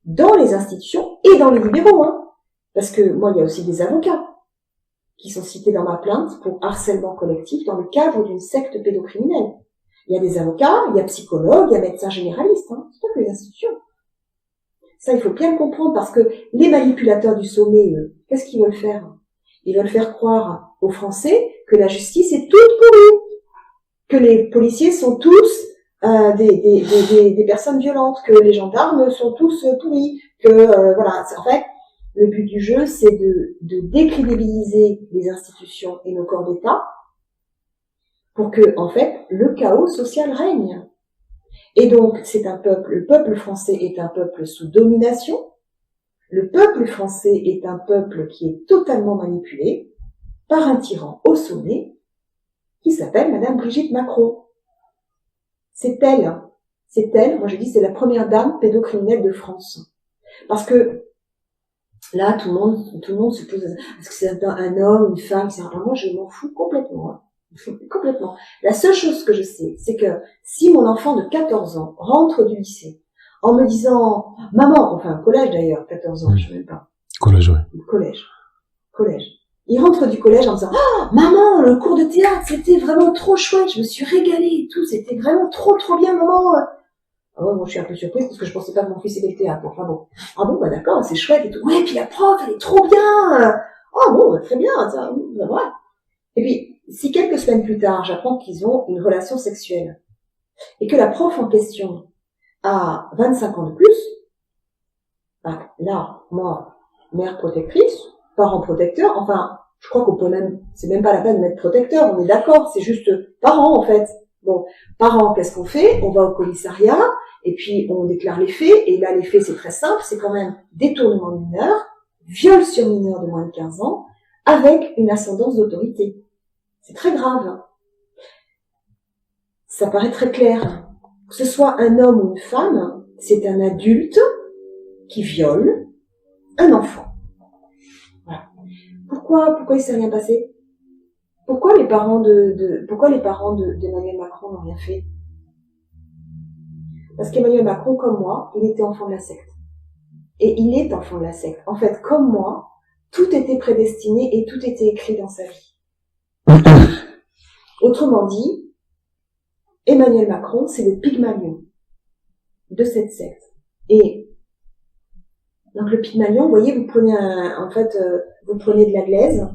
S3: dans les institutions et dans les libéraux, hein. Parce que moi, il y a aussi des avocats qui sont cités dans ma plainte pour harcèlement collectif dans le cadre d'une secte pédocriminelle. Il y a des avocats, il y a psychologues, il y a médecins généralistes, hein. C'est pas que les institutions. Ça, il faut bien le comprendre, parce que les manipulateurs du sommet, qu'est-ce qu'ils veulent faire? Ils veulent faire croire aux Français que la justice est toute pourrie, que les policiers sont tous des personnes violentes, que les gendarmes sont tous pourris, que voilà. En fait, le but du jeu, c'est de décrédibiliser les institutions et nos corps d'État pour que, en fait, le chaos social règne. Et donc, le peuple français est un peuple sous domination. Le peuple français est un peuple qui est totalement manipulé par un tyran au sommet qui s'appelle Madame Brigitte Macron. C'est elle, moi je dis c'est la première dame pédocriminelle de France. Parce que là, tout le monde se pose, est-ce que c'est un homme, une femme, etc. Moi je m'en fous complètement, hein. Complètement. La seule chose que je sais, c'est que si mon enfant de 14 ans rentre du lycée en me disant, maman, enfin collège d'ailleurs, 14 ans, je sais même pas.
S1: Collège, ouais.
S3: Collège. Il rentre du collège en me disant, oh, maman, le cours de théâtre, c'était vraiment trop chouette, je me suis régalée et tout, c'était vraiment trop bien, maman. Ah ouais, moi je suis un peu surprise parce que je pensais pas que mon fils aimait le théâtre. Enfin bon. Ah bon, bah d'accord, c'est chouette et tout. Ouais, puis la prof, elle est trop bien. Oh bon, bah, très bien, ça, bah, voilà. Et puis, si quelques semaines plus tard, j'apprends qu'ils ont une relation sexuelle, et que la prof en question a 25 ans de plus, bah, là, moi, mère protectrice, parent protecteur, enfin, je crois qu'on peut même, c'est même pas la peine de mettre protecteur, on est d'accord, c'est juste parents, en fait. Bon, parents, qu'est-ce qu'on fait? On va au commissariat, et puis on déclare les faits, et là, les faits, c'est très simple, c'est quand même détournement de mineur, viol sur mineur de moins de 15 ans, avec une ascendance d'autorité. C'est très grave. Ça paraît très clair. Que ce soit un homme ou une femme, c'est un adulte qui viole un enfant. Voilà. Pourquoi il s'est rien passé? Pourquoi les parents d'Emmanuel Macron n'ont rien fait? Parce qu'Emmanuel Macron, comme moi, il était enfant de la secte. Et il est enfant de la secte. En fait, comme moi, tout était prédestiné et tout était écrit dans sa vie. Autrement dit, Emmanuel Macron, c'est le Pygmalion de cette secte. Et donc le Pygmalion, vous voyez, vous prenez vous prenez de la glaise.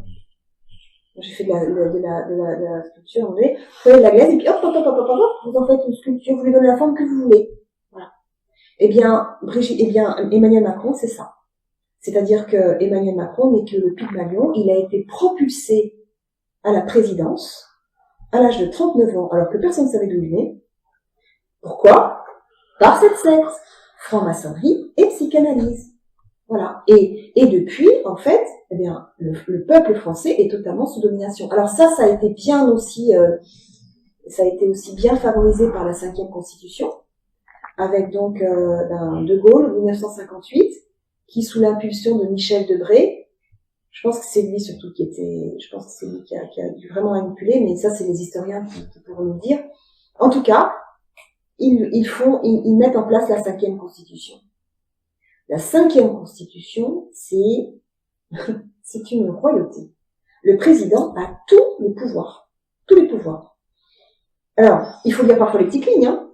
S3: J'ai fait de la sculpture, vous prenez de la glaise et puis hop, vous en faites une sculpture, vous lui donnez la forme que vous voulez. Voilà. Eh bien, Emmanuel Macron, c'est ça. C'est-à-dire que Emmanuel Macron n'est que le Pygmalion, il a été propulsé à la présidence à l'âge de 39 ans, alors que personne ne savait d'où il venait. Pourquoi? Par cette secte, franc-maçonnerie et psychanalyse. Voilà. Et depuis, en fait, eh bien, le peuple français est totalement sous domination. Alors ça a été bien aussi, ça a été aussi bien favorisé par la 5e Constitution, avec donc De Gaulle, 1958, qui sous l'impulsion de Michel Debré, je pense que c'est lui surtout qui a dû vraiment manipuler, mais ça c'est les historiens qui pourront nous dire. En tout cas, ils mettent en place la 5e Constitution. La 5e Constitution, c'est une royauté. Le président a tous les pouvoirs. Alors, il faut lire parfois les petites lignes, hein.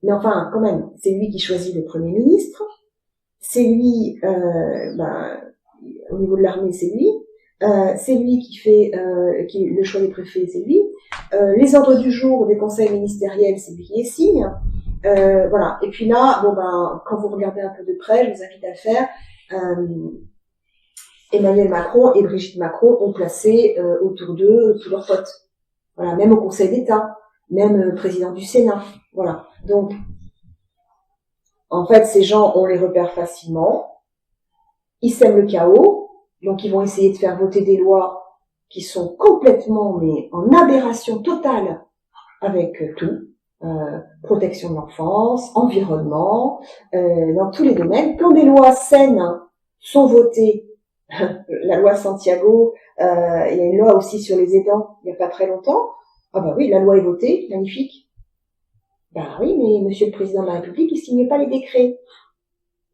S3: Mais enfin, quand même, c'est lui qui choisit le Premier ministre. C'est lui, au niveau de l'armée, c'est lui. C'est lui qui fait le choix des préfets, c'est lui. Les ordres du jour des conseils ministériels, c'est lui qui les signe. Voilà. Et puis là, quand vous regardez un peu de près, je vous invite à le faire. Emmanuel Macron et Brigitte Macron ont placé autour d'eux tous leurs potes. Voilà, même au Conseil d'État, même président du Sénat. Voilà. Donc, en fait, ces gens, on les repère facilement. Ils sèment le chaos. Donc, ils vont essayer de faire voter des lois qui sont complètement, mais en aberration totale avec tout. Protection de l'enfance, environnement, dans tous les domaines. Quand des lois saines sont votées, la loi Santiago, il y a une loi aussi sur les aidants, il n'y a pas très longtemps, Ah bah oui, la loi est votée, magnifique. Bah oui, mais Monsieur le Président de la République, il signe pas les décrets.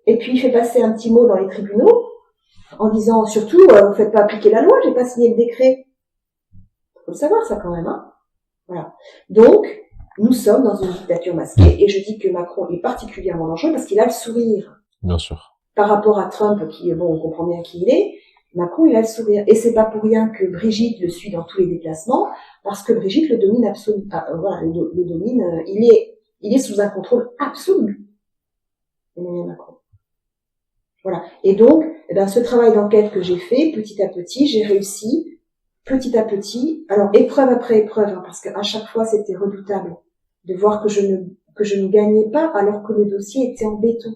S3: Et puis il fait passer un petit mot dans les tribunaux en disant surtout, vous faites pas appliquer la loi, j'ai pas signé le décret. Faut le savoir ça quand même, hein. Voilà. Donc, nous sommes dans une dictature masquée, et je dis que Macron est particulièrement dangereux parce qu'il a le sourire.
S1: Bien sûr.
S3: Par rapport à Trump, qui, bon, on comprend bien qui il est, Macron, il a le sourire. Et c'est pas pour rien que Brigitte le suit dans tous les déplacements, parce que Brigitte le domine absolument. Voilà, le domine, il est sous un contrôle absolu. Emmanuel Macron. Voilà. Et donc, eh ben, ce travail d'enquête que j'ai fait, petit à petit, j'ai réussi, petit à petit, alors épreuve après épreuve, hein, parce qu'à chaque fois, c'était redoutable de voir que je ne gagnais pas alors que le dossier était en béton.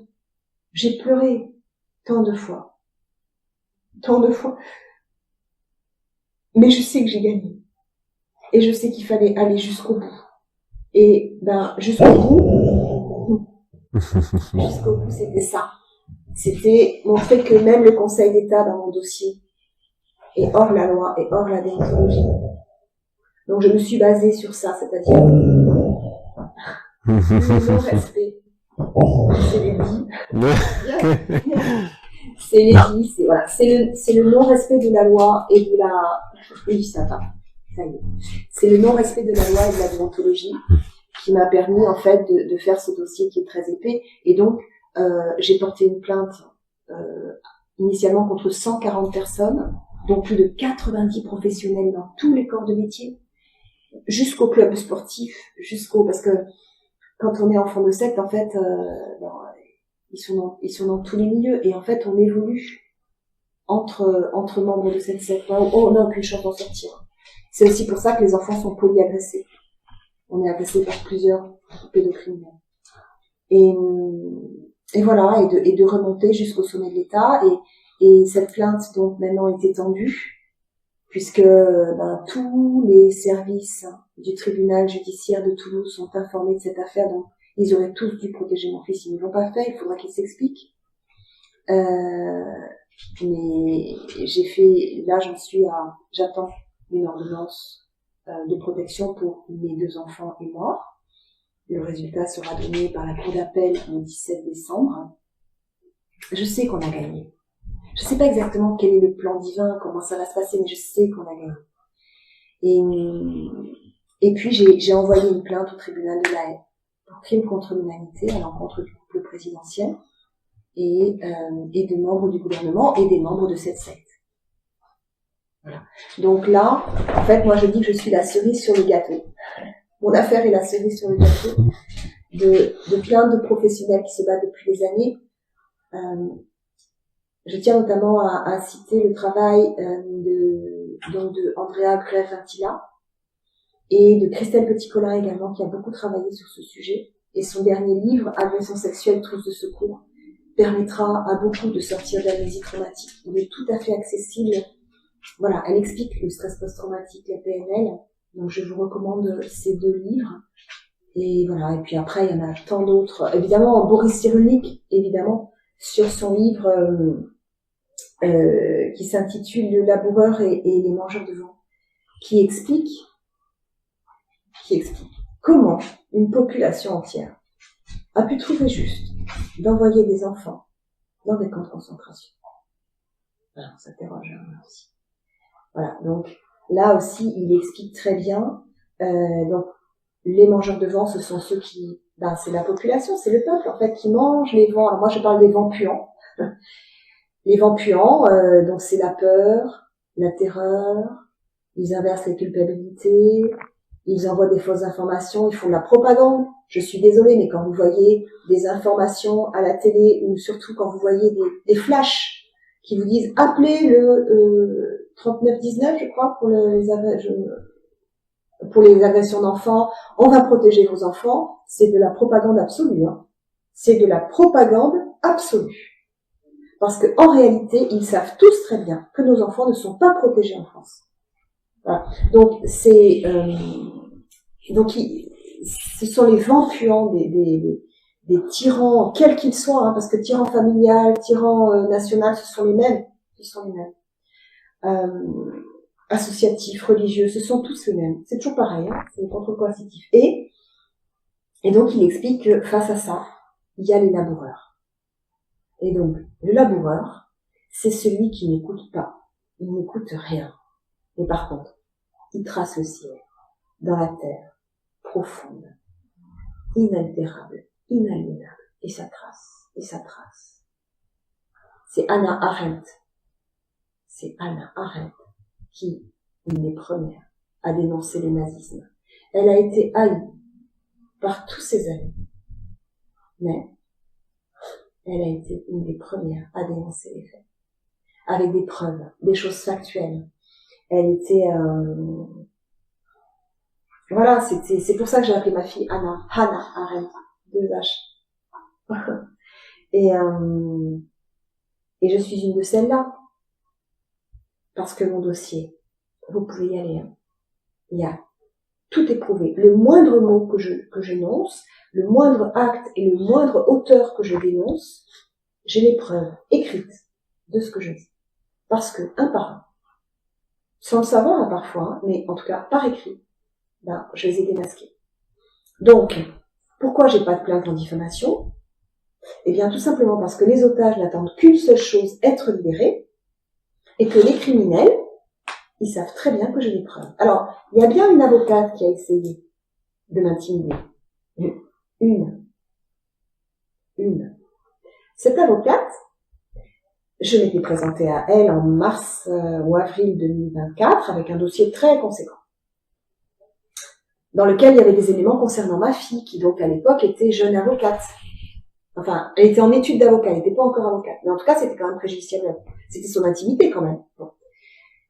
S3: J'ai pleuré tant de fois. Mais je sais que j'ai gagné. Et je sais qu'il fallait aller jusqu'au bout. Et ben, jusqu'au bout, c'était ça. C'était montrer que même le Conseil d'État dans mon dossier est hors la loi et hors la déontologie. Donc je me suis basée sur ça, c'est-à-dire le non-respect. C'est les dit. C'est les dit, c'est voilà, c'est le non-respect de la loi et de la. Oui, ça va. Ça y est. C'est le non-respect de la loi et de la déontologie qui m'a permis en fait de faire ce dossier qui est très épais. Et donc j'ai porté une plainte initialement contre 140 personnes, dont plus de 90 professionnels dans tous les corps de métier, jusqu'au club sportif, parce que quand on est enfant de secte, en fait, ils sont dans tous les milieux, et en fait, on évolue entre membres de cette secte. On n'a aucune chance d'en sortir. C'est aussi pour ça que les enfants sont polyagressés. On est agressé par plusieurs pédocriminels. Et voilà, et de remonter jusqu'au sommet de l'État, et cette plainte donc maintenant est étendue, puisque tous les services du tribunal judiciaire de Toulouse sont informés de cette affaire, donc ils auraient tous dû protéger mon fils, ils ne l'ont pas fait, il faudra qu'ils s'expliquent. Mais j'attends une ordonnance de protection pour mes 2 enfants et moi. Le résultat sera donné par la cour d'appel le 17 décembre. Je sais qu'on a gagné. Je sais pas exactement quel est le plan divin, comment ça va se passer, mais je sais qu'on a gagné. Et puis j'ai envoyé une plainte au tribunal de La Haye pour crime contre l'humanité à l'encontre du couple présidentiel et des membres du gouvernement et des membres de cette secte. Voilà. Donc là, en fait, moi je dis que je suis la cerise sur le gâteau. Mon affaire est la cerise sur le gâteau de plein de professionnels qui se battent depuis des années. Je tiens notamment à citer le travail de Andrea Greve-Vintila et de Christelle Petit-Colin également, qui a beaucoup travaillé sur ce sujet. Et son dernier livre, Agression sexuelle, trousse de secours, permettra à beaucoup de sortir d'amnésie traumatique. Il est tout à fait accessible. Voilà, elle explique le stress post-traumatique, la PNL. Donc je vous recommande ces 2 livres. Et voilà, et puis après, il y en a tant d'autres. Évidemment, Boris Cyrulnik, évidemment, sur son livre qui s'intitule Le laboureur et les mangeurs de vent, qui explique comment une population entière a pu trouver juste d'envoyer des enfants dans des camps de concentration. Voilà, on s'interroge aussi. Voilà, donc là aussi, il explique très bien. Donc, les mangeurs de vent, ce sont ceux qui, c'est la population, c'est le peuple en fait qui mange les vents. Alors moi, je parle des vents puants. Les vents puants, donc c'est la peur, la terreur. Ils inversent les culpabilités. Ils envoient des fausses informations. Ils font de la propagande. Je suis désolée, mais quand vous voyez des informations à la télé, ou surtout quand vous voyez des flashs qui vous disent appelez le 3919, je crois, pour les agressions d'enfants, on va protéger vos enfants, c'est de la propagande absolue. Hein. C'est de la propagande absolue. Parce que en réalité, ils savent tous très bien que nos enfants ne sont pas protégés en France. Voilà. Donc ce sont les vents puants des tyrans, quels qu'ils soient, hein, parce que tyran familial, tyran national, ce sont les mêmes. associatifs, religieux, ce sont tous les mêmes. C'est toujours pareil, hein, c'est contre-coercitif. Et donc, il explique que face à ça, il y a les laboureurs. Et donc, le laboureur, c'est celui qui n'écoute pas. Il n'écoute rien. Mais par contre, il trace le ciel dans la terre profonde, inaltérable, inaliénable. Et ça trace, et ça trace. C'est Hannah Arendt. C'est Hannah Arendt qui, une des premières, a dénoncé le nazisme. Elle a été haïe par tous ses amis. Mais elle a été une des premières à dénoncer les faits. Avec des preuves, des choses factuelles. Elle était... Voilà, c'est pour ça que j'ai appelé ma fille Hannah Arendt, 2H. Et je suis une de celles-là. Parce que mon dossier, vous pouvez y aller. Hein. Il y a tout est prouvé. Le moindre mot que j'énonce, le moindre acte et le moindre auteur que je dénonce, j'ai les preuves écrites de ce que je dis. Parce que, un par un, sans le savoir hein, parfois, hein, mais en tout cas par écrit, ben, je les ai démasqués. Donc, pourquoi j'ai pas de plainte en diffamation? Eh bien, tout simplement parce que les otages n'attendent qu'une seule chose, être libérés, et que les criminels, ils savent très bien que j'ai des preuves. Alors, il y a bien une avocate qui a essayé de m'intimider. Une. Cette avocate, je m'étais présentée à elle en mars ou avril 2024 avec un dossier très conséquent, dans lequel il y avait des éléments concernant ma fille, qui donc à l'époque était jeune avocate. Enfin, elle était en études d'avocat, elle n'était pas encore avocate. Mais en tout cas, c'était quand même préjudiciable. C'était son intimité quand même. Bon.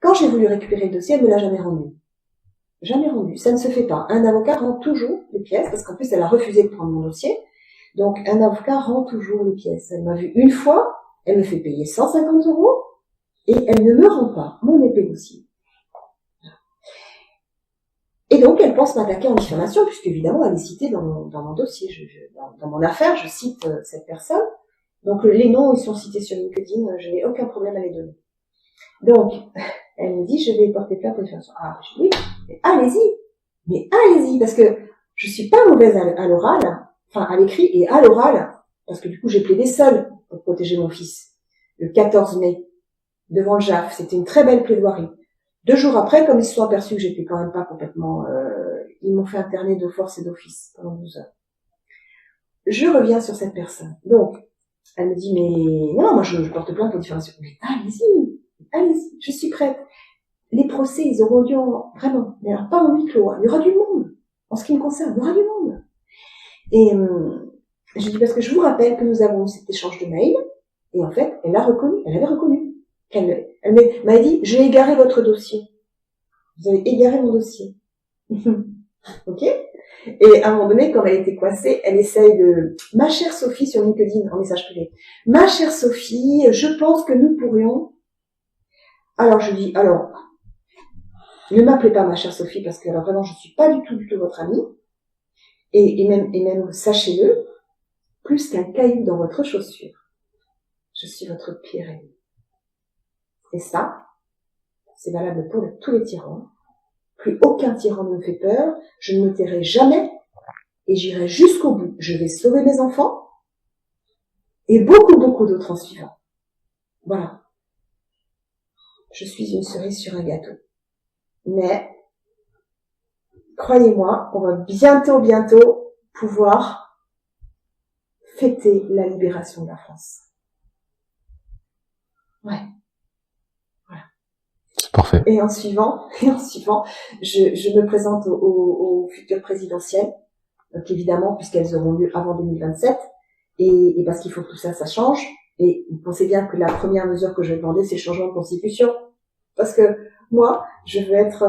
S3: Quand j'ai voulu récupérer le dossier, elle me l'a jamais rendu. Jamais rendu. Ça ne se fait pas. Un avocat rend toujours les pièces, parce qu'en plus, elle a refusé de prendre mon dossier. Donc, un avocat rend toujours les pièces. Elle m'a vu une fois, elle me fait payer 150 €, et elle ne me rend pas mon épée dossier. Et donc, elle pense m'attaquer en diffamation, puisque évidemment, elle est citée dans mon dossier. Dans mon affaire, je cite cette personne. Donc, les noms, ils sont cités sur LinkedIn, je n'ai aucun problème à les donner. Donc, elle me dit, je vais porter plainte pour diffamation. Ah, je dis oui, mais allez-y, parce que je suis pas mauvaise à l'oral, enfin, à l'écrit et à l'oral, parce que du coup, j'ai plaidé seule pour protéger mon fils. Le 14 mai, devant le JAF, c'était une très belle plaidoirie. 2 jours après, comme ils se sont aperçus que j'étais quand même pas complètement... ils m'ont fait interner de force et d'office pendant 12 heures. Je reviens sur cette personne. Donc, elle me dit, mais non, moi je porte plainte pour diffamation. Mais allez-y, je suis prête. Les procès, ils auront lieu vraiment, mais alors pas en huis clos. Hein. Il y aura du monde. En ce qui me concerne, il y aura du monde. Et je dis, parce que je vous rappelle que nous avons cet échange de mails, et en fait, elle avait reconnu. Elle m'a dit, j'ai égaré votre dossier. Vous avez égaré mon dossier. Ok? Et à un moment donné, quand elle était coincée, elle essaye de... Ma chère Sophie sur LinkedIn, en message privé. Ma chère Sophie, je pense que nous pourrions... Alors je dis, ne m'appelez pas ma chère Sophie, parce que alors vraiment, je suis pas du tout votre amie. Et même, sachez-le, plus qu'un caillou dans votre chaussure, je suis votre pire ennemi. Et ça, c'est valable pour tous les tyrans. Plus aucun tyran ne me fait peur, je ne me tairai jamais, et j'irai jusqu'au bout. Je vais sauver mes enfants, et beaucoup d'autres en suivant. Voilà. Je suis une cerise sur un gâteau. Mais, croyez-moi, on va bientôt pouvoir fêter la libération de la France. Ouais. Voilà.
S1: C'est parfait.
S3: Et en suivant, je me présente aux futures présidentielles. Donc évidemment, puisqu'elles auront lieu avant 2027. Et parce qu'il faut que tout ça change. Et vous pensez bien que la première mesure que je vais demander, c'est le changement de constitution. Parce que moi, je veux être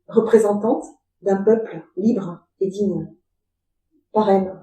S3: représentante d'un peuple libre et digne. Parraine.